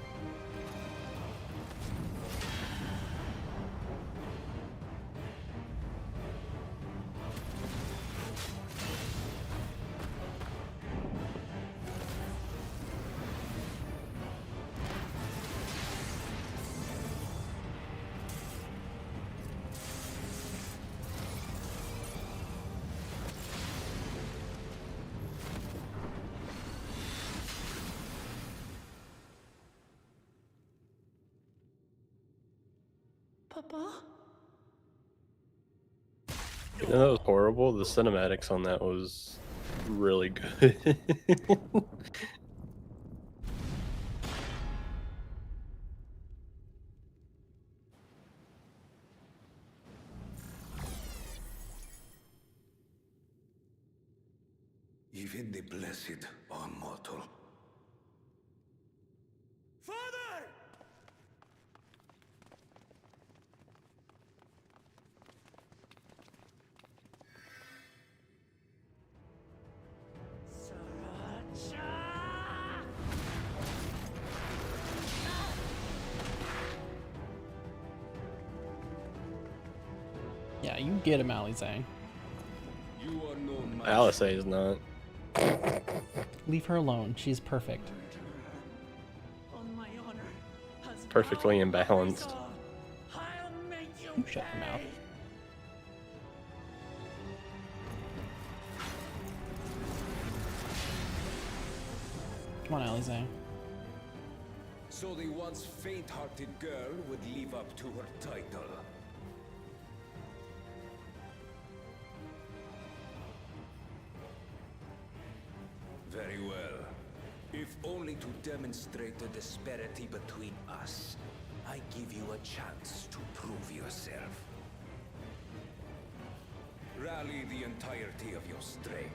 Papa?
You know, that was horrible. The cinematics on that was really good.
Even the blessed are mortal. Father!
Yeah, you get him, Alize.
You are no match.
Alice is not.
Leave her alone. She's perfect.
On my honor, as
Perfectly
God
imbalanced.
saw, I'll make you
You shut your mouth.
pay.
Come on, Alize.
So the once faint-hearted girl would live up to her title. Very well. If only to demonstrate the disparity between us, I give you a chance to prove yourself. Rally the entirety of your strength.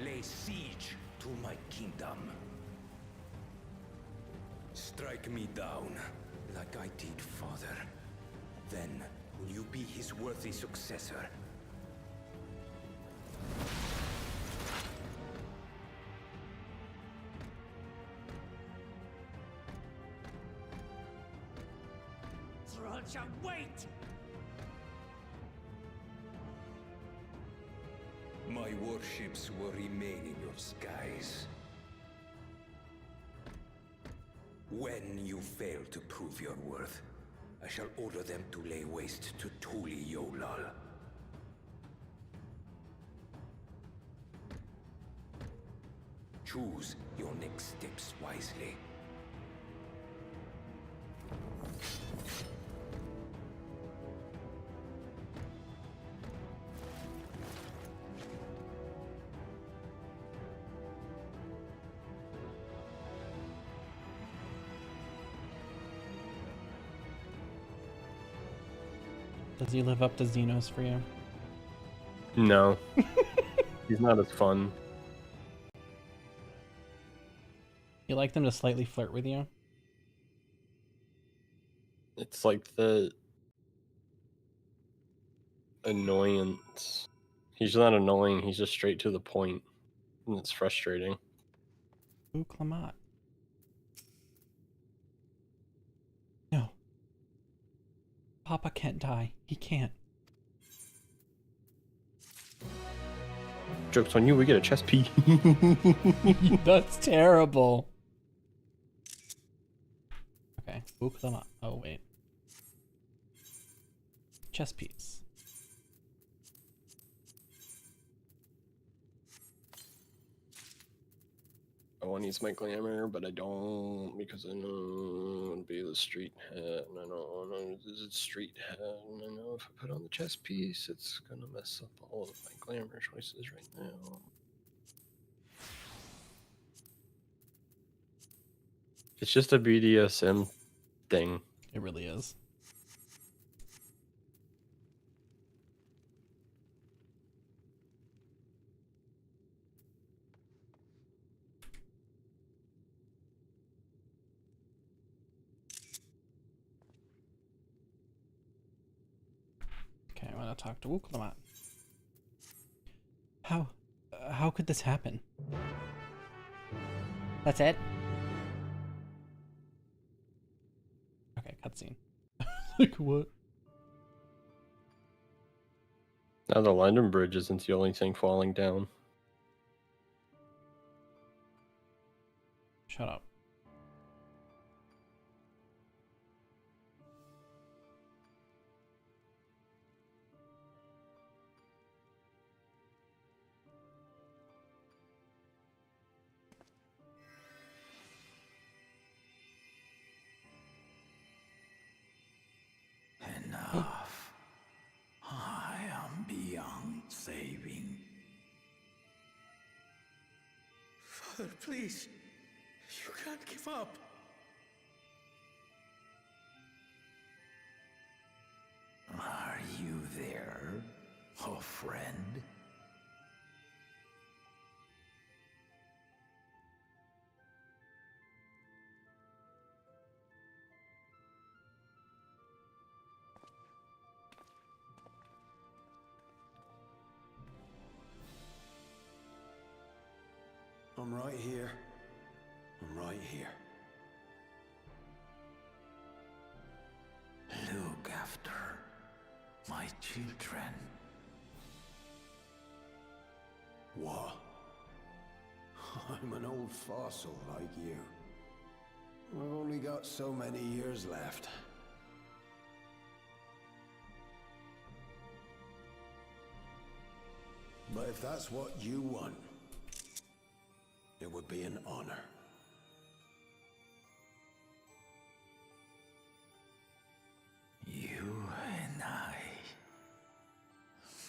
Lay siege to my kingdom. Strike me down, like I did father. Then, will you be his worthy successor?
Sriracha, wait!
My warships will remain in your skies. When you fail to prove your worth, I shall order them to lay waste to Tuli Yolal. Choose your next steps wisely.
Does he live up to Xenos for you?
No. He's not as fun.
You like them to slightly flirt with you?
It's like the annoyance. He's not annoying, he's just straight to the point. And it's frustrating.
Ooh, Clement. No. Papa can't die. He can't.
Joke's on you, we get a chess piece.
That's terrible. Okay. Ooh, Clement. Oh, wait. Chess piece.
I want to use my glamour, but I don't because I know it'll be the street hat, and I don't want to use a street hat, and I know if I put on the chest piece, it's gonna mess up all of my glamour choices right now. It's just a BDSM thing.
It really is. Okay, I'm gonna talk to Wuklamat. How could this happen? That's it? Okay, cutscene. Like what?
Now the London Bridge isn't the only thing falling down.
Shut up.
Enough. I am beyond saving.
Father, please. You can't give up.
Are you there, oh friend? I'm right here. I'm right here. Look after my children. What? I'm an old fossil like you. I've only got so many years left. But if that's what you want, it would be an honor. You and I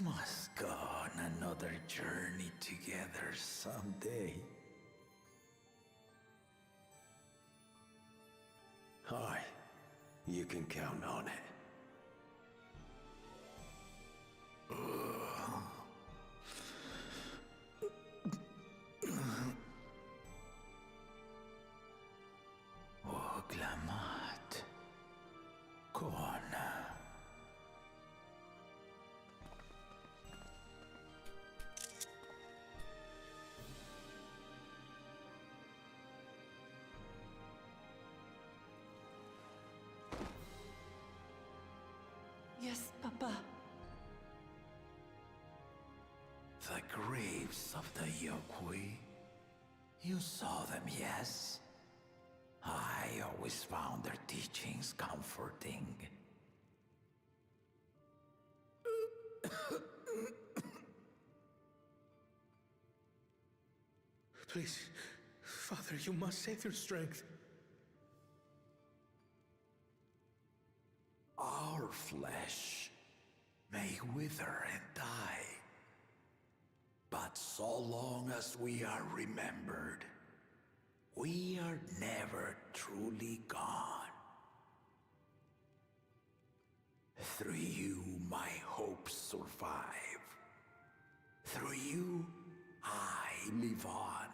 must go on another journey together someday. Aye, you can count on it. Oglamat. Kona.
Yes, Papa.
The graves of the Yokwi. You saw them, yes? I always found their teachings comforting.
Please, Father, you must save your strength.
Our flesh may wither and die, but so long as we are remembered, we are never truly gone. Through you, my hopes survive. Through you, I live on.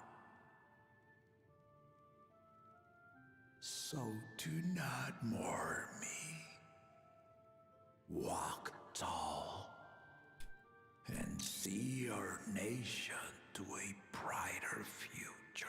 So do not mourn me. Walk tall and see our nation to a brighter future.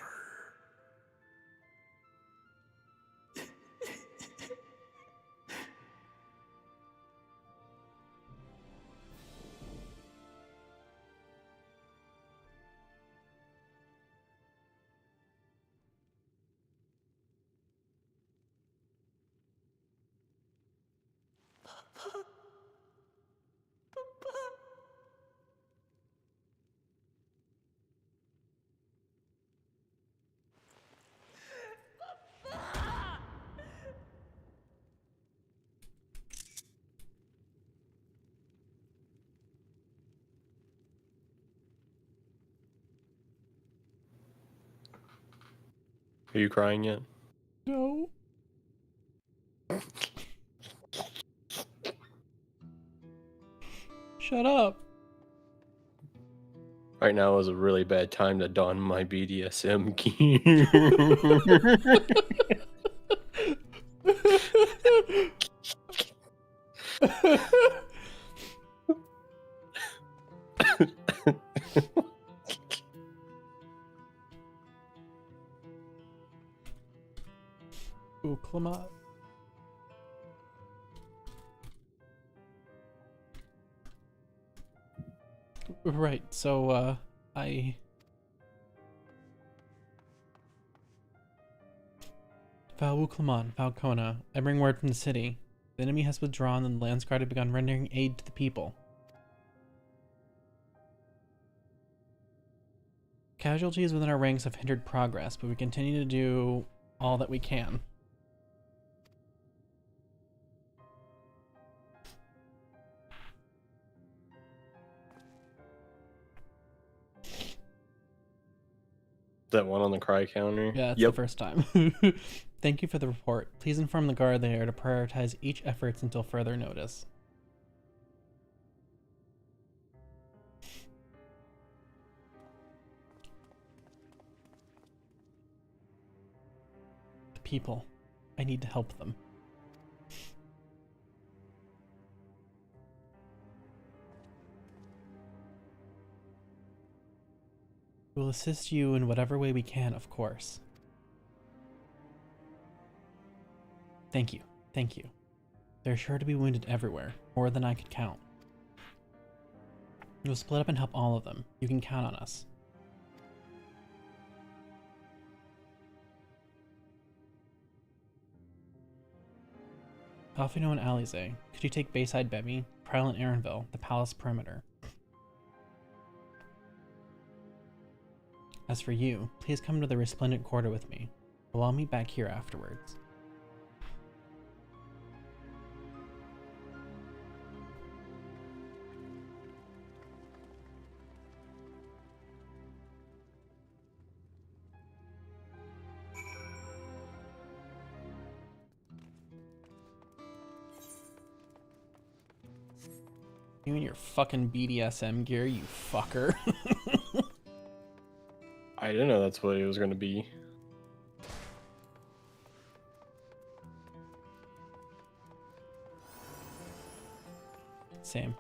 Are you crying yet?
No. Shut up.
Right now is a really bad time to don my BDSM gear.
Ooh, Clement. Right, so, Val Clement, Falcona, I bring word from the city. The enemy has withdrawn and the Landsguard have begun rendering aid to the people. Casualties within our ranks have hindered progress, but we continue to do all that we can.
That one on the cry counter?
Yeah, it's the first time. Thank you for the report. Please inform the guard they are to prioritize each efforts until further notice. The people. I need to help them. We will assist you in whatever way we can, of course. Thank you. Thank you. There are sure to be wounded everywhere, more than I could count. We'll split up and help all of them. You can count on us. Alfino and Alize, could you take Bayside Bemi, Prowl and Aaronville, the palace perimeter? As for you, please come to the Resplendent Quarter with me. Well, I'll meet back here afterwards. You and your fucking BDSM gear, you fucker.
I didn't know that's what it was going to be.
Same.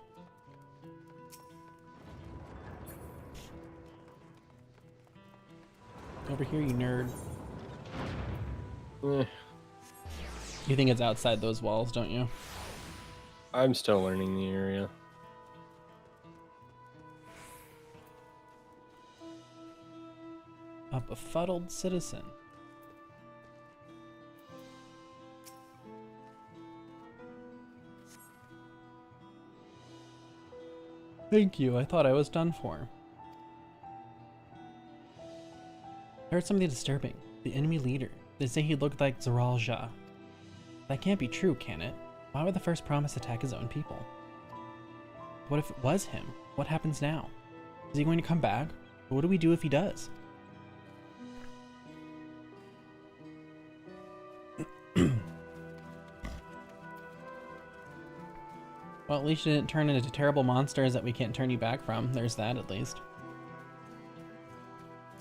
Over here, you nerd. You think it's outside those walls, don't you?
I'm still learning the area.
A befuddled citizen. Thank you, I thought I was done for. I heard something disturbing. The enemy leader. They say he looked like Zeralja. That can't be true, can it? Why would the first promise attack his own people? What if it was him? What happens now? Is he going to come back? What do we do if he does? Well, at least you didn't turn into terrible monsters that we can't turn you back from. There's that, at least.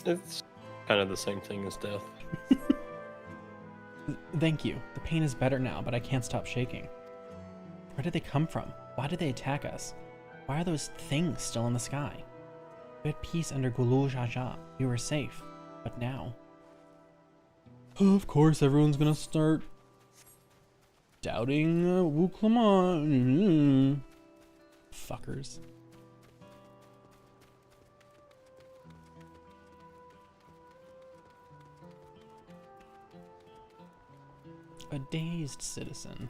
It's kind of the same thing as death.
Thank you. The pain is better now, but I can't stop shaking. Where did they come from? Why did they attack us? Why are those things still in the sky? We had peace under Gulu Jaja. We were safe. But now... Of course, everyone's gonna start doubting Wu Clement. Fuckers. A dazed citizen.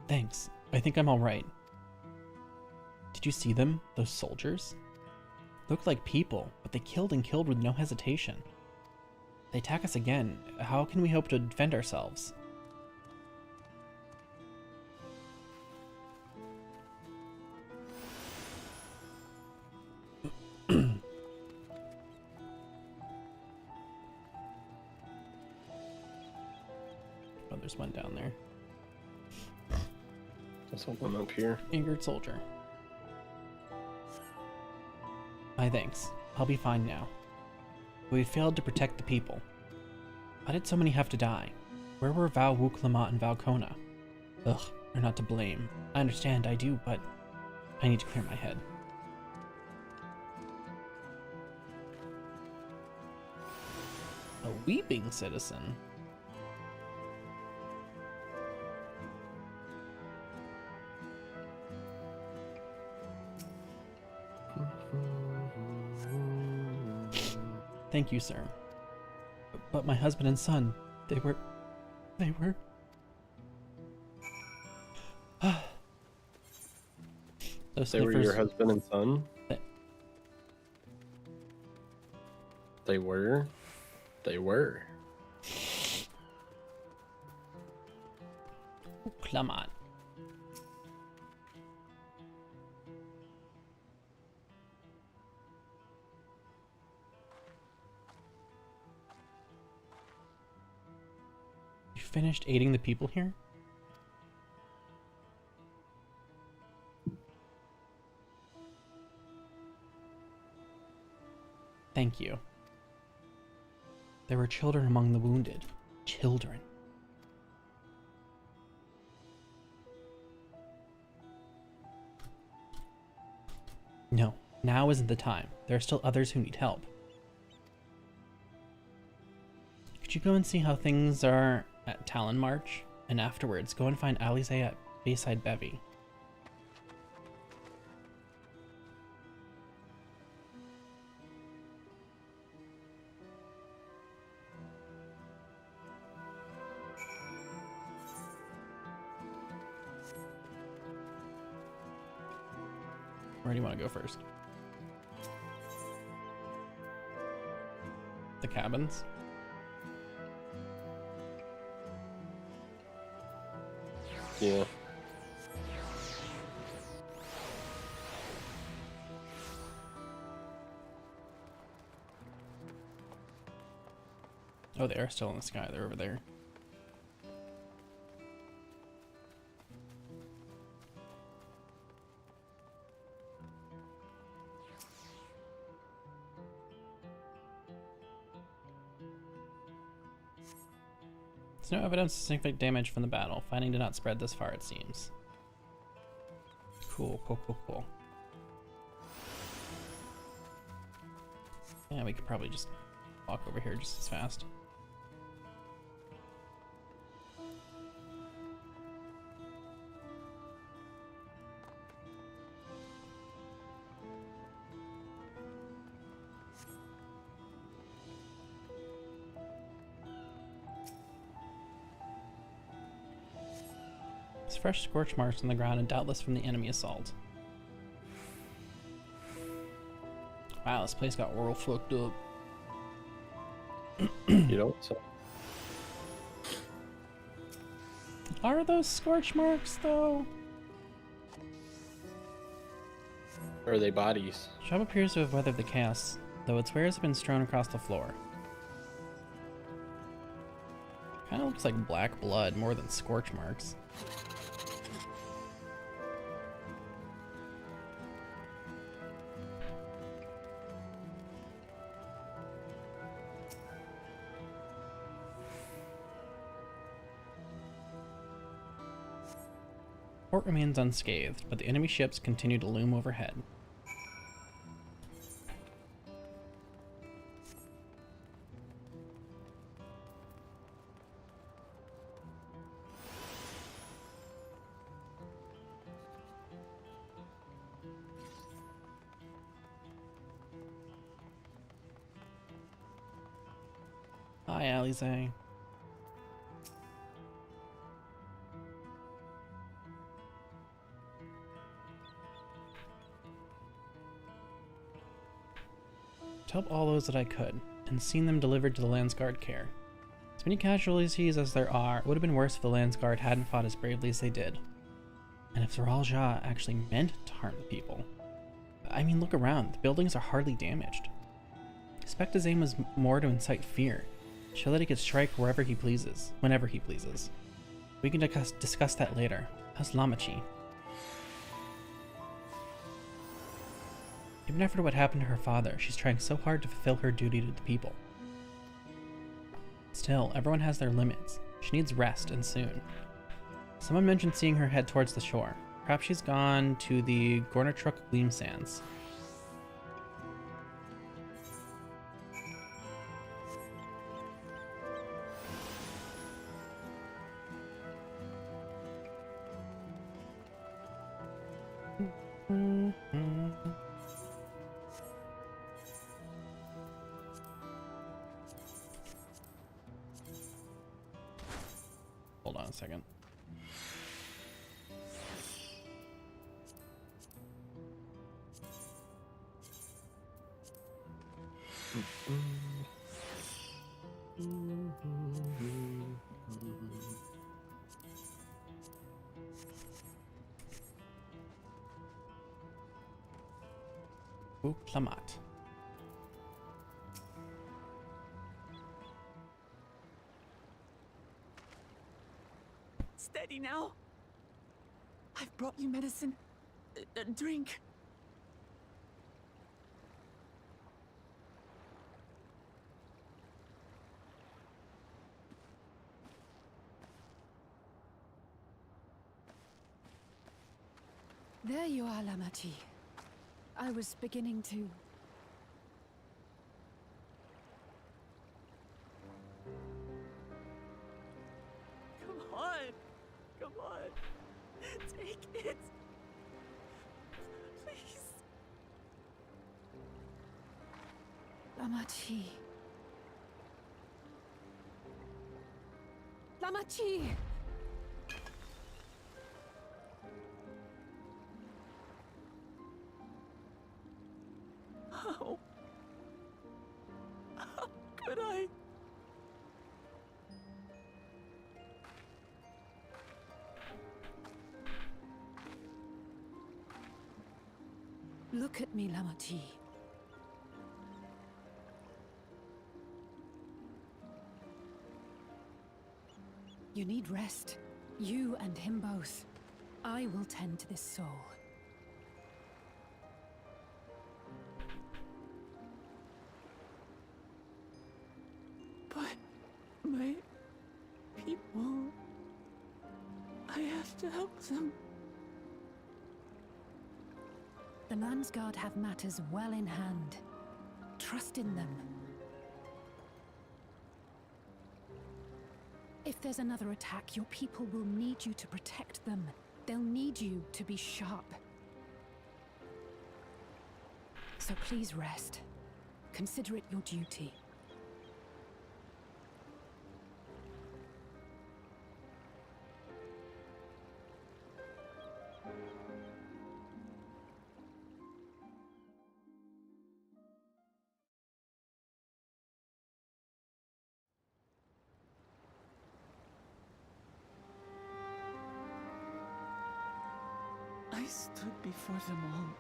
Thanks. I think I'm all right. Did you see them? Those soldiers? Looked like people, but they killed and killed with no hesitation. They attack us again. How can we hope to defend ourselves? Oh, there's one down there.
There's one up here.
Angered soldier. My thanks. I'll be fine now. We failed to protect the people. Why did so many have to die? Where were Val Wuklamot and Valkona? Ugh, they're not to blame. I understand, I do, but I need to clear my head. A weeping citizen? Thank you, sir. But my husband and son, they were... Those
They were
sniffers...
your husband and son? They were? They were.
Clamant. You finished aiding the people here? Thank you. There were children among the wounded. Children. No, now isn't the time. There are still others who need help. Could you go and see how things are at Talon March? And afterwards, go and find Alize at Bayside Bevy. Where do you want to go first? The cabins?
Yeah.
Oh, they are still in the sky. They're over there. There's no evidence of significant damage from the battle. Fighting did not spread this far, it seems. Cool, cool, cool, cool. Yeah, we could probably just walk over here just as fast. There's fresh scorch marks on the ground and doubtless from the enemy assault. Wow, this place got real fucked up.
You don't say.
Are those scorch marks, though?
Or are they bodies?
Shop appears to have weathered the chaos, though its wares have been strewn across the floor. Kinda looks like black blood more than scorch marks. Port remains unscathed, but the enemy ships continue to loom overhead. Hi, Alize. To help all those that I could, and seen them delivered to the Landsguard care. As many casualties as there are, it would have been worse if the Landsguard hadn't fought as bravely as they did. And if Zoral Ja actually meant to harm the people. I mean, look around, the buildings are hardly damaged. I suspect his aim was more to incite fear, Show that he could strike wherever he pleases, whenever he pleases. We can discuss that later. How's Lamachi? Even after what happened to her father, she's trying so hard to fulfill her duty to the people. Still, everyone has their limits. She needs rest, and soon. Someone mentioned seeing her head towards the shore. Perhaps she's gone to the Gornatruk Gleam Sands. Hold on a second. Ooh, Plamat.
Steady now. I've brought you medicine. A drink. There you are, Lamachi. I was beginning to... Come on! Come on! Take it! Please! Lamachi. Lamachi! How? How could I? Look at me, Lamachi. You need rest. You and him both. I will tend to this soul. But my people... I have to help them. The Landsguard have matters well in hand. Trust in them. If there's another attack, your people will need you to protect them. They'll need you to be sharp. So please rest. Consider it your duty. I stood before them all.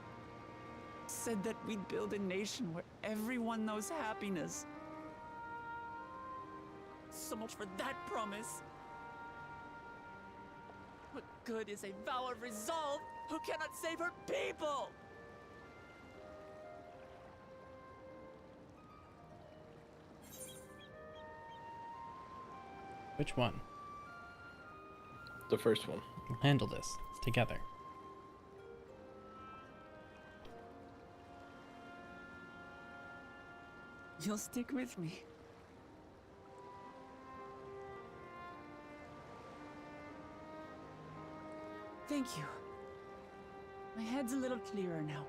Said that we'd build a nation where everyone knows happiness. So much for that promise. What good is a vow of resolve who cannot save her people?
Which one?
The first one.
We'll handle this together.
You'll stick with me. Thank you. My head's a little clearer now.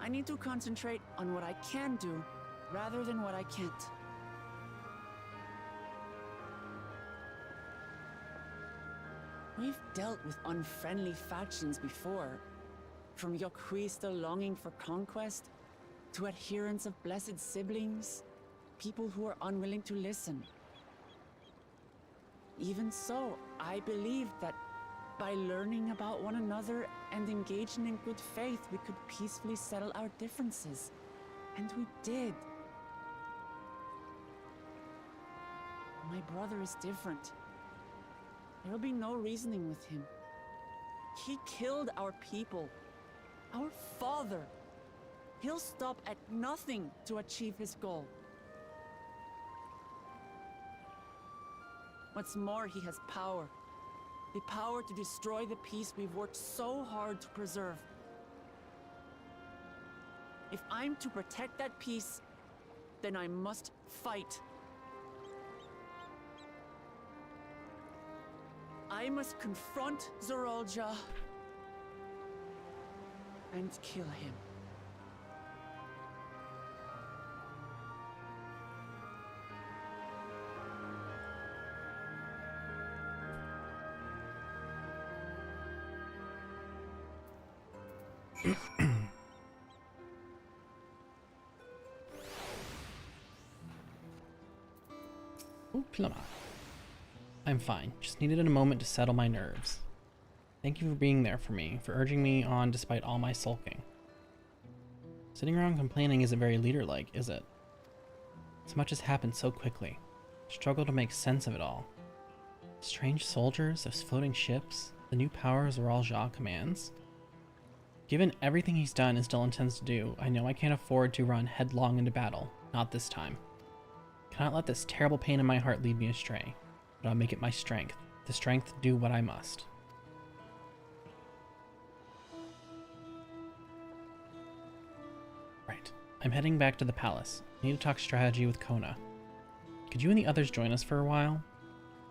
I need to concentrate on what I can do, rather than what I can't. We've dealt with unfriendly factions before. From Yokhui still longing for conquest, to adherents of blessed siblings, people who are unwilling to listen. Even so, I believed that by learning about one another and engaging in good faith, we could peacefully settle our differences. And we did. My brother is different. There will be no reasoning with him. He killed our people. Our father. He'll stop at nothing to achieve his goal. What's more, he has power. The power to destroy the peace we've worked so hard to preserve. If I'm to protect that peace, then I must fight. I must confront Zorolja and kill him.
Ooh, plumber. I'm fine. Just needed a moment to settle my nerves. Thank you for being there for me, for urging me on despite all my sulking. Sitting around complaining isn't very leader-like, is it? So much has happened so quickly. Struggle to make sense of it all. Strange soldiers, those floating ships, the new powers Zorolja commands. Given everything he's done and still intends to do, I know I can't afford to run headlong into battle. Not this time. Cannot let this terrible pain in my heart lead me astray. But I'll make it my strength. The strength to do what I must. Right. I'm heading back to the palace. I need to talk strategy with Kona. Could you and the others join us for a while?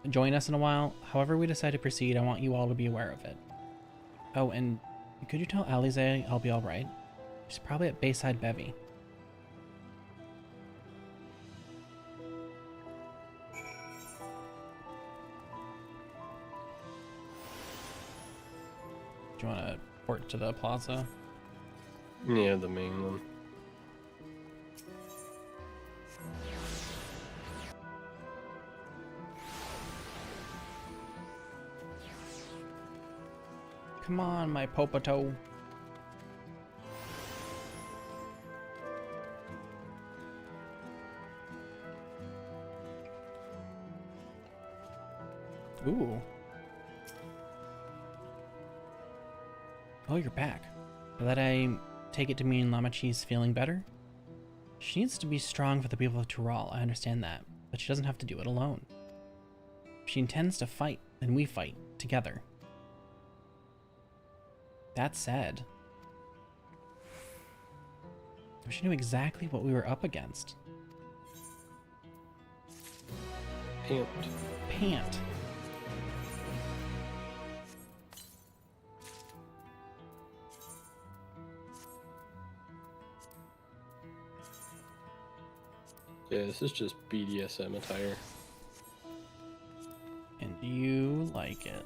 Join us in a while? However we decide to proceed, I want you all to be aware of it. Oh, and could you tell Alize I'll be alright? She's probably at Bayside Bevy. Do you want to port to the plaza?
Yeah, the main one.
Come on, my popoto. Ooh. Oh, you're back. That I take it to mean Lamachi's feeling better? She needs to be strong for the people of Tural, I understand that, but she doesn't have to do it alone. If she intends to fight, then we fight, together. That said, I wish I knew exactly what we were up against.
Pant.
Pant.
Yeah, this is just BDSM attire.
And you like it.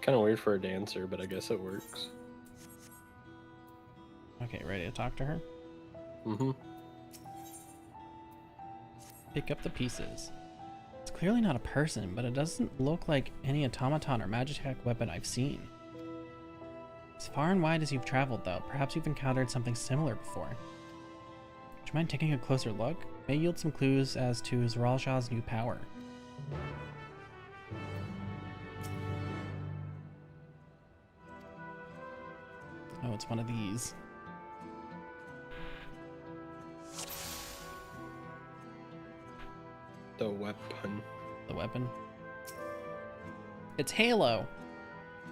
Kind of weird for a dancer, but I guess it works.
Okay, ready to talk to her?
Mm-hmm.
Pick up the pieces. It's clearly not a person, but it doesn't look like any automaton or magitech weapon I've seen. As far and wide as you've traveled, though, perhaps you've encountered something similar before. Would you mind taking a closer look? May yield some clues as to Zorolja's new power. Oh, it's one of these.
The weapon.
The weapon? It's Halo!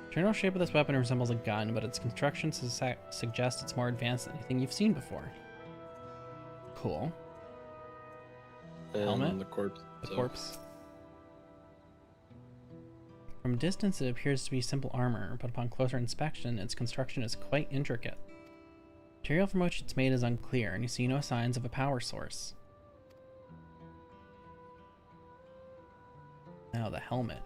The general shape of this weapon resembles a gun, but its construction suggests it's more advanced than anything you've seen before. Cool.
And
Helmet?
the corpse.
The corpse. From distance, it appears to be simple armor, but upon closer inspection, its construction is quite intricate. Material from which it's made is unclear, and you see no signs of a power source. Now the helmet.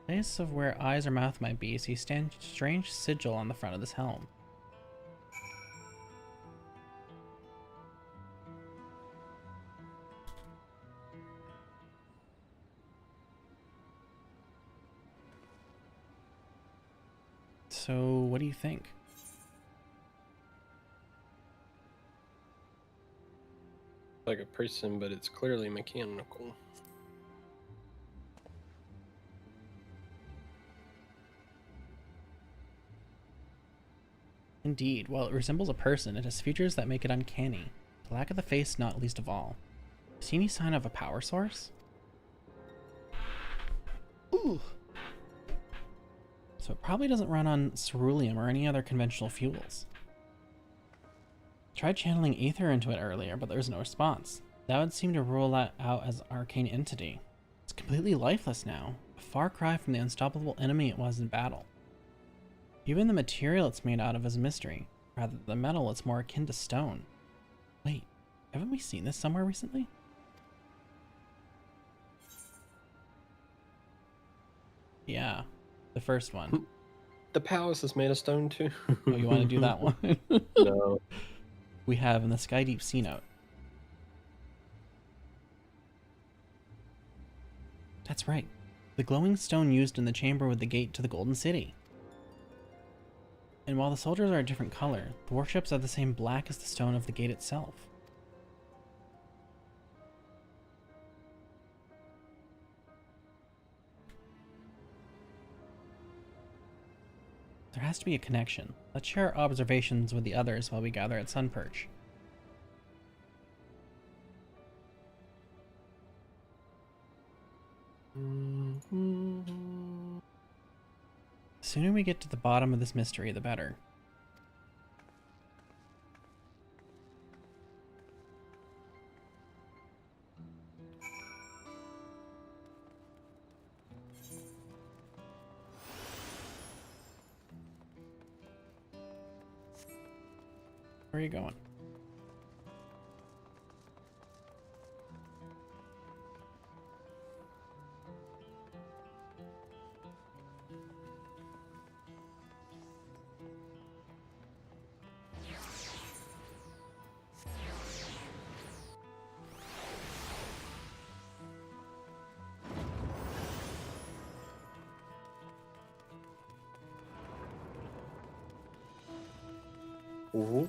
Place of where eyes or mouth might be, see a strange sigil on the front of this helm. So, what do you think?
Like a person, but it's clearly mechanical.
Indeed, while it resembles a person, it has features that make it uncanny. The lack of the face not least of all. See any sign of a power source? Ooh. So it probably doesn't run on ceruleum or any other conventional fuels. Tried channeling ether into it earlier, but there was no response. That would seem to rule that out as an arcane entity. It's completely lifeless now, a far cry from the unstoppable enemy it was in battle. Even the material it's made out of is a mystery. Rather than metal, it's more akin to stone. Wait, haven't we seen this somewhere recently? Yeah, the first one.
The palace is made of stone too.
Oh, you want to do that one?
No.
We have in the Sky Deep Sea Note. That's right. The glowing stone used in the chamber with the gate to the Golden City. And while the soldiers are a different color, the warships are the same black as the stone of the gate itself. There has to be a connection. Let's share our observations with the others while we gather at Sunperch. The sooner we get to the bottom of this mystery, the better. Where are you going?
Ooh.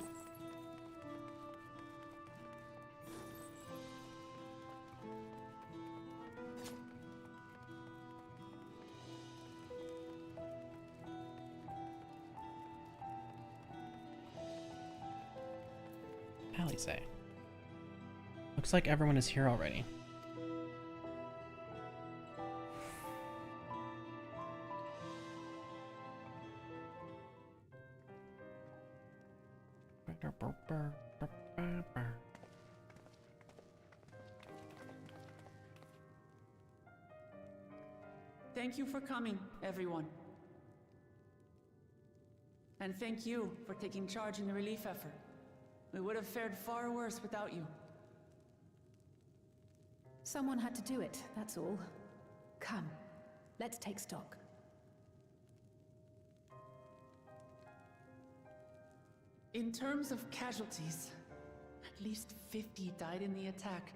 Say. Looks like everyone is here already.
Thank you for coming, everyone. And thank you for taking charge in the relief effort. We would have fared far worse without you.
Someone had to do it, that's all. Come, let's take stock.
In terms of casualties, at least 50 died in the attack.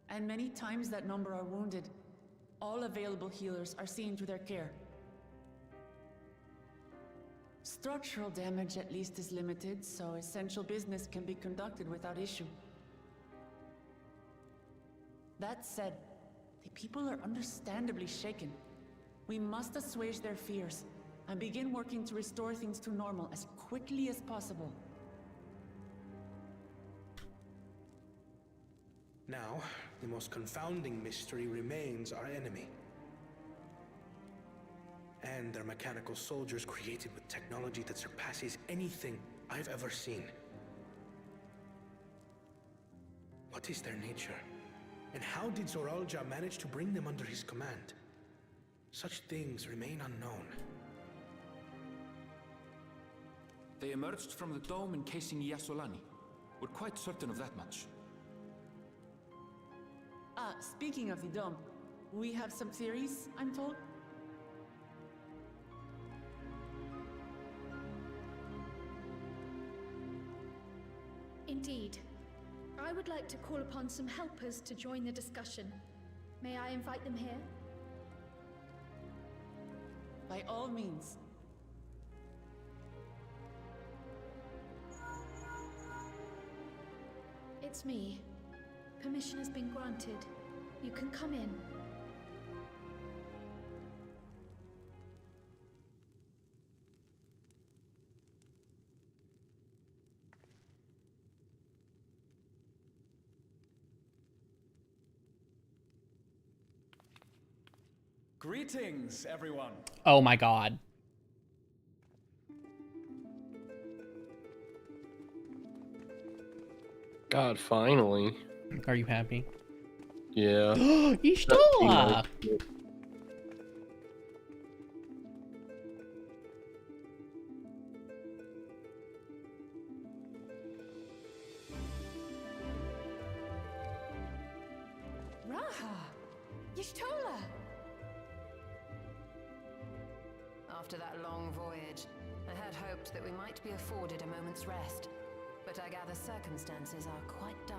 And many times that number are wounded. All available healers are seen to their care. Structural damage at least is limited, so essential business can be conducted without issue. That said, the people are understandably shaken. We must assuage their fears and begin working to restore things to normal as quickly as possible.
Now, the most confounding mystery remains our enemy. And their mechanical soldiers created with technology that surpasses anything I've ever seen. What is their nature? And how did Zoralja manage to bring them under his command? Such things remain unknown.
They emerged from the dome encasing Yasolani. We're quite certain of that much.
Speaking of the dome, we have some theories, I'm told?
Indeed. I would like to call upon some helpers to join the discussion. May I invite them here?
By all means.
It's me, Permission has been granted. You can come in.
Greetings, everyone.
Oh my god.
God, finally.
Are you happy?
Yeah.
Ishtola!
Raha! Y'shtola! After that long voyage, I had hoped that we might be afforded a moment's rest, but I gather circumstances are quite dire.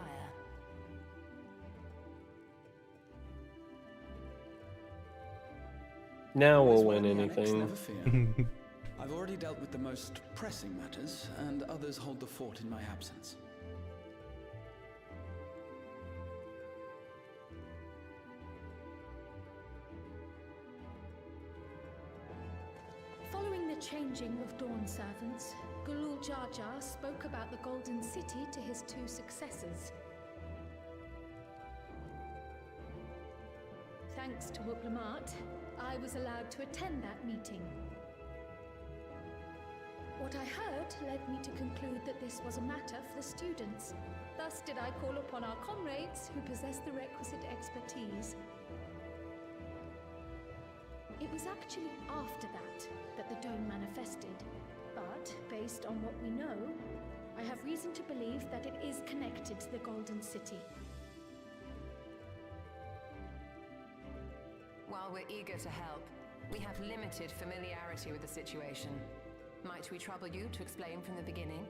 Now we'll
Always
win
well, Alex,
anything.
never fear. I've already dealt with the most pressing matters, and others hold the fort in my absence.
Following the changing of Dawn servants, Gulul Jar Jar spoke about the Golden City to his two successors. Thanks to Wuplamat, I was allowed to attend that meeting. What I heard led me to conclude that this was a matter for the students. Thus did I call upon our comrades who possess the requisite expertise. It was actually after that the dome manifested. But, based on what we know, I have reason to believe that it is connected to the Golden City.
While we're eager to help, we have limited familiarity with the situation. Might we trouble you to explain from the beginning?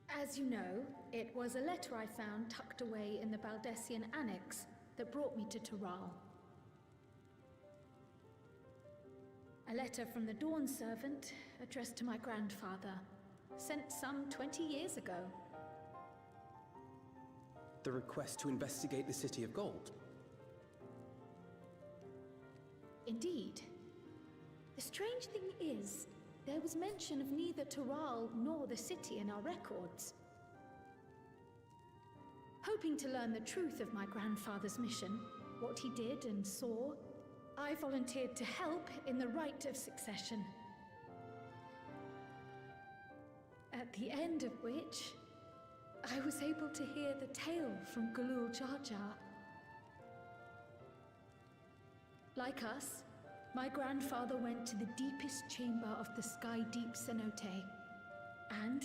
As you know, it was a letter I found tucked away in the Baldessian Annex that brought me to Tural. A letter from the Dawn servant addressed to my grandfather, sent some 20 years ago.
The request to investigate the City of Gold.
Indeed. The strange thing is, there was mention of neither Tural nor the city in our records. Hoping to learn the truth of my grandfather's mission, what he did and saw, I volunteered to help in the rite of succession. At the end of which, I was able to hear the tale from Gulul Jar Jar. Like us, my grandfather went to the deepest chamber of the Sky Deep Cenote. And,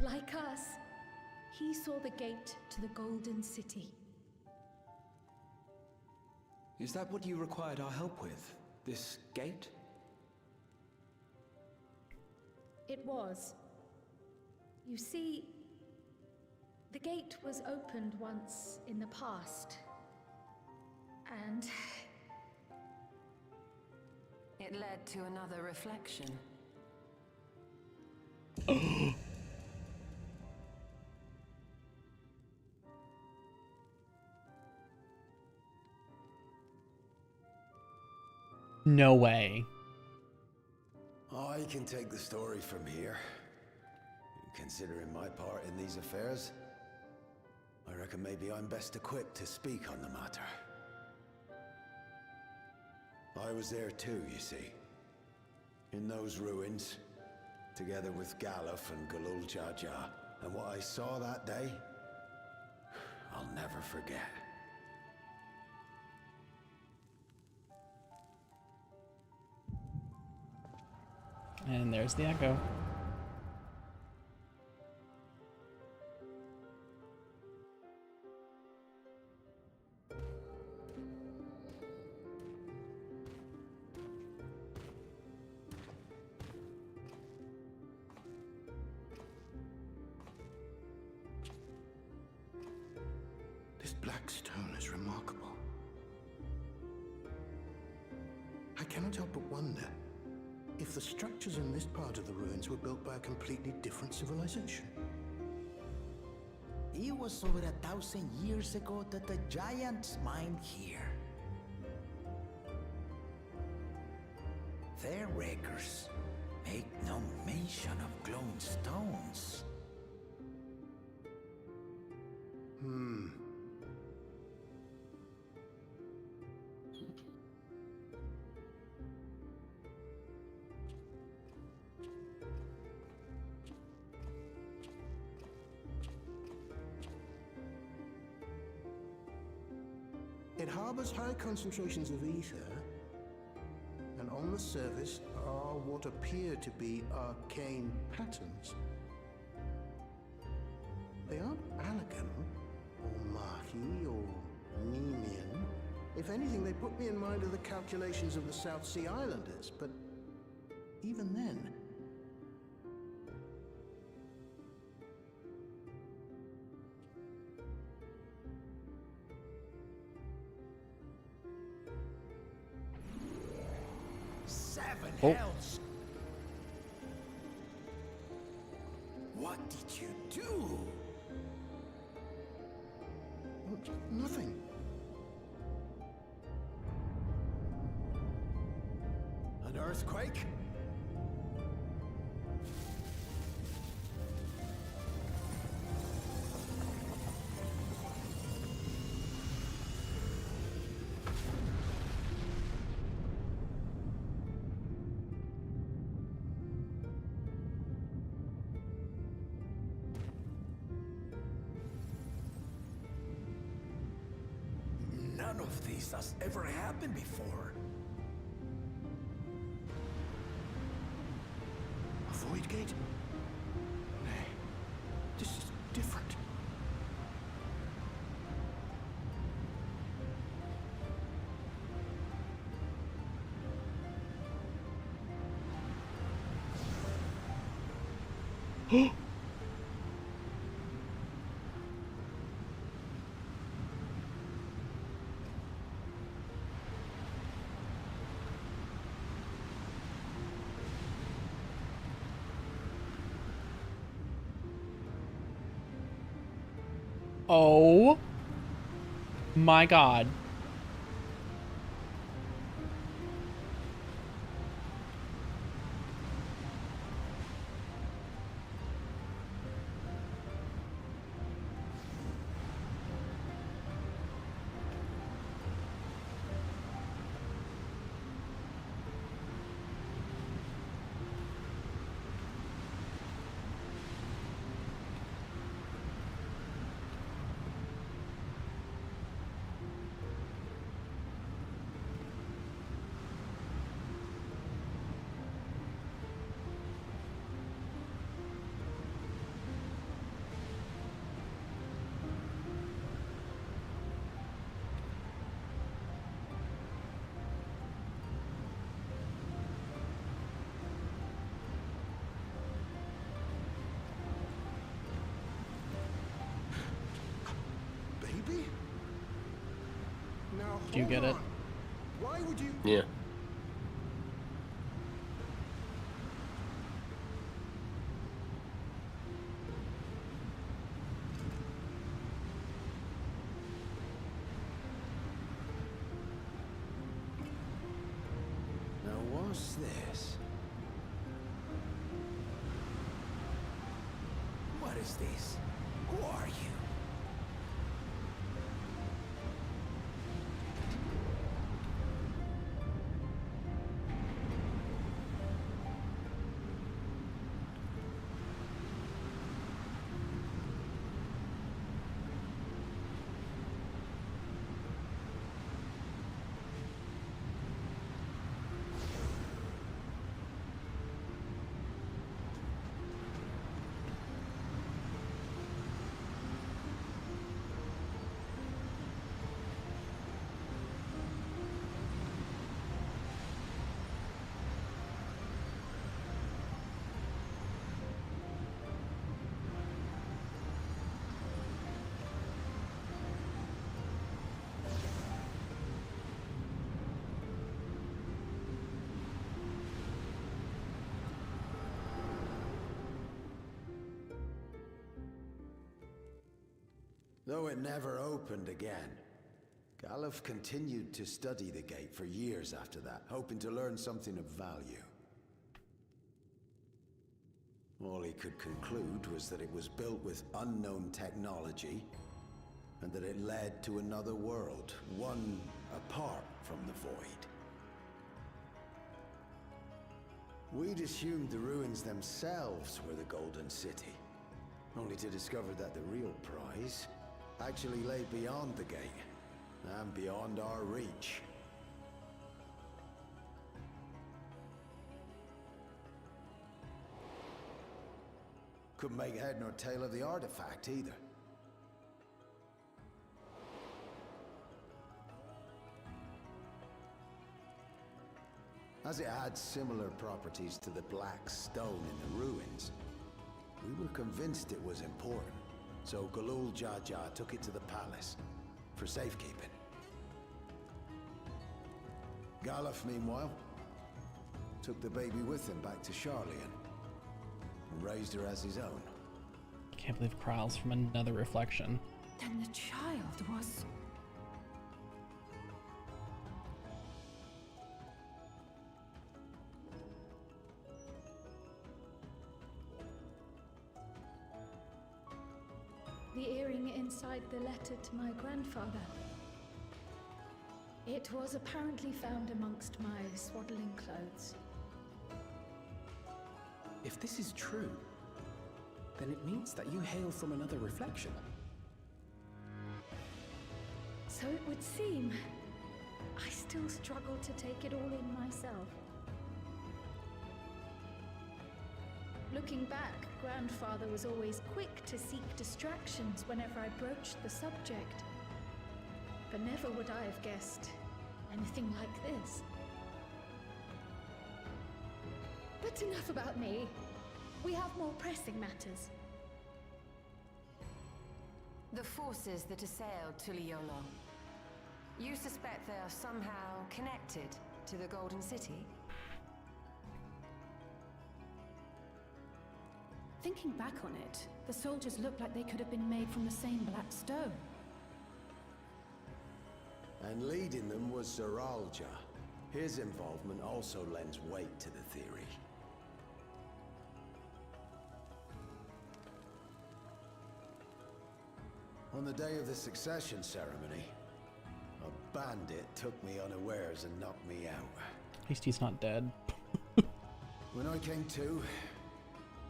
like us, he saw the gate to the Golden City.
Is that what you required our help with? This gate?
It was. You see, the gate was opened once in the past. And
it led to another reflection.
No way.
I can take the story from here. Considering my part in these affairs, I reckon maybe I'm best equipped to speak on the matter. I was there too, you see. In those ruins, together with Galuf and Gulul Jar Jar. And what I saw that day, I'll never forget.
And there's the echo.
This black stone is remarkable. I cannot help but wonder, if the structures in this part of the ruins were built by a completely different civilization?
It was over 1,000 years ago that the giants mined here. Their records make no mention of glowing stones.
It harbors high concentrations of ether, and on the surface are what appear to be arcane patterns. They aren't Allegan, or Mahi, or Nemean. If anything, they put me in mind of the calculations of the South Sea Islanders, but even then...
Seven
Oh.
hells! What did you do?
Nothing.
An earthquake? None of this has ever happened before.
A void gate? Nay, this is different.
Oh my god.
Baby? Now,
Do you get it?
Why would you...
Yeah.
Now what's this? What is this? Who are you?
though it never opened again. Galuf continued to study the gate for years after that, hoping to learn something of value. All he could conclude was that it was built with unknown technology, and that it led to another world, one apart from the Void. We'd assumed the ruins themselves were the Golden City, only to discover that the real prize actually lay beyond the gate, and beyond our reach. Couldn't make head nor tail of the artifact either. As it had similar properties to the black stone in the ruins, we were convinced it was important, so Galul Jaja took it to the palace for safekeeping. Galuf, meanwhile, took the baby with him back to Charlian and raised her as his own.
Can't believe Kryl's from another reflection.
Then the child was... The earring inside the letter to my grandfather. It was apparently found amongst my swaddling clothes.
If this is true, then it means that you hail from another reflection.
So it would seem. I still struggle to take it all in myself. Looking back, Grandfather was always quick to seek distractions whenever I broached the subject. But never would I have guessed anything like this. But enough about me. We have more pressing matters.
The forces that assailed Tuliolo. You suspect they are somehow connected to the Golden City?
Thinking back on it, the soldiers looked like they could have been made from the same black stone.
And leading them was Zeralja. His involvement also lends weight to the theory. On the day of the succession ceremony, a bandit took me unawares and knocked me out.
At least he's not dead.
When I came to,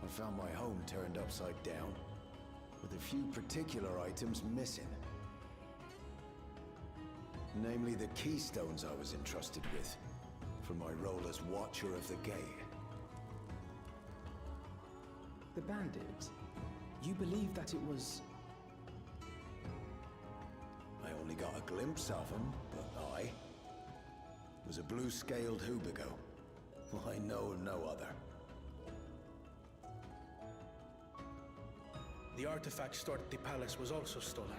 I found my home turned upside down, with a few particular items missing. Namely the keystones I was entrusted with, for my role as Watcher of the Gate.
The bandit, you believe that it was...
I only got a glimpse of him, but I was a blue-scaled Hubigo. I know no other.
The artifact stored at the palace was also stolen.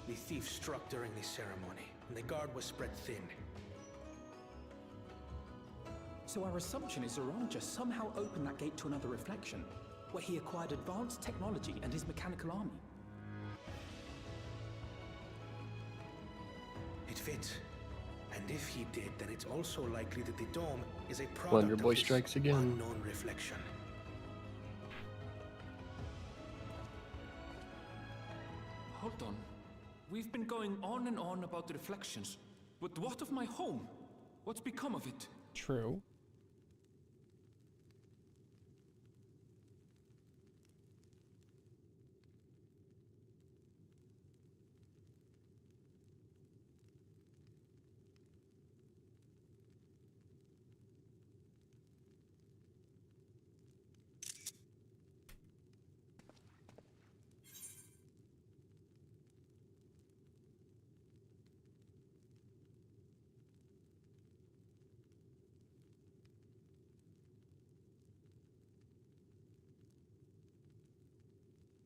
The thief struck during the ceremony, and the guard was spread thin.
So our assumption is Zeralja somehow opened that gate to another reflection, where he acquired advanced technology and his mechanical army.
It fits. And if he did, then it's also likely that the dome is a product
Wonder Boy
of this
strikes again.
unknown reflection.
Hold on. We've been going on and on about the reflections, but what of my home? What's become of it?
True.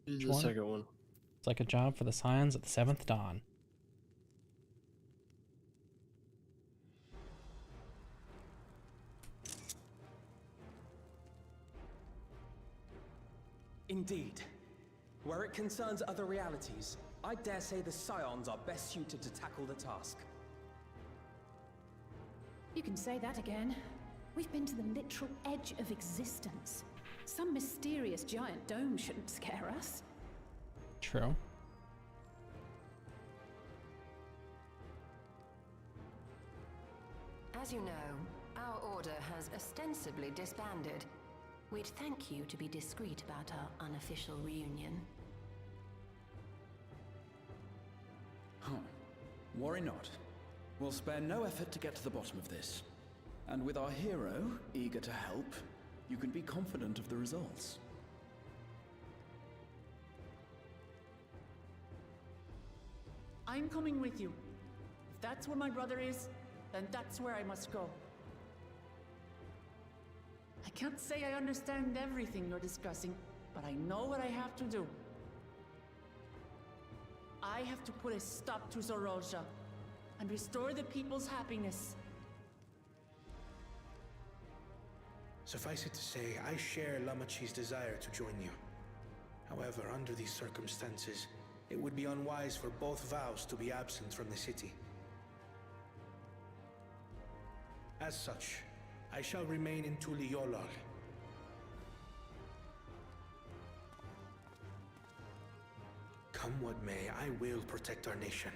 The second one.
It's like a job for the Scions at the 7th Dawn.
Indeed. Where it concerns other realities, I dare say the Scions are best suited to tackle the task.
You can say that again. We've been to the literal edge of existence. Some mysterious giant dome shouldn't scare us.
True.
As you know, our order has ostensibly disbanded. We'd thank you to be discreet about our unofficial reunion.
Huh. Worry not. We'll spare no effort to get to the bottom of this. And with our hero eager to help, you can be confident of the results.
I'm coming with you. If that's where my brother is, then that's where I must go. I can't say I understand everything you're discussing, but I know what I have to do. I have to put a stop to Zorozha and restore the people's happiness.
Suffice it to say, I share Lamachi's desire to join you. However, under these circumstances, it would be unwise for both vows to be absent from the city. As such, I shall remain in Tuliolal. Come what may, I will protect our nation.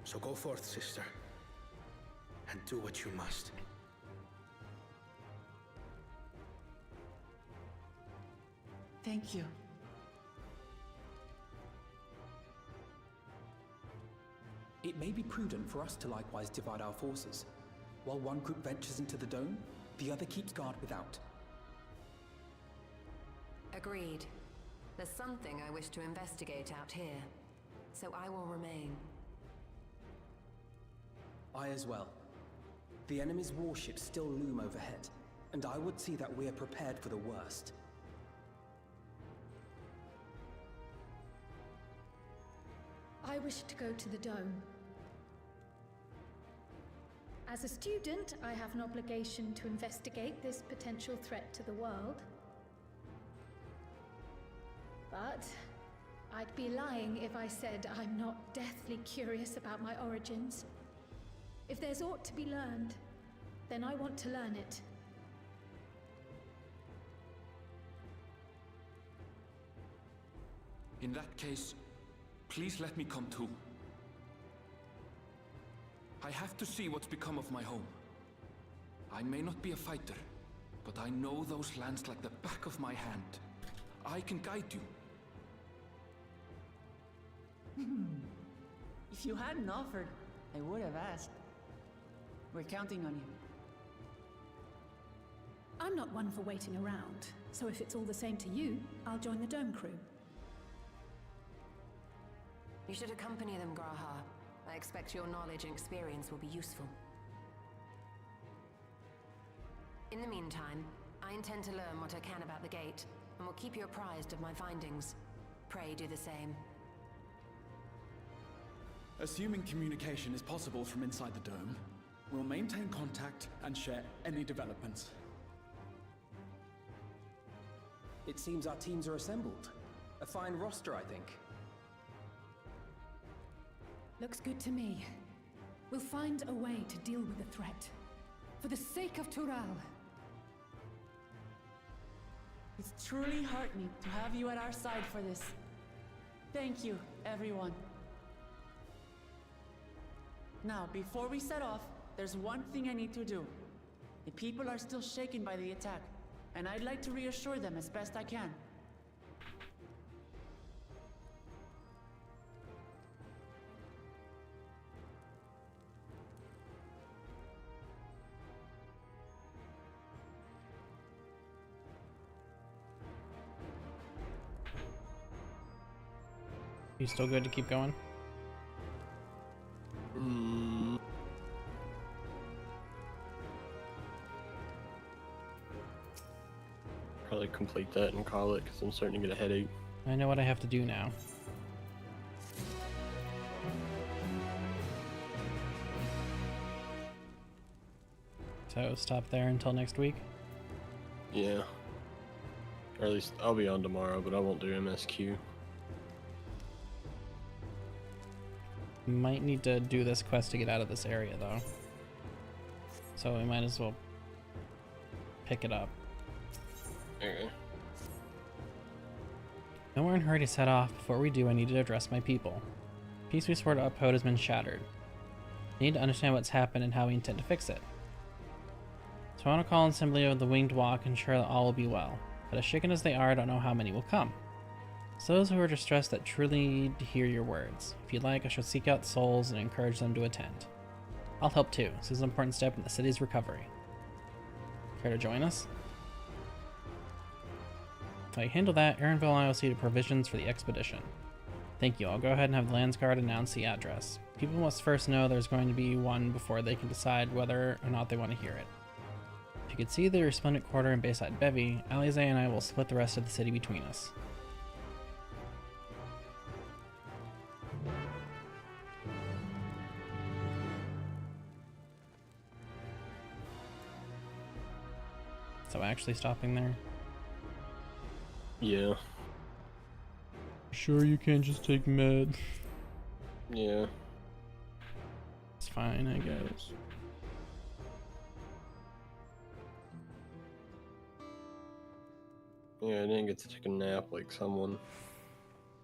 So go forth, sister, and do what you must.
Thank you.
It may be prudent for us to likewise divide our forces. While one group ventures into the dome, the other keeps guard without.
Agreed. There's something I wish to investigate out here, so I will remain.
I as well. The enemy's warships still loom overhead, and I would see that we are prepared for the worst.
I wish to go to the dome. As a student, I have an obligation to investigate this potential threat to the world. But I'd be lying if I said I'm not deathly curious about my origins. If there's aught to be learned, then I want to learn it.
In that case, please let me come too. I have to see what's become of my home. I may not be a fighter, but I know those lands like the back of my hand. I can guide you.
If you hadn't offered, I would have asked. We're counting on you.
I'm not one for waiting around, so if it's all the same to you, I'll join the dome crew.
You should accompany them, Graha. I expect your knowledge and experience will be useful. In the meantime, I intend to learn what I can about the gate, and will keep you apprised of my findings. Pray do the same.
Assuming communication is possible from inside the dome, we'll maintain contact and share any developments.
It seems our teams are assembled. A fine roster, I think.
Looks good to me. We'll find a way to deal with the threat. For the sake of Tural.
It's truly heartening to have you at our side for this. Thank you, everyone. Now, before we set off, there's one thing I need to do. The people are still shaken by the attack, and I'd like to reassure them as best I can.
You still good to keep going?
Probably complete that and call it because I'm starting to get a headache.
I know what I have to do now. So stop there until next week?
Yeah. Or at least I'll be on tomorrow, but I won't do MSQ.
Might need to do this quest to get out of this area, though. So we might as well pick it up.
Okay.
No more in a hurry to set off. Before we do, I need to address my people. The peace we swore to uphold has been shattered. I need to understand what's happened and how we intend to fix it. So I want to call an assembly of the Winged Walk and ensure that all will be well. But as shaken as they are, I don't know how many will come. It's those who are distressed that truly need to hear your words. If you'd like, I shall seek out souls and encourage them to attend. I'll help too. This is an important step in the city's recovery. Care to join us? While you handle that, Aaronville and I will see to provisions for the expedition. Thank you. I'll go ahead and have the Lands Guard announce the address. People must first know there's going to be one before they can decide whether or not they want to hear it. If you could see the resplendent quarter in Bayside Bevy, Alize and I will split the rest of the city between us. So actually stopping there?
Yeah.
Sure you can't just take med.
Yeah.
It's fine, I guess.
Yeah, I didn't get to take a nap like someone.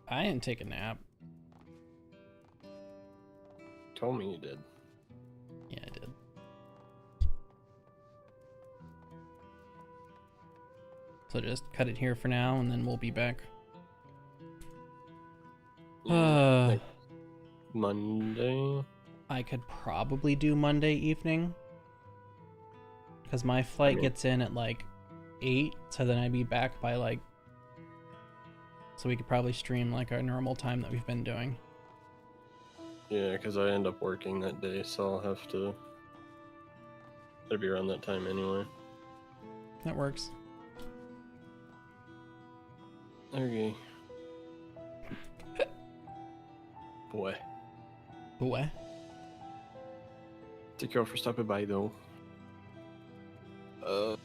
I didn't take a nap.
Told me you did.
Yeah, I did. So just cut it here for now, and then we'll be back.
Like Monday?
I could probably do Monday evening. Because my flight gets in at like 8, so then I'd be back by like... So we could probably stream like our normal time that we've been doing.
Yeah, because I end up working that day, so I'll have to... It'll be around that time anyway.
That works.
Okay. Boy.
Boy.
Thank you all for stopping by, though.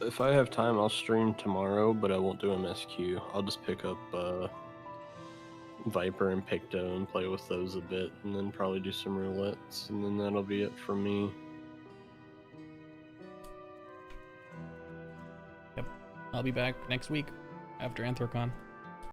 If I have time, I'll stream tomorrow, but I won't do MSQ. I'll just pick up, Viper and Picto and play with those a bit, and then probably do some roulettes, and then that'll be it for me.
Yep. I'll be back next week after Anthrocon.